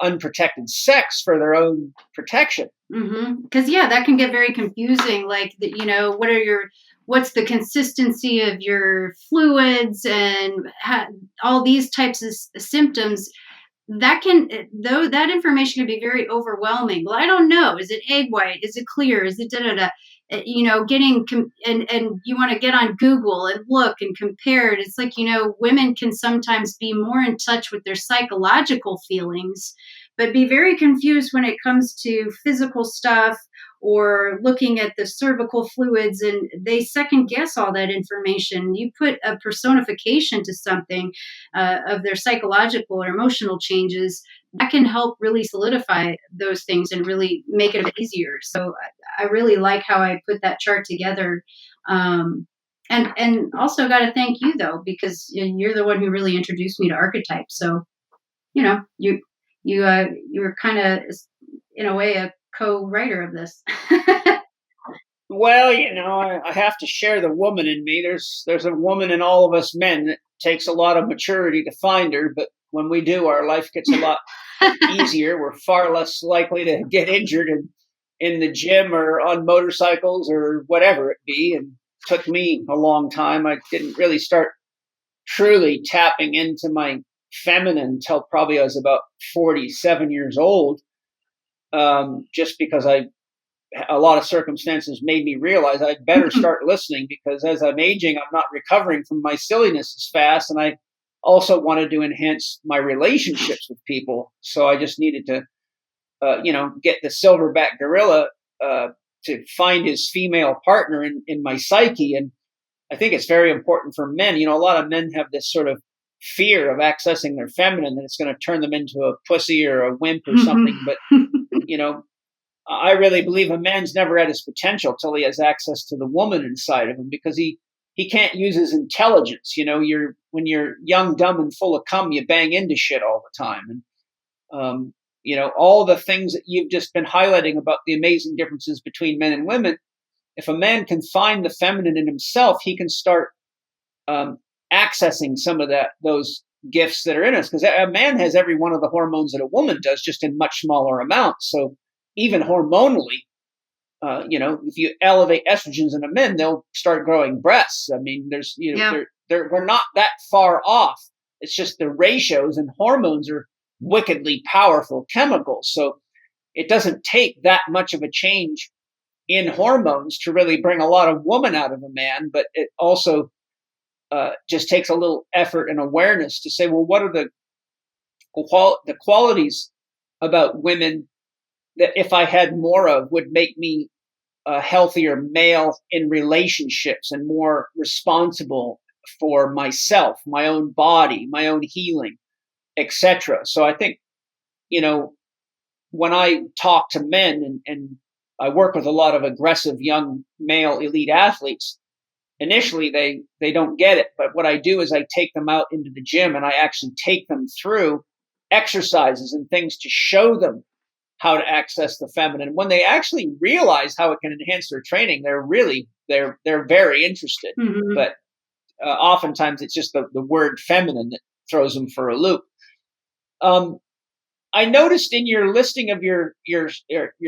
unprotected sex for their own protection. Because that can get very confusing. Like, what are what's the consistency of your fluids and all these types of symptoms, that can, though that information can be very overwhelming. Well, I don't know, is it egg white, is it clear, is it da da da, getting and you want to get on Google and look and compare it. It's like, women can sometimes be more in touch with their psychological feelings, but be very confused when it comes to physical stuff, or looking at the cervical fluids, and they second guess all that information. You put a personification to something, of their psychological or emotional changes, that can help really solidify those things and really make it a bit easier. So I really like how I put that chart together. And also got to thank you though, because you're the one who really introduced me to archetypes. So you were kind of, in a way, a co-writer of this. Well, I have to share the woman in me. There's a woman in all of us men. It takes a lot of maturity to find her, but when we do, our life gets a lot easier. We're far less likely to get injured in the gym or on motorcycles or whatever it be. And it took me a long time. I didn't really start truly tapping into my feminine until probably I was about 47 years old, just because a lot of circumstances made me realize I'd better start listening, because as I'm aging, I'm not recovering from my silliness as fast. And I also wanted to enhance my relationships with people. So I just needed to, get the silverback gorilla to find his female partner in my psyche. And I think it's very important for men. A lot of men have this sort of fear of accessing their feminine, that it's going to turn them into a pussy or a wimp or something. But, I really believe a man's never at his potential till he has access to the woman inside of him, because he can't use his intelligence. When you're young, dumb, and full of cum, you bang into shit all the time. And, all the things that you've just been highlighting about the amazing differences between men and women, if a man can find the feminine in himself, he can start accessing some of those gifts that are in us, because a man has every one of the hormones that a woman does, just in much smaller amounts. So even hormonally, if you elevate estrogens in a men, they'll start growing breasts. I mean, we're not that far off. It's just the ratios, and hormones are wickedly powerful chemicals. So it doesn't take that much of a change in hormones to really bring a lot of woman out of a man, but it also just takes a little effort and awareness to say, well, what are the qualities about women that if I had more of would make me a healthier male in relationships and more responsible for myself, my own body, my own healing, etc. So I think, when I talk to men, and I work with a lot of aggressive young male elite athletes, initially they don't get it. But what I do is I take them out into the gym, and I actually take them through exercises and things to show them how to access the feminine. When they actually realize how it can enhance their training, they're very interested. Mm-hmm. But oftentimes it's just the word feminine that throws them for a loop. I noticed in your listing of your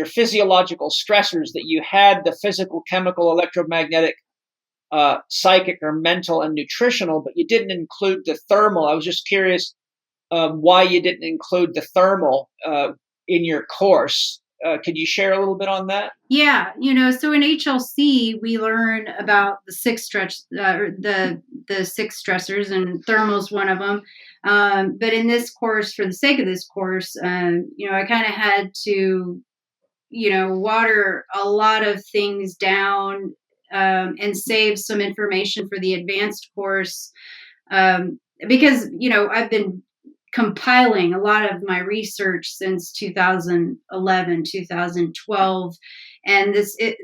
physiological stressors that you had the physical, chemical, electromagnetic, psychic or mental, and nutritional, but you didn't include the thermal. I was just curious why you didn't include the thermal in your course. Could you share a little bit on that? Yeah, so in HLC we learn about the six the six stressors, and thermal's one of them. But in this course, for the sake of this course, I kind of had to, water a lot of things down, and save some information for the advanced course, because I've been compiling a lot of my research since 2011, 2012. And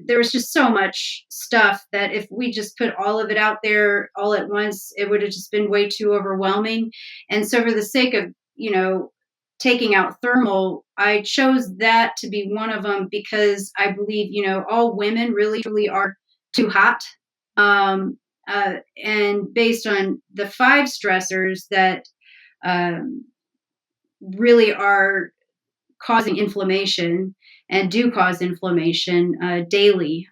there was just so much stuff that if we just put all of it out there all at once, it would have just been way too overwhelming. And so for the sake of, taking out thermal, I chose that to be one of them, because I believe, all women really, truly are too hot. And based on the 5 stressors that really are causing inflammation and do cause inflammation daily.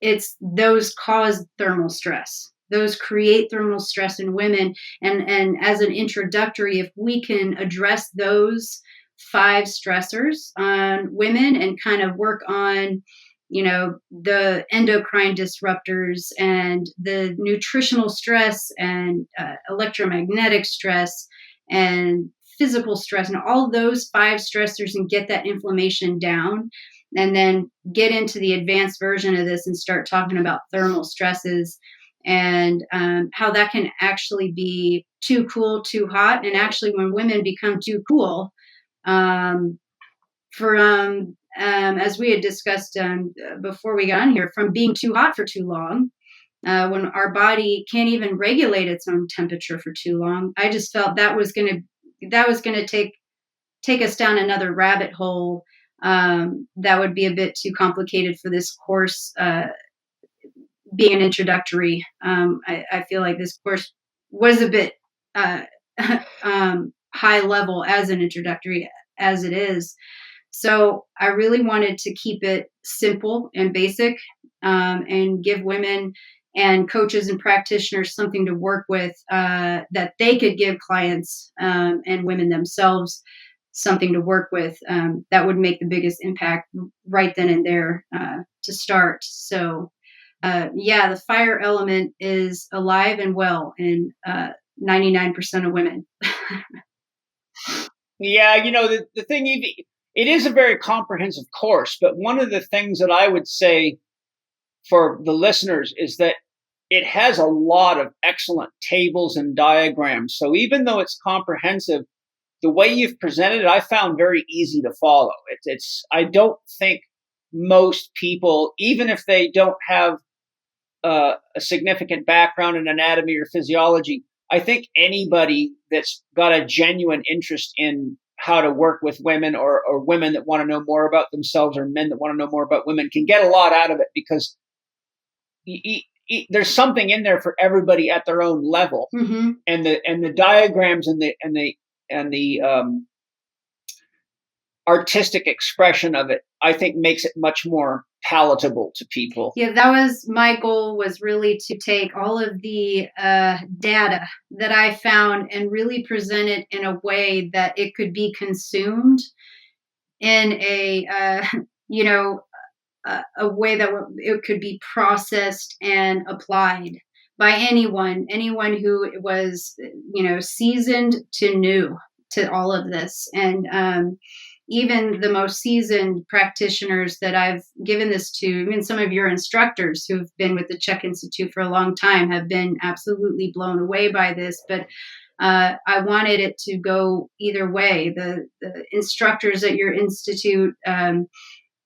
it's those cause thermal stress. Those create thermal stress in women. And as an introductory, if we can address those 5 stressors on women and kind of work on, the endocrine disruptors and the nutritional stress and electromagnetic stress and physical stress and all those 5 stressors, and get that inflammation down, and then get into the advanced version of this and start talking about thermal stresses and how that can actually be too cool, too hot. And actually, when women become too cool, um, from as we had discussed before we got on here, from being too hot for too long, when our body can't even regulate its own temperature for too long, I just felt that was gonna take us down another rabbit hole that would be a bit too complicated for this course being an introductory. I feel like this course was a bit uh, high level as an introductory as it is. So I really wanted to keep it simple and basic, and give women and coaches and practitioners something to work with, that they could give clients, and women themselves something to work with, that would make the biggest impact right then and there, to start. So, yeah, the fire element is alive and well in 99% of women. Yeah, the thing it is a very comprehensive course, but one of the things that I would say for the listeners is that it has a lot of excellent tables and diagrams. So even though it's comprehensive, the way you've presented it, I found very easy to follow. I don't think most people, even if they don't have a significant background in anatomy or physiology, I think anybody that's got a genuine interest in how to work with women, or women that want to know more about themselves, or men that want to know more about women, can get a lot out of it, because there's something in there for everybody at their own level. Mm-hmm. And the diagrams and the artistic expression of it, I think, makes it much more palatable to people. Yeah, that was my goal, was really to take all of the data that I found and really present it in a way that it could be consumed in you know, a way that it could be processed and applied by anyone who was, seasoned to new to all of this. And even the most seasoned practitioners that I've given this to, even some of your instructors who've been with the CHEK Institute for a long time, have been absolutely blown away by this. But I wanted it to go either way. The instructors at your institute,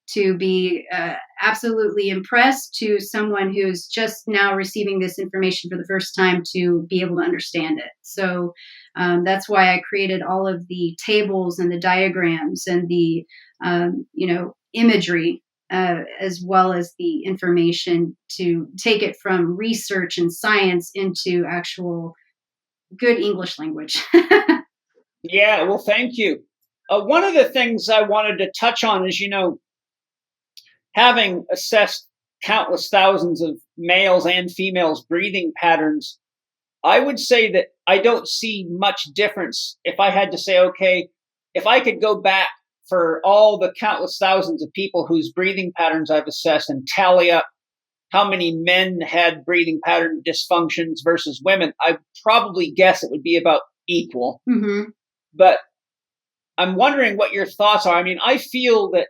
to be absolutely impressed, to someone who's just now receiving this information for the first time to be able to understand it. So that's why I created all of the tables and the diagrams and the imagery, as well as the information, to take it from research and science into actual good English language. Yeah, well, thank you. One of the things I wanted to touch on is, having assessed countless thousands of males and females' breathing patterns, I would say that I don't see much difference. If I had to say, okay, if I could go back for all the countless thousands of people whose breathing patterns I've assessed and tally up how many men had breathing pattern dysfunctions versus women, I'd probably guess it would be about equal. Mm-hmm. But I'm wondering what your thoughts are. I mean, I feel that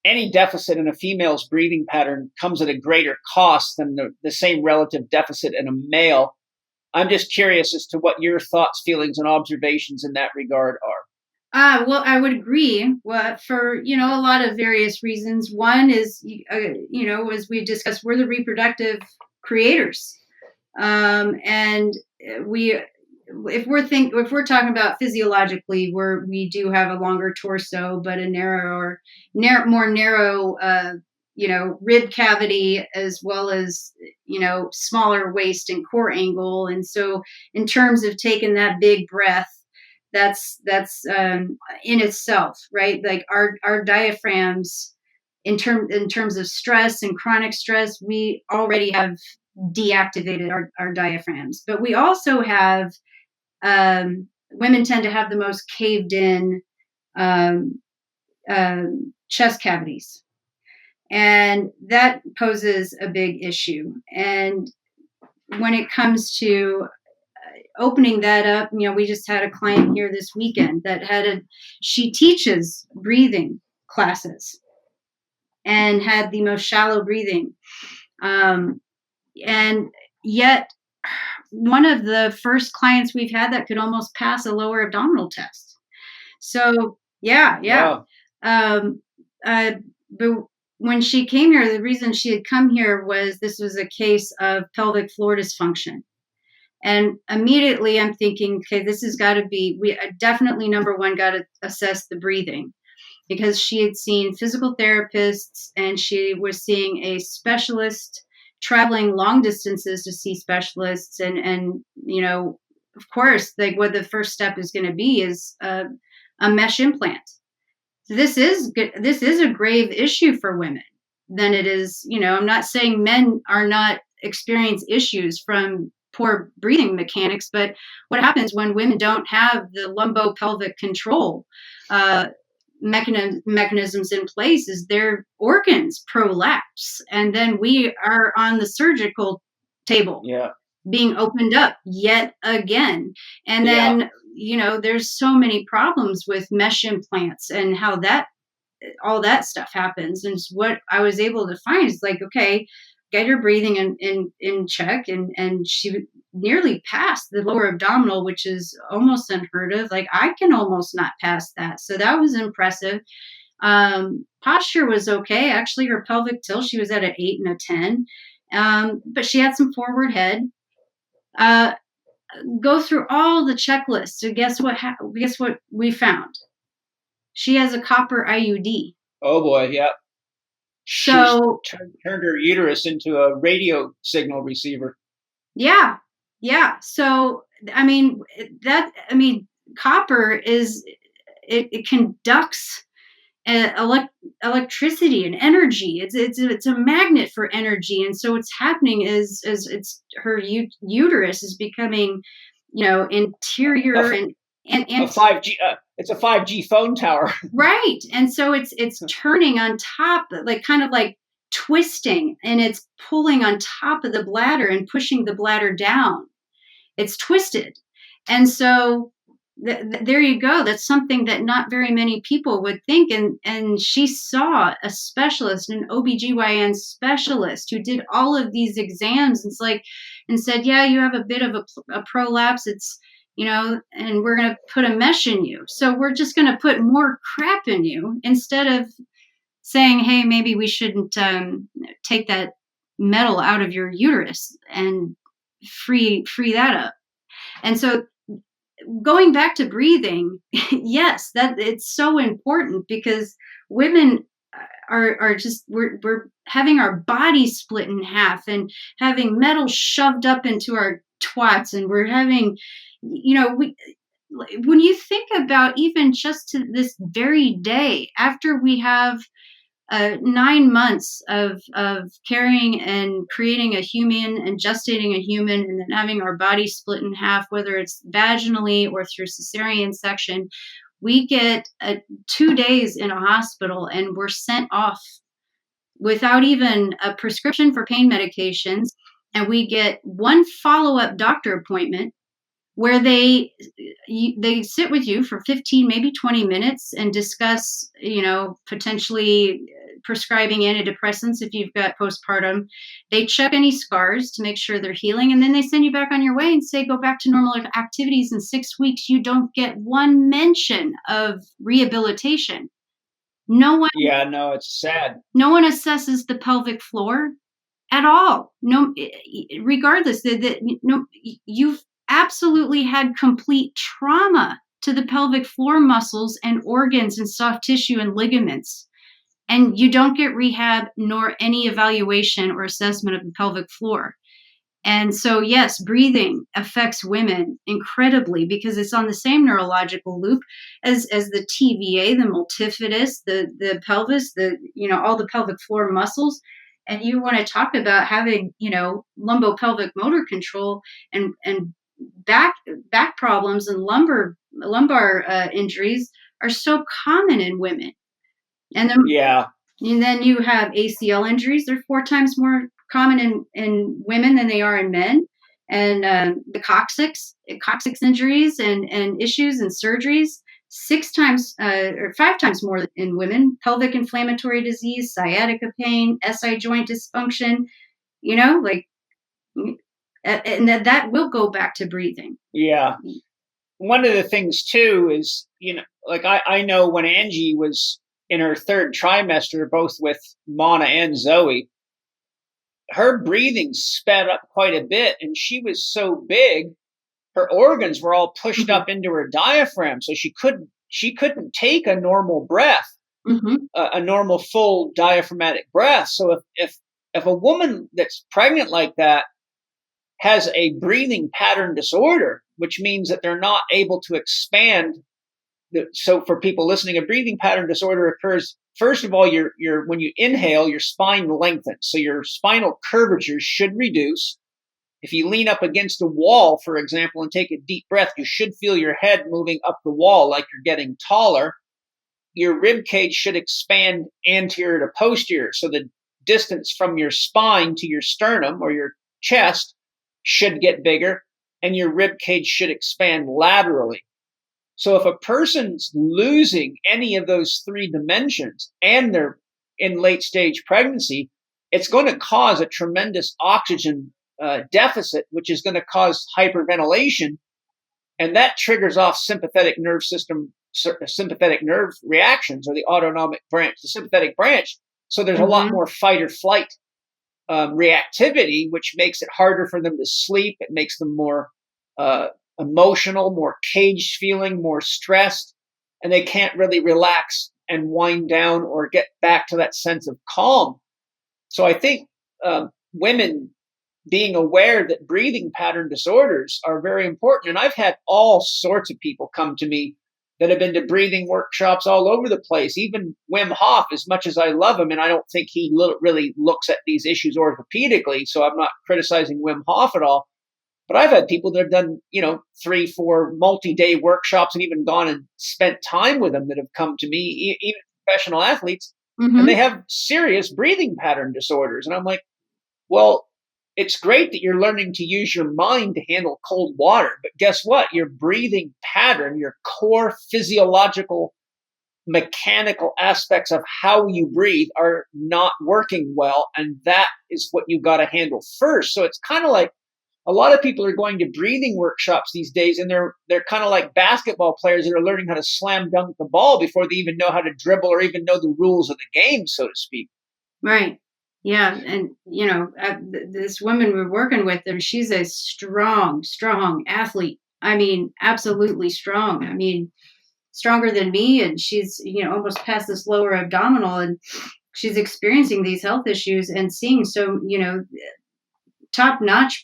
any deficit in a female's breathing pattern comes at a greater cost than the same relative deficit in a male. I'm just curious as to what your thoughts, feelings, and observations in that regard are. Well, I would agree. Well, for a lot of various reasons. One is, as we discussed, we're the reproductive creators, and we, if we're talking about physiologically, we do have a longer torso, but a more narrow, rib cavity, as well as smaller waist and core angle. And so, in terms of taking that big breath, that's in itself, right? Like our diaphragms in terms of stress and chronic stress, we already have deactivated our diaphragms. But we also have, women tend to have the most caved in chest cavities. And that poses a big issue. And when it comes to opening that up, we just had a client here this weekend that she teaches breathing classes and had the most shallow breathing. And yet one of the first clients we've had that could almost pass a lower abdominal test. So yeah. But when she came here, the reason she had come here was this was a case of pelvic floor dysfunction. And immediately I'm thinking, okay, this has got to be, we definitely, number one, got to assess the breathing, because she had seen physical therapists and she was seeing a specialist, traveling long distances to see specialists. And of course, like, what the first step is going to be is a mesh implant. So this is a grave issue for women than it is, I'm not saying men are not experience issues from poor breathing mechanics, but what happens when women don't have the lumbopelvic control mechanisms in place is their organs prolapse, and then we are on the surgical table, being opened up yet again. And then there's so many problems with mesh implants and how all that stuff happens. And what I was able to find is like, okay, get your breathing in check. And she nearly passed the lower abdominal, which is almost unheard of. Like, I can almost not pass that. So that was impressive. Posture was okay. Actually, her pelvic tilt, she was at an 8 and a 10. But she had some forward head. Go through all the checklists. So guess what we found? She has a copper IUD. Oh boy, yeah. So she's turned her uterus into a radio signal receiver. Yeah. So copper is it conducts electricity and energy. It's a magnet for energy, and so what's happening is it's her uterus is becoming, interior and a 5G. It's a 5G phone tower, right? And so it's turning on top, like kind of like twisting, and it's pulling on top of the bladder and pushing the bladder down. It's twisted, and so there you go. That's something that not very many people would think. And she saw a specialist, an OBGYN specialist, who did all of these exams and said, yeah, you have a bit of a prolapse. It's, and we're going to put a mesh in you. So we're just going to put more crap in you instead of saying, hey, maybe we shouldn't take that metal out of your uterus and free that up. And so going back to breathing, yes, that it's so important, because women are just, we're having our body split in half and having metal shoved up into our twats, and we're having, when you think about even just to this very day, after we have 9 months of carrying and creating a human and gestating a human, and then having our body split in half, whether it's vaginally or through cesarean section, we get 2 days in a hospital, and we're sent off without even a prescription for pain medications. And we get one follow-up doctor appointment where they sit with you for 15, maybe 20 minutes and discuss, potentially prescribing antidepressants if you've got postpartum. They check any scars to make sure they're healing, and then they send you back on your way and say, go back to normal activities in 6 weeks. You don't get one mention of rehabilitation. No one. Yeah, no, it's sad. No one assesses the pelvic floor at all. No, regardless, you've absolutely had complete trauma to the pelvic floor muscles and organs and soft tissue and ligaments, and you don't get rehab nor any evaluation or assessment of the pelvic floor. And so, yes, breathing affects women incredibly because it's on the same neurological loop as the TVA, the multifidus, the pelvis, all the pelvic floor muscles. And you want to talk about having, lumbopelvic motor control and back problems and lumbar injuries are so common in women. And then, Yeah. and then you have ACL injuries. They're 4 times more common in women than they are in men. And the coccyx injuries and issues and surgeries, 6 times or 5 times more in women. Pelvic inflammatory disease, sciatica pain, SI joint dysfunction, like, and that will go back to breathing. Yeah. One of the things too is, like I know when Angie was in her third trimester, both with Mana and Zoe, her breathing sped up quite a bit, and she was so big, her organs were all pushed up into her diaphragm, so she couldn't take a normal breath, a normal full diaphragmatic breath. So if a woman that's pregnant like that has a breathing pattern disorder, which means that they're not able to expand. So for people listening, a breathing pattern disorder occurs, first of all, when you inhale, your spine lengthens. So your spinal curvature should reduce. If you lean up against a wall, for example, and take a deep breath, you should feel your head moving up the wall like you're getting taller. Your rib cage should expand anterior to posterior. So the distance from your spine to your sternum or your chest should get bigger, and your rib cage should expand laterally. So if a person's losing any of those 3 dimensions and they're in late stage pregnancy, it's going to cause a tremendous oxygen deficit, which is going to cause hyperventilation. And that triggers off sympathetic nerve reactions, or the autonomic branch, the sympathetic branch. So there's a lot more fight or flight reactivity, which makes it harder for them to sleep. It makes them more emotional, more caged feeling, more stressed, and they can't really relax and wind down or get back to that sense of calm. So I think women being aware that breathing pattern disorders are very important. And I've had all sorts of people come to me that have been to breathing workshops all over the place. Even Wim Hof, as much as I love him, and I don't think he really looks at these issues orthopedically, so I'm not criticizing Wim Hof at all. But I've had people that have done, 3, 4 multi-day workshops and even gone and spent time with them that have come to me, even professional athletes, and they have serious breathing pattern disorders. And I'm like, well, it's great that you're learning to use your mind to handle cold water, but guess what? Your breathing pattern, your core physiological, mechanical aspects of how you breathe are not working well. And that is what you got to handle first. So it's kind of like a lot of people are going to breathing workshops these days, and they're kind of like basketball players that are learning how to slam dunk the ball before they even know how to dribble or even know the rules of the game, so to speak. Right. Yeah. And, this woman we're working with, and she's a strong athlete. I mean, absolutely strong. I mean, stronger than me. And she's, almost past this lower abdominal, and she's experiencing these health issues and seeing so, top notch,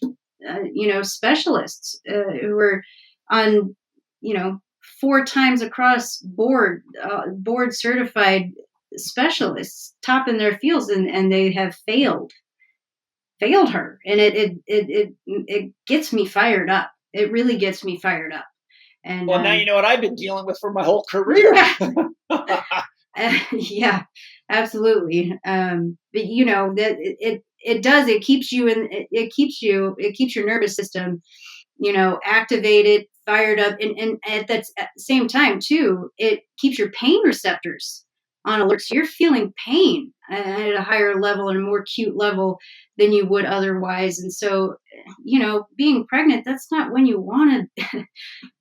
specialists who are on, 4 times across board certified specialists, top in their fields, and they have failed her. And it gets me fired up. It really gets me fired up. And well, now you know what I've been dealing with for my whole career. Yeah, absolutely. But that it does. It keeps you it keeps your nervous system, activated, fired up, and at that same time too, it keeps your pain receptors on alert. So you're feeling pain at a higher level and a more acute level than you would otherwise. And so, being pregnant, that's not when you want to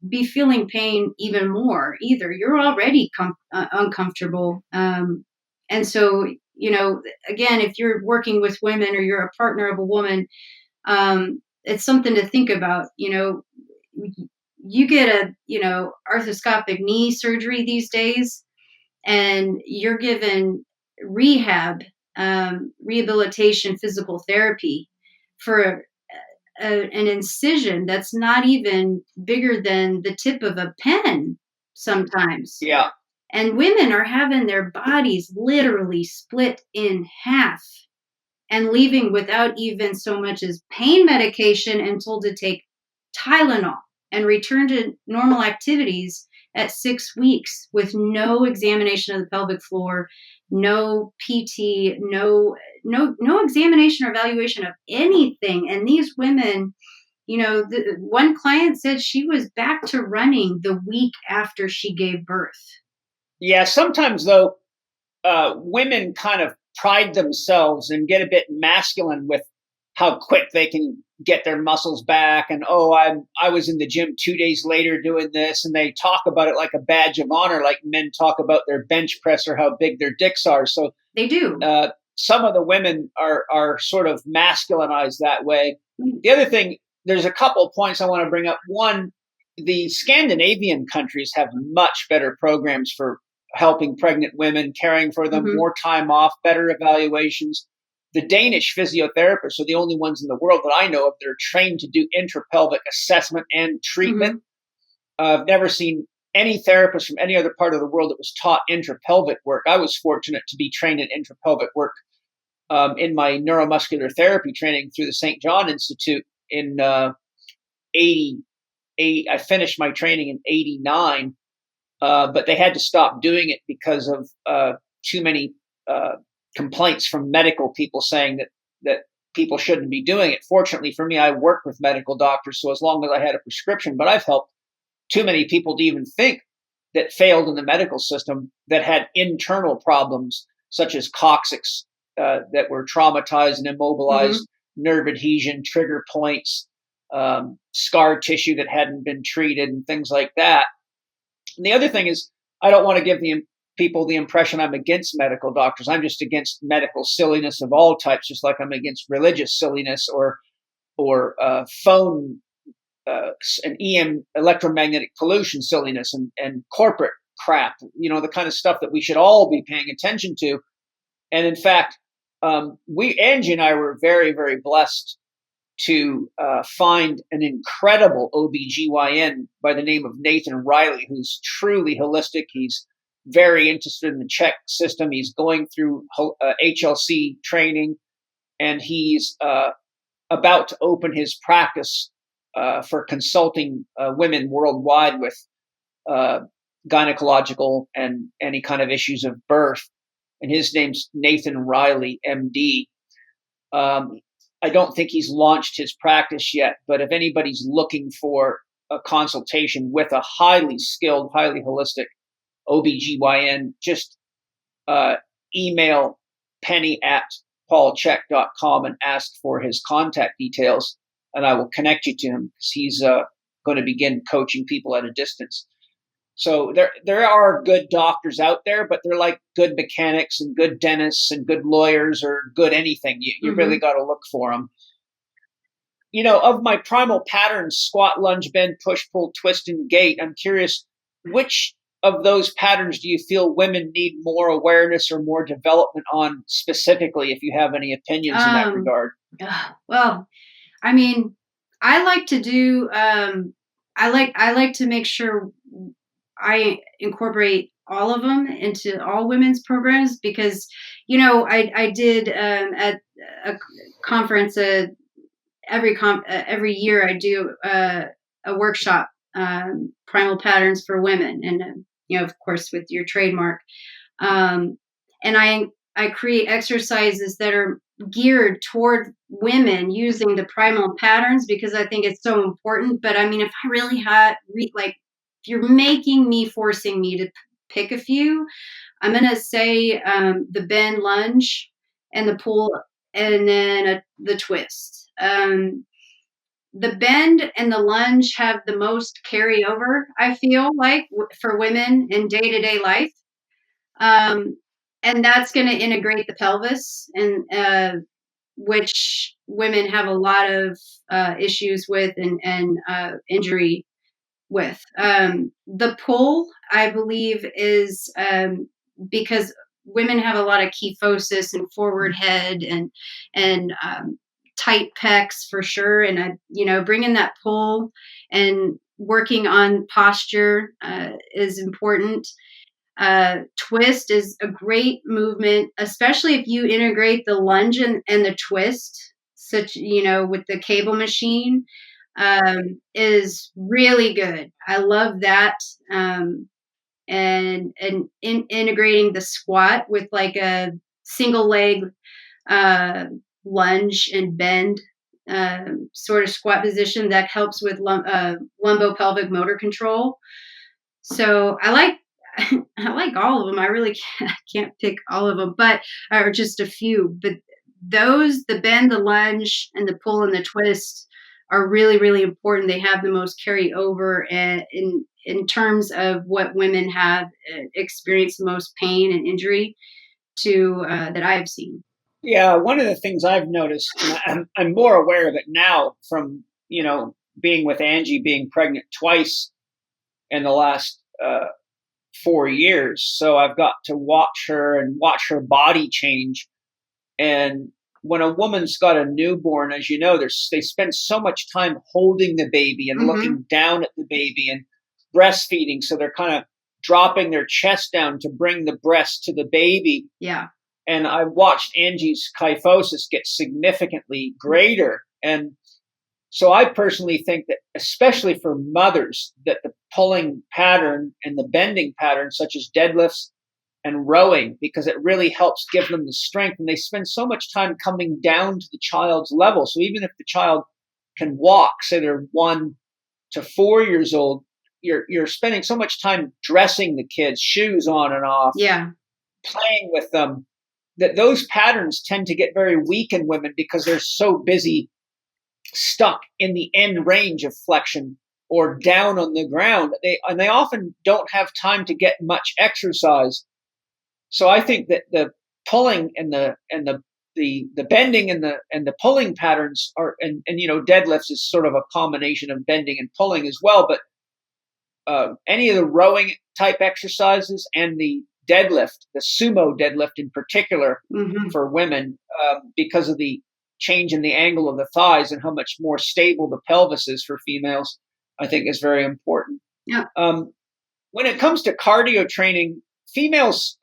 be feeling pain even more either. You're already uncomfortable. And so, again, if you're working with women or you're a partner of a woman, it's something to think about. You get a, arthroscopic knee surgery these days, and you're given rehab, rehabilitation, physical therapy for an incision that's not even bigger than the tip of a pen sometimes. Yeah. And women are having their bodies literally split in half and leaving without even so much as pain medication and told to take Tylenol and return to normal activities at 6 weeks with no examination of the pelvic floor, no PT, no examination or evaluation of anything. And these women, one client said she was back to running the week after she gave birth. Yeah, sometimes though, women kind of pride themselves and get a bit masculine with how quick they can get their muscles back. And I was in the gym 2 days later doing this, and they talk about it like a badge of honor, like men talk about their bench press or how big their dicks are. So they do. Some of the women are sort of masculinized that way. The other thing, there's a couple of points I want to bring up. One, the Scandinavian countries have much better programs for helping pregnant women, caring for them, more time off, better evaluations. The Danish physiotherapists are the only ones in the world that I know of that are trained to do intrapelvic assessment and treatment. I've never seen any therapist from any other part of the world that was taught intrapelvic work. I was fortunate to be trained in intrapelvic work in my neuromuscular therapy training through the St. John Institute in 88. I finished my training in 89. But they had to stop doing it because of too many complaints from medical people saying that people shouldn't be doing it. Fortunately for me, I work with medical doctors, so as long as I had a prescription, but I've helped too many people to even think that failed in the medical system that had internal problems such as coccyx that were traumatized and immobilized, nerve adhesion, trigger points, scar tissue that hadn't been treated, and things like that. And the other thing is, I don't want to give people the impression I'm against medical doctors. I'm just against medical silliness of all types, just like I'm against religious silliness or phone and EM electromagnetic pollution silliness and corporate crap. The kind of stuff that we should all be paying attention to. And in fact, Angie and I were very, very blessed to find an incredible OBGYN by the name of Nathan Riley, who's truly holistic. He's very interested in the CHEK system. He's going through HLC training, and he's about to open his practice for consulting women worldwide with gynecological and any kind of issues of birth. And his name's Nathan Riley, MD. I don't think he's launched his practice yet, but if anybody's looking for a consultation with a highly skilled, highly holistic OBGYN, just email penny@paulchek.com and ask for his contact details, and I will connect you to him because he's going to begin coaching people at a distance. So there are good doctors out there, but they're like good mechanics and good dentists and good lawyers or good anything. You really got to look for them. Of my primal patterns, squat, lunge, bend, push, pull, twist, and gait, I'm curious, which of those patterns do you feel women need more awareness or more development on specifically, if you have any opinions in that regard? Well, I mean, I like to do, I like to make sure I incorporate all of them into all women's programs because, I did at a conference, every year I do a workshop, primal patterns for women, and of course with your trademark, and I create exercises that are geared toward women using the primal patterns because I think it's so important. But I mean, if I really had if you're forcing me to pick a few, I'm going to say the bend, lunge, and the pull, and then the twist. The bend and the lunge have the most carryover, I feel like, for women in day-to-day life. And that's going to integrate the pelvis, and which women have a lot of issues with and injury with. The pull, I believe, is because women have a lot of kyphosis and forward head and tight pecs for sure. And bringing that pull and working on posture is important. Twist is a great movement, especially if you integrate the lunge and the twist, with the cable machine, is really good. I love that. And integrating the squat with like a single leg lunge and bend sort of squat position that helps with lumbopelvic motor control. So I like all of them. I really can't pick all of them, or just a few. But the bend, the lunge, and the pull and the twist are really, really important. They have the most carryover in terms of what women have experienced the most pain and injury to that I have seen. Yeah, one of the things I've noticed, and I'm more aware of it now from being with Angie, being pregnant twice in the last 4 years. So I've got to watch her and watch her body change. And when a woman's got a newborn, as you know, they spend so much time holding the baby and looking down at the baby and breastfeeding. So they're kind of dropping their chest down to bring the breast to the baby. Yeah. And I watched Angie's kyphosis get significantly greater. And so I personally think that, especially for mothers, that the pulling pattern and the bending pattern, such as deadlifts and rowing, because it really helps give them the strength. And they spend so much time coming down to the child's level. So even if the child can walk, say they're 1 to 4 years old, you're spending so much time dressing the kids, shoes on and off, playing with them, that those patterns tend to get very weak in women because they're so busy stuck in the end range of flexion or down on the ground. They often don't have time to get much exercise. So I think that the pulling and the bending and the pulling patterns are, and deadlifts is sort of a combination of bending and pulling as well. But any of the rowing type exercises and the deadlift, the sumo deadlift in particular for women, because of the change in the angle of the thighs and how much more stable the pelvis is for females, I think is very important. Yeah. When it comes to cardio training, females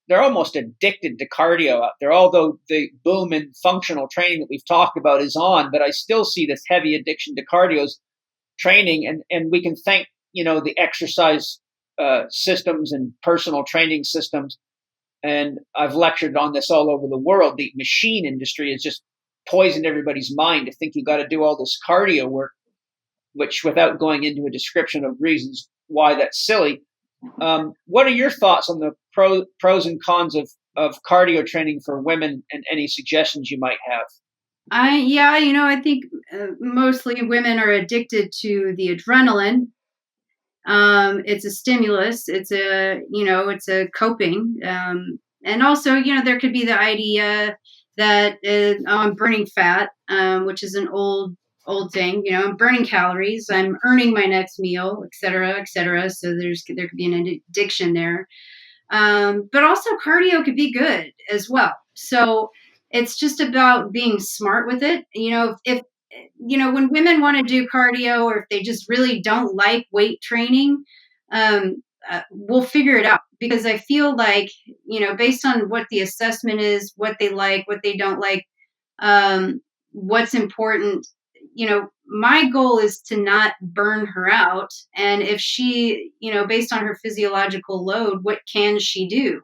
they're almost addicted to cardio out there, although the boom in functional training that we've talked about is on, but I still see this heavy addiction to cardio's training, and we can thank, the exercise systems and personal training systems. And I've lectured on this all over the world. The machine industry has just poisoned everybody's mind to think you got to do all this cardio work, which, without going into a description of reasons why that's silly, what are your thoughts on the pros and cons of cardio training for women, and any suggestions you might have? I think mostly women are addicted to the adrenaline. It's a stimulus. It's a coping. And also, there could be the idea that I'm burning fat, which is an old thing. I'm burning calories. I'm earning my next meal, et cetera, et cetera. So there could be an addiction there. But also cardio could be good as well. So it's just about being smart with it. If when women want to do cardio, or if they just really don't like weight training, we'll figure it out, because I feel like, based on what the assessment is, what they like, what they don't like, what's important, my goal is to not burn her out. And if she, based on her physiological load, what can she do?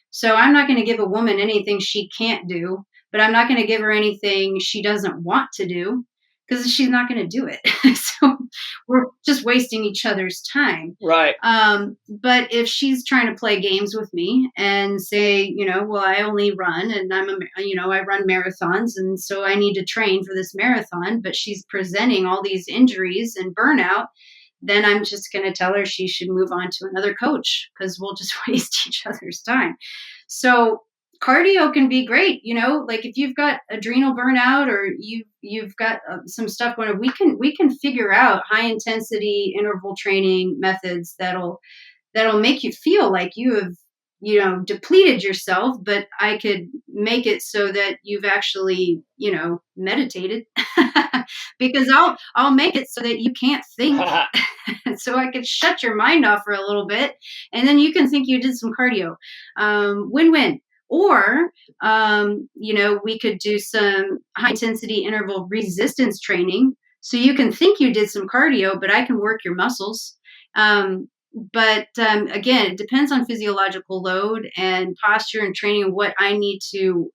So I'm not going to give a woman anything she can't do, but I'm not going to give her anything she doesn't want to do, because she's not going to do it. So we're just wasting each other's time. Right. But if she's trying to play games with me and say, well, I only run, and I run marathons, and so I need to train for this marathon, but she's presenting all these injuries and burnout, then I'm just going to tell her she should move on to another coach, because we'll just waste each other's time. So cardio can be great, like if you've got adrenal burnout, or you've got some stuff going on, we can figure out high intensity interval training methods that'll make you feel like you have depleted yourself, but I could make it so that you've actually, meditated because I'll make it so that you can't think. So I could shut your mind off for a little bit and then you can think you did some cardio. Win-win. Or, we could do some high intensity interval resistance training. So you can think you did some cardio, but I can work your muscles. But again, it depends on physiological load and posture and training, what I need to,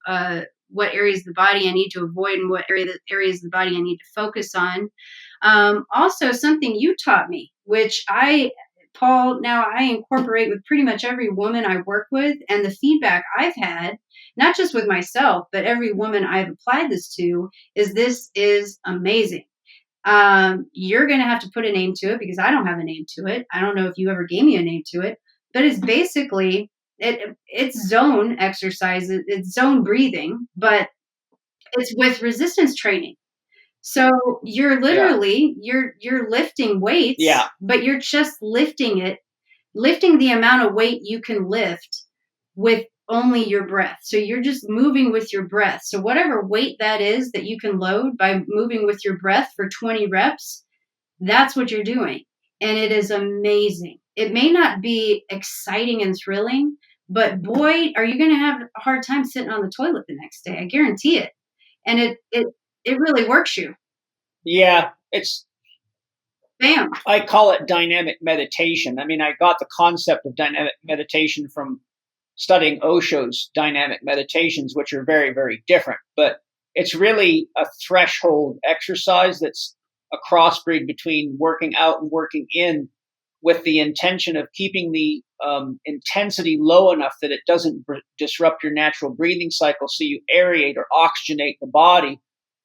what areas of the body I need to avoid and what areas of the body I need to focus on. Also, something you taught me, which Paul, now I incorporate with pretty much every woman I work with, and the feedback I've had, not just with myself, but every woman I've applied this is amazing. You're going to have to put a name to it because I don't have a name to it. I don't know if you ever gave me a name to it, but it's basically it's zone exercises, it's zone breathing, but it's with resistance training. So you're literally you're lifting weights, but you're just lifting the amount of weight you can lift with only your breath. So you're just moving with your breath. So whatever weight that is that you can load by moving with your breath for 20 reps, that's what you're doing. And it is amazing. It may not be exciting and thrilling, but boy, are you going to have a hard time sitting on the toilet the next day. I guarantee it. And it really works you. Yeah, it's bam. I call it dynamic meditation. I mean, I got the concept of dynamic meditation from studying Osho's dynamic meditations, which are very, very different. But it's really a threshold exercise that's a crossbreed between working out and working in, with the intention of keeping the intensity low enough that it doesn't disrupt your natural breathing cycle. So you aerate or oxygenate the body,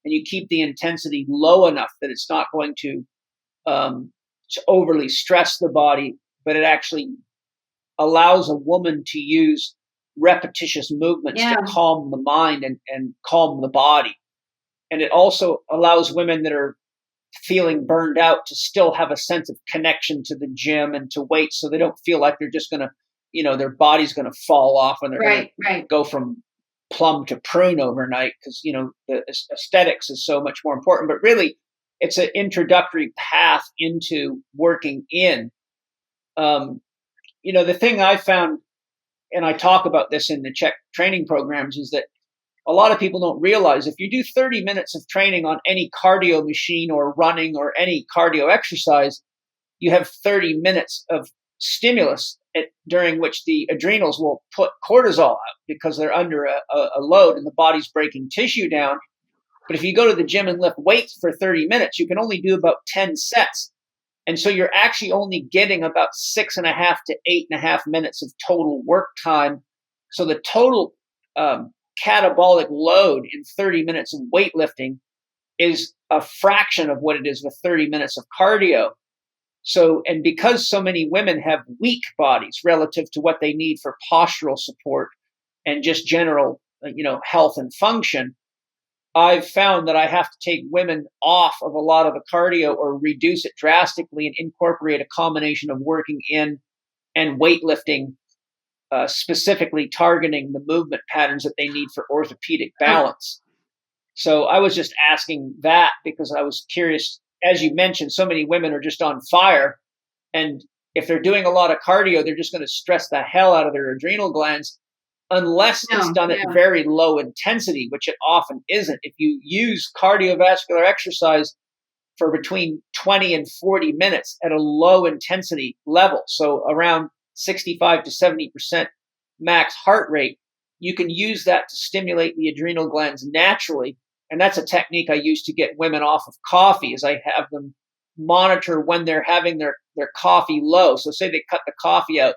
and you keep the intensity low enough that it's not going to overly stress the body, but it actually allows a woman to use repetitious movements to calm the mind and calm the body. And it also allows women that are feeling burned out to still have a sense of connection to the gym and to weights, so they don't feel like they're just going to, their body's going to fall off and they're going to go from plum to prune overnight, because, the aesthetics is so much more important. But really, it's an introductory path into working in. The thing I found, and I talk about this in the CHEK training programs, is that a lot of people don't realize if you do 30 minutes of training on any cardio machine or running or any cardio exercise, you have 30 minutes of stimulus during which the adrenals will put cortisol out because they're under a load and the body's breaking tissue down. But if you go to the gym and lift weights for 30 minutes, you can only do about 10 sets. And so you're actually only getting about 6.5 to 8.5 minutes of total work time. So the total catabolic load in 30 minutes of weightlifting is a fraction of what it is with 30 minutes of cardio. So, and because so many women have weak bodies relative to what they need for postural support and just general, health and function, I've found that I have to take women off of a lot of the cardio or reduce it drastically and incorporate a combination of working in and weightlifting, specifically targeting the movement patterns that they need for orthopedic balance. So I was just asking that because I was curious. As you mentioned, so many women are just on fire. And if they're doing a lot of cardio, they're just going to stress the hell out of their adrenal glands, unless it's done at very low intensity, which it often isn't. If you use cardiovascular exercise for between 20 and 40 minutes at a low intensity level, so around 65 to 70% max heart rate, you can use that to stimulate the adrenal glands naturally. And that's a technique I use to get women off of coffee, is I have them monitor when they're having their coffee low. So say they cut the coffee out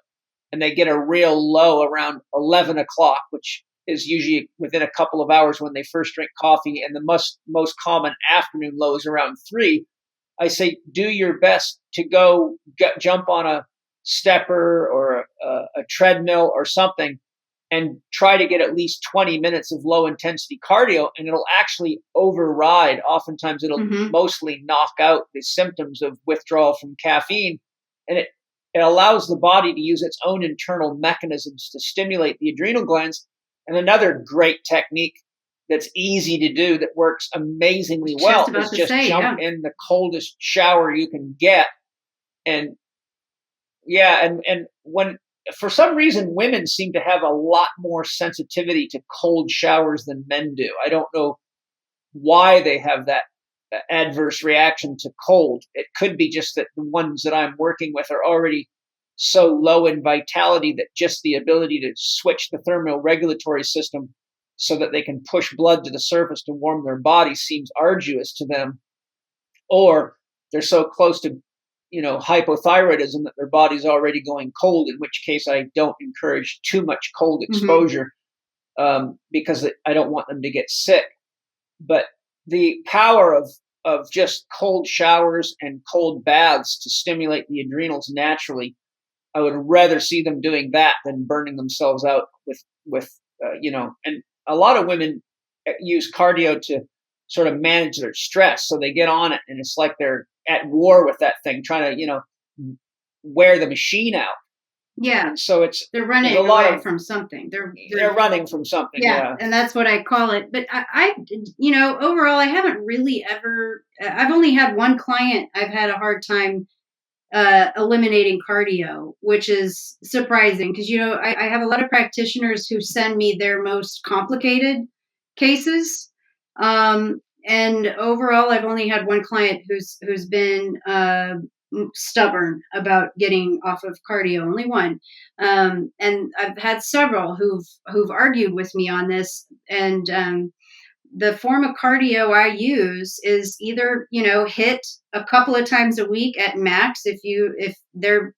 and they get a real low around 11 o'clock, which is usually within a couple of hours when they first drink coffee. And the most common afternoon low is around 3. I say, do your best to go jump on a stepper or a treadmill or something and try to get at least 20 minutes of low intensity cardio, and it'll actually override. Oftentimes it'll mostly knock out the symptoms of withdrawal from caffeine, and it allows the body to use its own internal mechanisms to stimulate the adrenal glands. And another great technique that's easy to do that works amazingly well is just jump in the coldest shower you can get. And and when, for some reason, women seem to have a lot more sensitivity to cold showers than men do. I don't know why they have that adverse reaction to cold. It could be just that the ones that I'm working with are already so low in vitality that just the ability to switch the thermoregulatory system so that they can push blood to the surface to warm their body seems arduous to them. Or they're so close to hypothyroidism that their body's already going cold, in which case I don't encourage too much cold exposure because I don't want them to get sick. But the power of just cold showers and cold baths to stimulate the adrenals naturally, I would rather see them doing that than burning themselves out with and a lot of women use cardio to sort of manage their stress. So they get on it and it's like they're at war with that thing, trying to, wear the machine out. Yeah. And so they're running away from something. They're running from something. Yeah. And that's what I call it. But I overall, I haven't really I've only had one client I've had a hard time eliminating cardio, which is surprising because, I have a lot of practitioners who send me their most complicated cases. And overall, I've only had one client who's been stubborn about getting off of cardio. Only one. And I've had several who've argued with me on this. And the form of cardio I use is either hit a couple of times a week at max if they're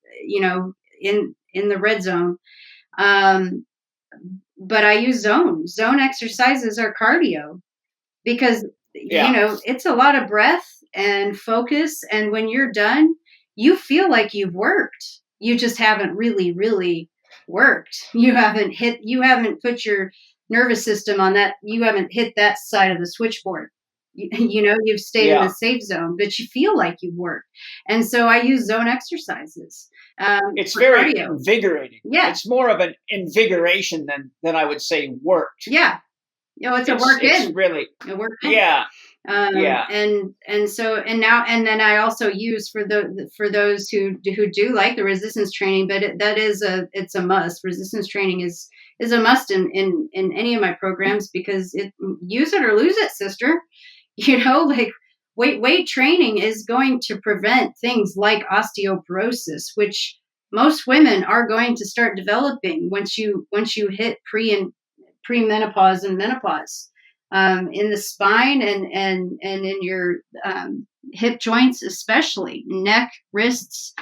in the red zone. But I use zone exercises are cardio. Because, it's a lot of breath and focus. And when you're done, you feel like you've worked. You just haven't really, really worked. You haven't put your nervous system on that. You haven't hit that side of the switchboard. You've stayed in the safe zone, but you feel like you've worked. And so I use zone exercises. It's very cardio. Invigorating. Yeah. It's more of an invigoration than I would say worked. Yeah. It's a work it's in. Really a work in. Yeah. And then I also use for those who do like the resistance training, but it's a must. Resistance training is a must in any of my programs because use it or lose it, sister. Like weight training is going to prevent things like osteoporosis, which most women are going to start developing once you hit premenopause and menopause, in the spine and in your hip joints, especially neck, wrists,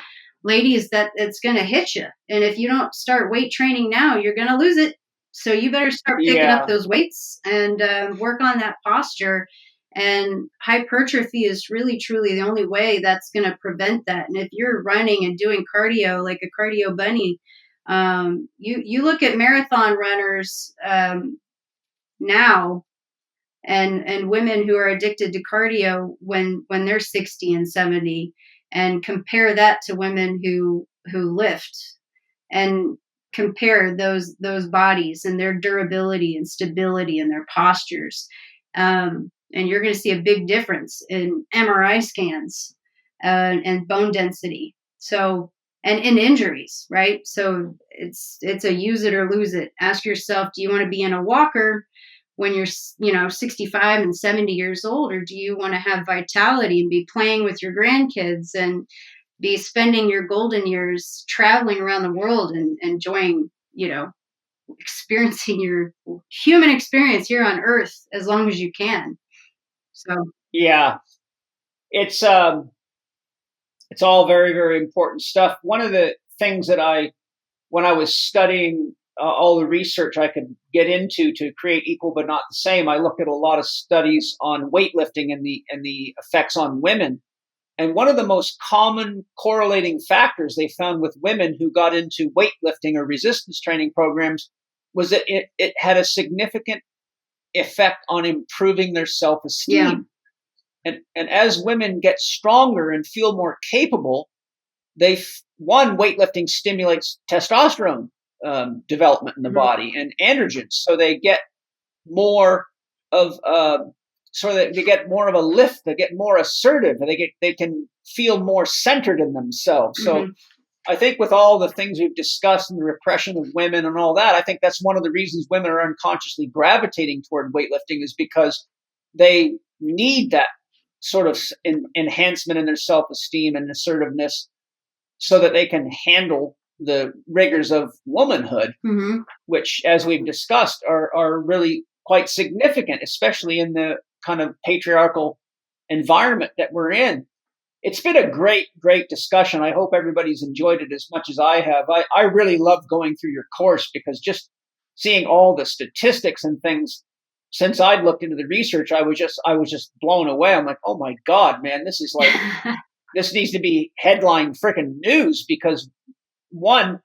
ladies, it's going to hit you. And if you don't start weight training now, you're going to lose it. So you better start picking up those weights and work on that posture. And hypertrophy is really, truly the only way that's going to prevent that. And if you're running and doing cardio like a cardio bunny, you look at marathon runners now and women who are addicted to cardio when they're 60 and 70 and compare that to women who lift and compare those bodies and their durability and stability and their postures. And you're going to see a big difference in MRI scans and bone density. So, and in injuries, right? So it's a use it or lose it. Ask yourself, do you want to be in a walker when you're 65 and 70 years old, or do you want to have vitality and be playing with your grandkids and be spending your golden years traveling around the world and enjoying, experiencing your human experience here on Earth as long as you can? So yeah, it's all very, very important stuff. One of the things that when I was studying all the research I could get into to create Equal But Not the Same, I looked at a lot of studies on weightlifting and the effects on women. And one of the most common correlating factors they found with women who got into weightlifting or resistance training programs was that it had a significant effect on improving their self-esteem. Yeah. And as women get stronger and feel more capable, they one, weightlifting stimulates testosterone development in the body and androgens, so they get more of so that they get more of a lift, they get more assertive, and they can feel more centered in themselves. So I think with all the things we've discussed and the repression of women and all that, I think that's one of the reasons women are unconsciously gravitating toward weightlifting, is because they need that sort of enhancement in their self-esteem and assertiveness so that they can handle the rigors of womanhood, which, as we've discussed, are really quite significant, especially in the kind of patriarchal environment that we're in. It's been a great, great discussion. I hope everybody's enjoyed it as much as I have. I really love going through your course, because just seeing all the statistics and things, since I'd looked into the research, I was just blown away. I'm like, oh my God, man, this is like, this needs to be headline freaking news, because one,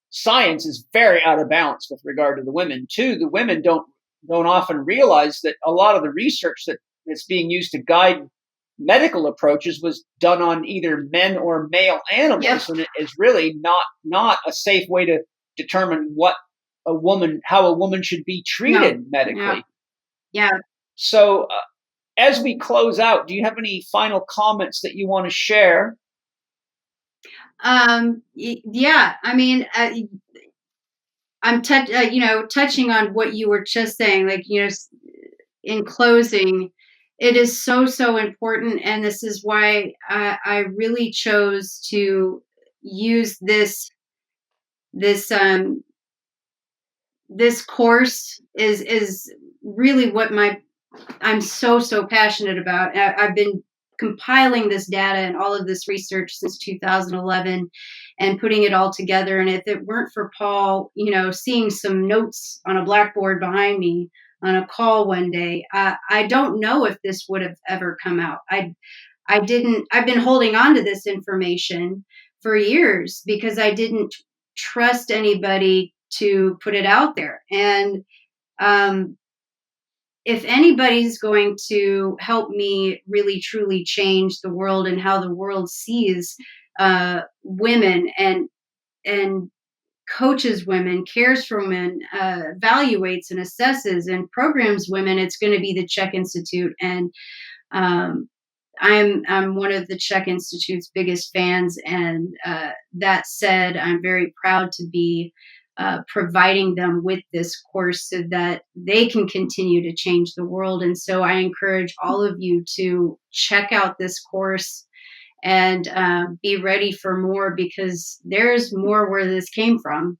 science is very out of balance with regard to the women. Two, the women don't often realize that a lot of the research that's being used to guide medical approaches was done on either men or male animals, and it is really not a safe way to determine how a woman should be treated medically. So as we close out, do you have any final comments that you want to share? Yeah, I mean, I'm touching on what you were just saying, like, in closing, it is so, so important. And this is why I really chose to use this course is really what I'm so, so passionate about. I've been compiling this data and all of this research since 2011 and putting it all together. And if it weren't for Paul, seeing some notes on a blackboard behind me on a call one day, I don't know if this would have ever come out. I've been holding on to this information for years because I didn't trust anybody to put it out there. And if anybody's going to help me really truly change the world and how the world sees women and coaches women, cares for women, evaluates and assesses and programs women, it's going to be the CHEK Institute. And I'm one of the CHEK Institute's biggest fans. And that said, I'm very proud to be providing them with this course so that they can continue to change the world. And so I encourage all of you to check out this course and be ready for more, because there's more where this came from.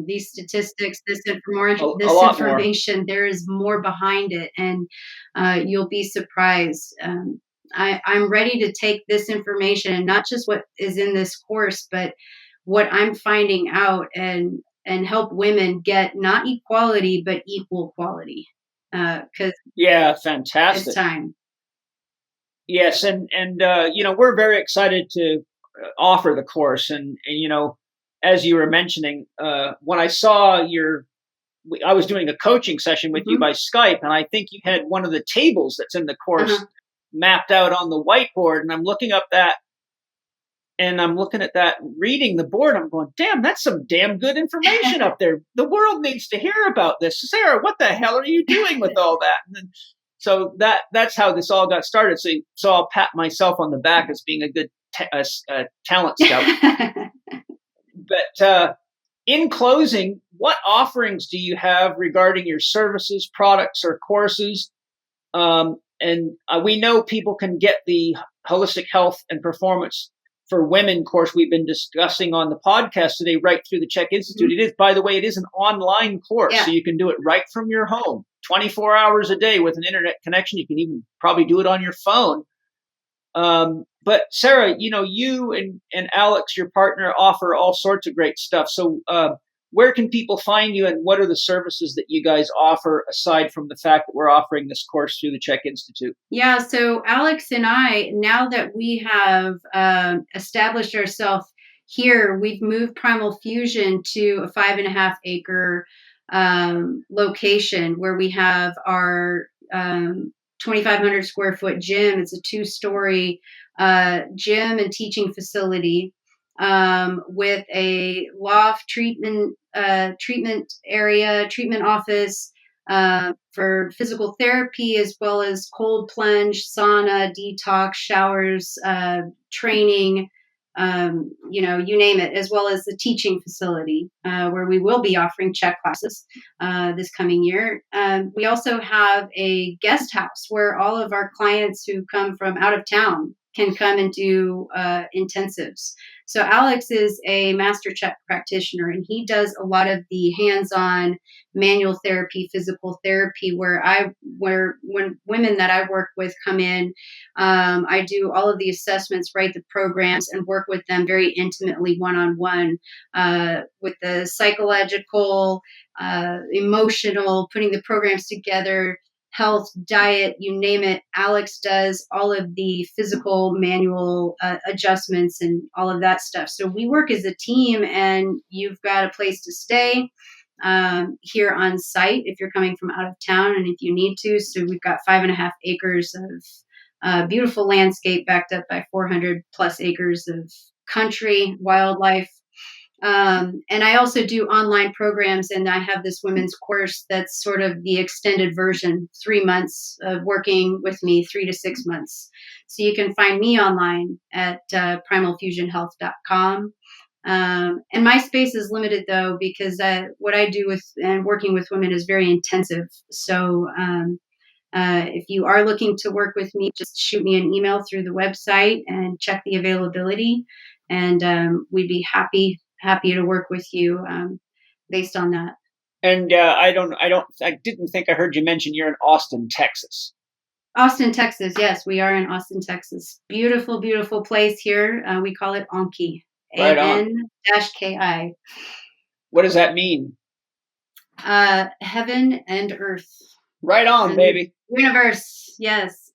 These statistics, this information, there is more behind it, and you'll be surprised. I'm ready to take this information, and not just what is in this course, but what I'm finding out, and help women get not equality, but equal quality. Because fantastic. It's time. Yes, and we're very excited to offer the course, and as you were mentioning, when I saw I was doing a coaching session with you by Skype, and I think you had one of the tables that's in the course mapped out on the whiteboard, and I'm looking at that, reading the board. I'm going, damn, that's some damn good information up there. The world needs to hear about this. Sarah, what the hell are you doing with all that? And then, so that's how this all got started. So I'll pat myself on the back as being a good talent scout. But in closing, what offerings do you have regarding your services, products, or courses? And we know people can get the Holistic Health and Performance for Women course we've been discussing on the podcast today, right through the CHEK Institute. It is, by the way, it is an online course, so you can do it right from your home, 24 hours a day with an internet connection. You can even probably do it on your phone. But Sarah, you and Alex, your partner, offer all sorts of great stuff. So where can people find you, and what are the services that you guys offer, aside from the fact that we're offering this course through the CHEK Institute? Yeah, so Alex and I, now that we have established ourselves here, we've moved Primal Fusion to a 5.5 acre location where we have our 2,500 square foot gym. It's a 2-story gym and teaching facility. with a loft treatment area, treatment office for physical therapy, as well as cold plunge, sauna, detox, showers, training, you name it, as well as the teaching facility where we will be offering CHEK classes this coming year. We also have a guest house where all of our clients who come from out of town can come and do intensives. So Alex is a master CHEK practitioner, and he does a lot of the hands-on manual therapy, physical therapy, where when women that I work with come in, I do all of the assessments, write the programs, and work with them very intimately one-on-one with the psychological, emotional, putting the programs together, health, diet, you name it. Alex does all of the physical manual adjustments and all of that stuff. So we work as a team, and you've got a place to stay here on site if you're coming from out of town and if you need to. So we've got 5.5 acres of beautiful landscape backed up by 400 plus acres of country, wildlife. And I also do online programs, and I have this women's course that's sort of the extended version, 3 months of working with me, 3 to 6 months. So you can find me online at primalfusionhealth.com. And my space is limited, though, because what I do with and working with women is very intensive. So if you are looking to work with me, just shoot me an email through the website and check the availability. And we'd be happy to work with you based on that. And I didn't think I heard you mention you're in Austin, Texas. Austin, Texas. Yes, we are in Austin, Texas. Beautiful, beautiful place here. We call it Anki. Right on. AN-KI. What does that mean? Heaven and earth. Right on, baby. Universe. Yes.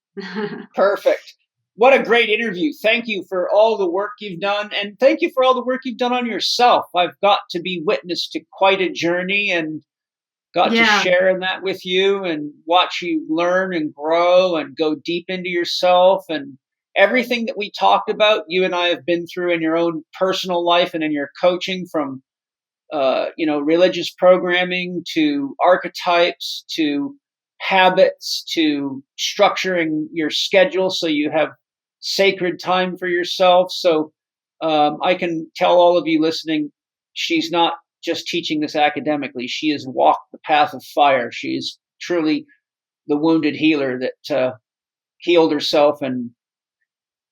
Perfect. What a great interview. Thank you for all the work you've done, and thank you for all the work you've done on yourself. I've got to be witness to quite a journey and got to share in that with you and watch you learn and grow and go deep into yourself. And everything that we talked about, you and I have been through in your own personal life and in your coaching, from religious programming to archetypes to habits to structuring your schedule so you have sacred time for yourself. So I can tell all of you listening, she's not just teaching this academically. She has walked the path of fire. She is truly the wounded healer that healed herself and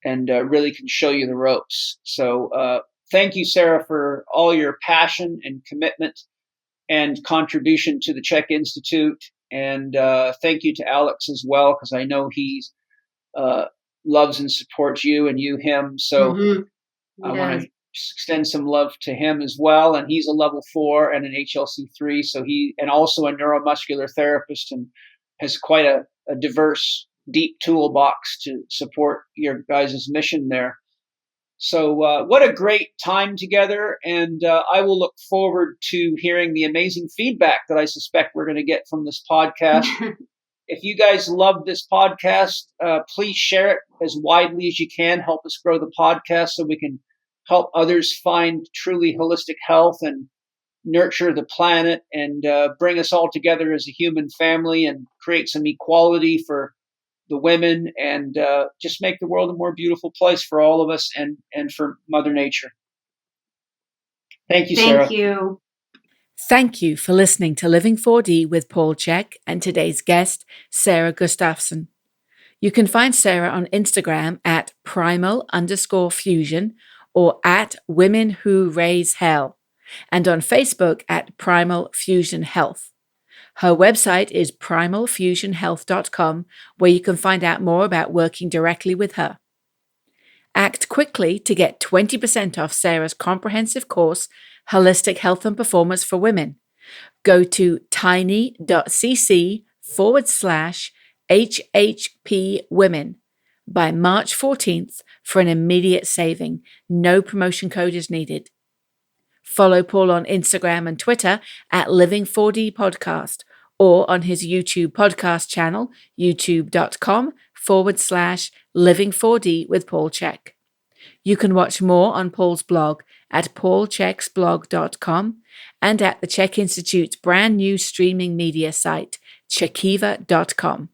really can show you the ropes. So thank you, Sara, for all your passion and commitment and contribution to the CHEK Institute. And thank you to Alex as well, because I know he's loves and supports you and you him. So I want to extend some love to him as well. And he's a level 4 and an HLC3. So and also a neuromuscular therapist, and has quite a diverse, deep toolbox to support your guys' mission there. So what a great time together. And I will look forward to hearing the amazing feedback that I suspect we're going to get from this podcast. If you guys love this podcast, please share it as widely as you can. Help us grow the podcast so we can help others find truly holistic health and nurture the planet, and bring us all together as a human family and create some equality for the women, and just make the world a more beautiful place for all of us and for Mother Nature. Thank you, Sara. Thank you. Thank you for listening to Living 4D with Paul CHEK and today's guest, Sara Gustafson. You can find Sara on Instagram at primal_fusion or at Women Who Raise Hell, and on Facebook at Primal Fusion Health. Her website is primalfusionhealth.com, where you can find out more about working directly with her. Act quickly to get 20% off Sara's comprehensive course, Holistic Health and Performance for Women. Go to tiny.cc/HHP Women by March 14th for an immediate saving. No promotion code is needed. Follow Paul on Instagram and Twitter at Living4D Podcast, or on his YouTube podcast channel, youtube.com/Living4D with Paul CHEK. You can watch more on Paul's blog at paulcheksblog.com and at the CHEK Institute's brand new streaming media site, chekiva.com.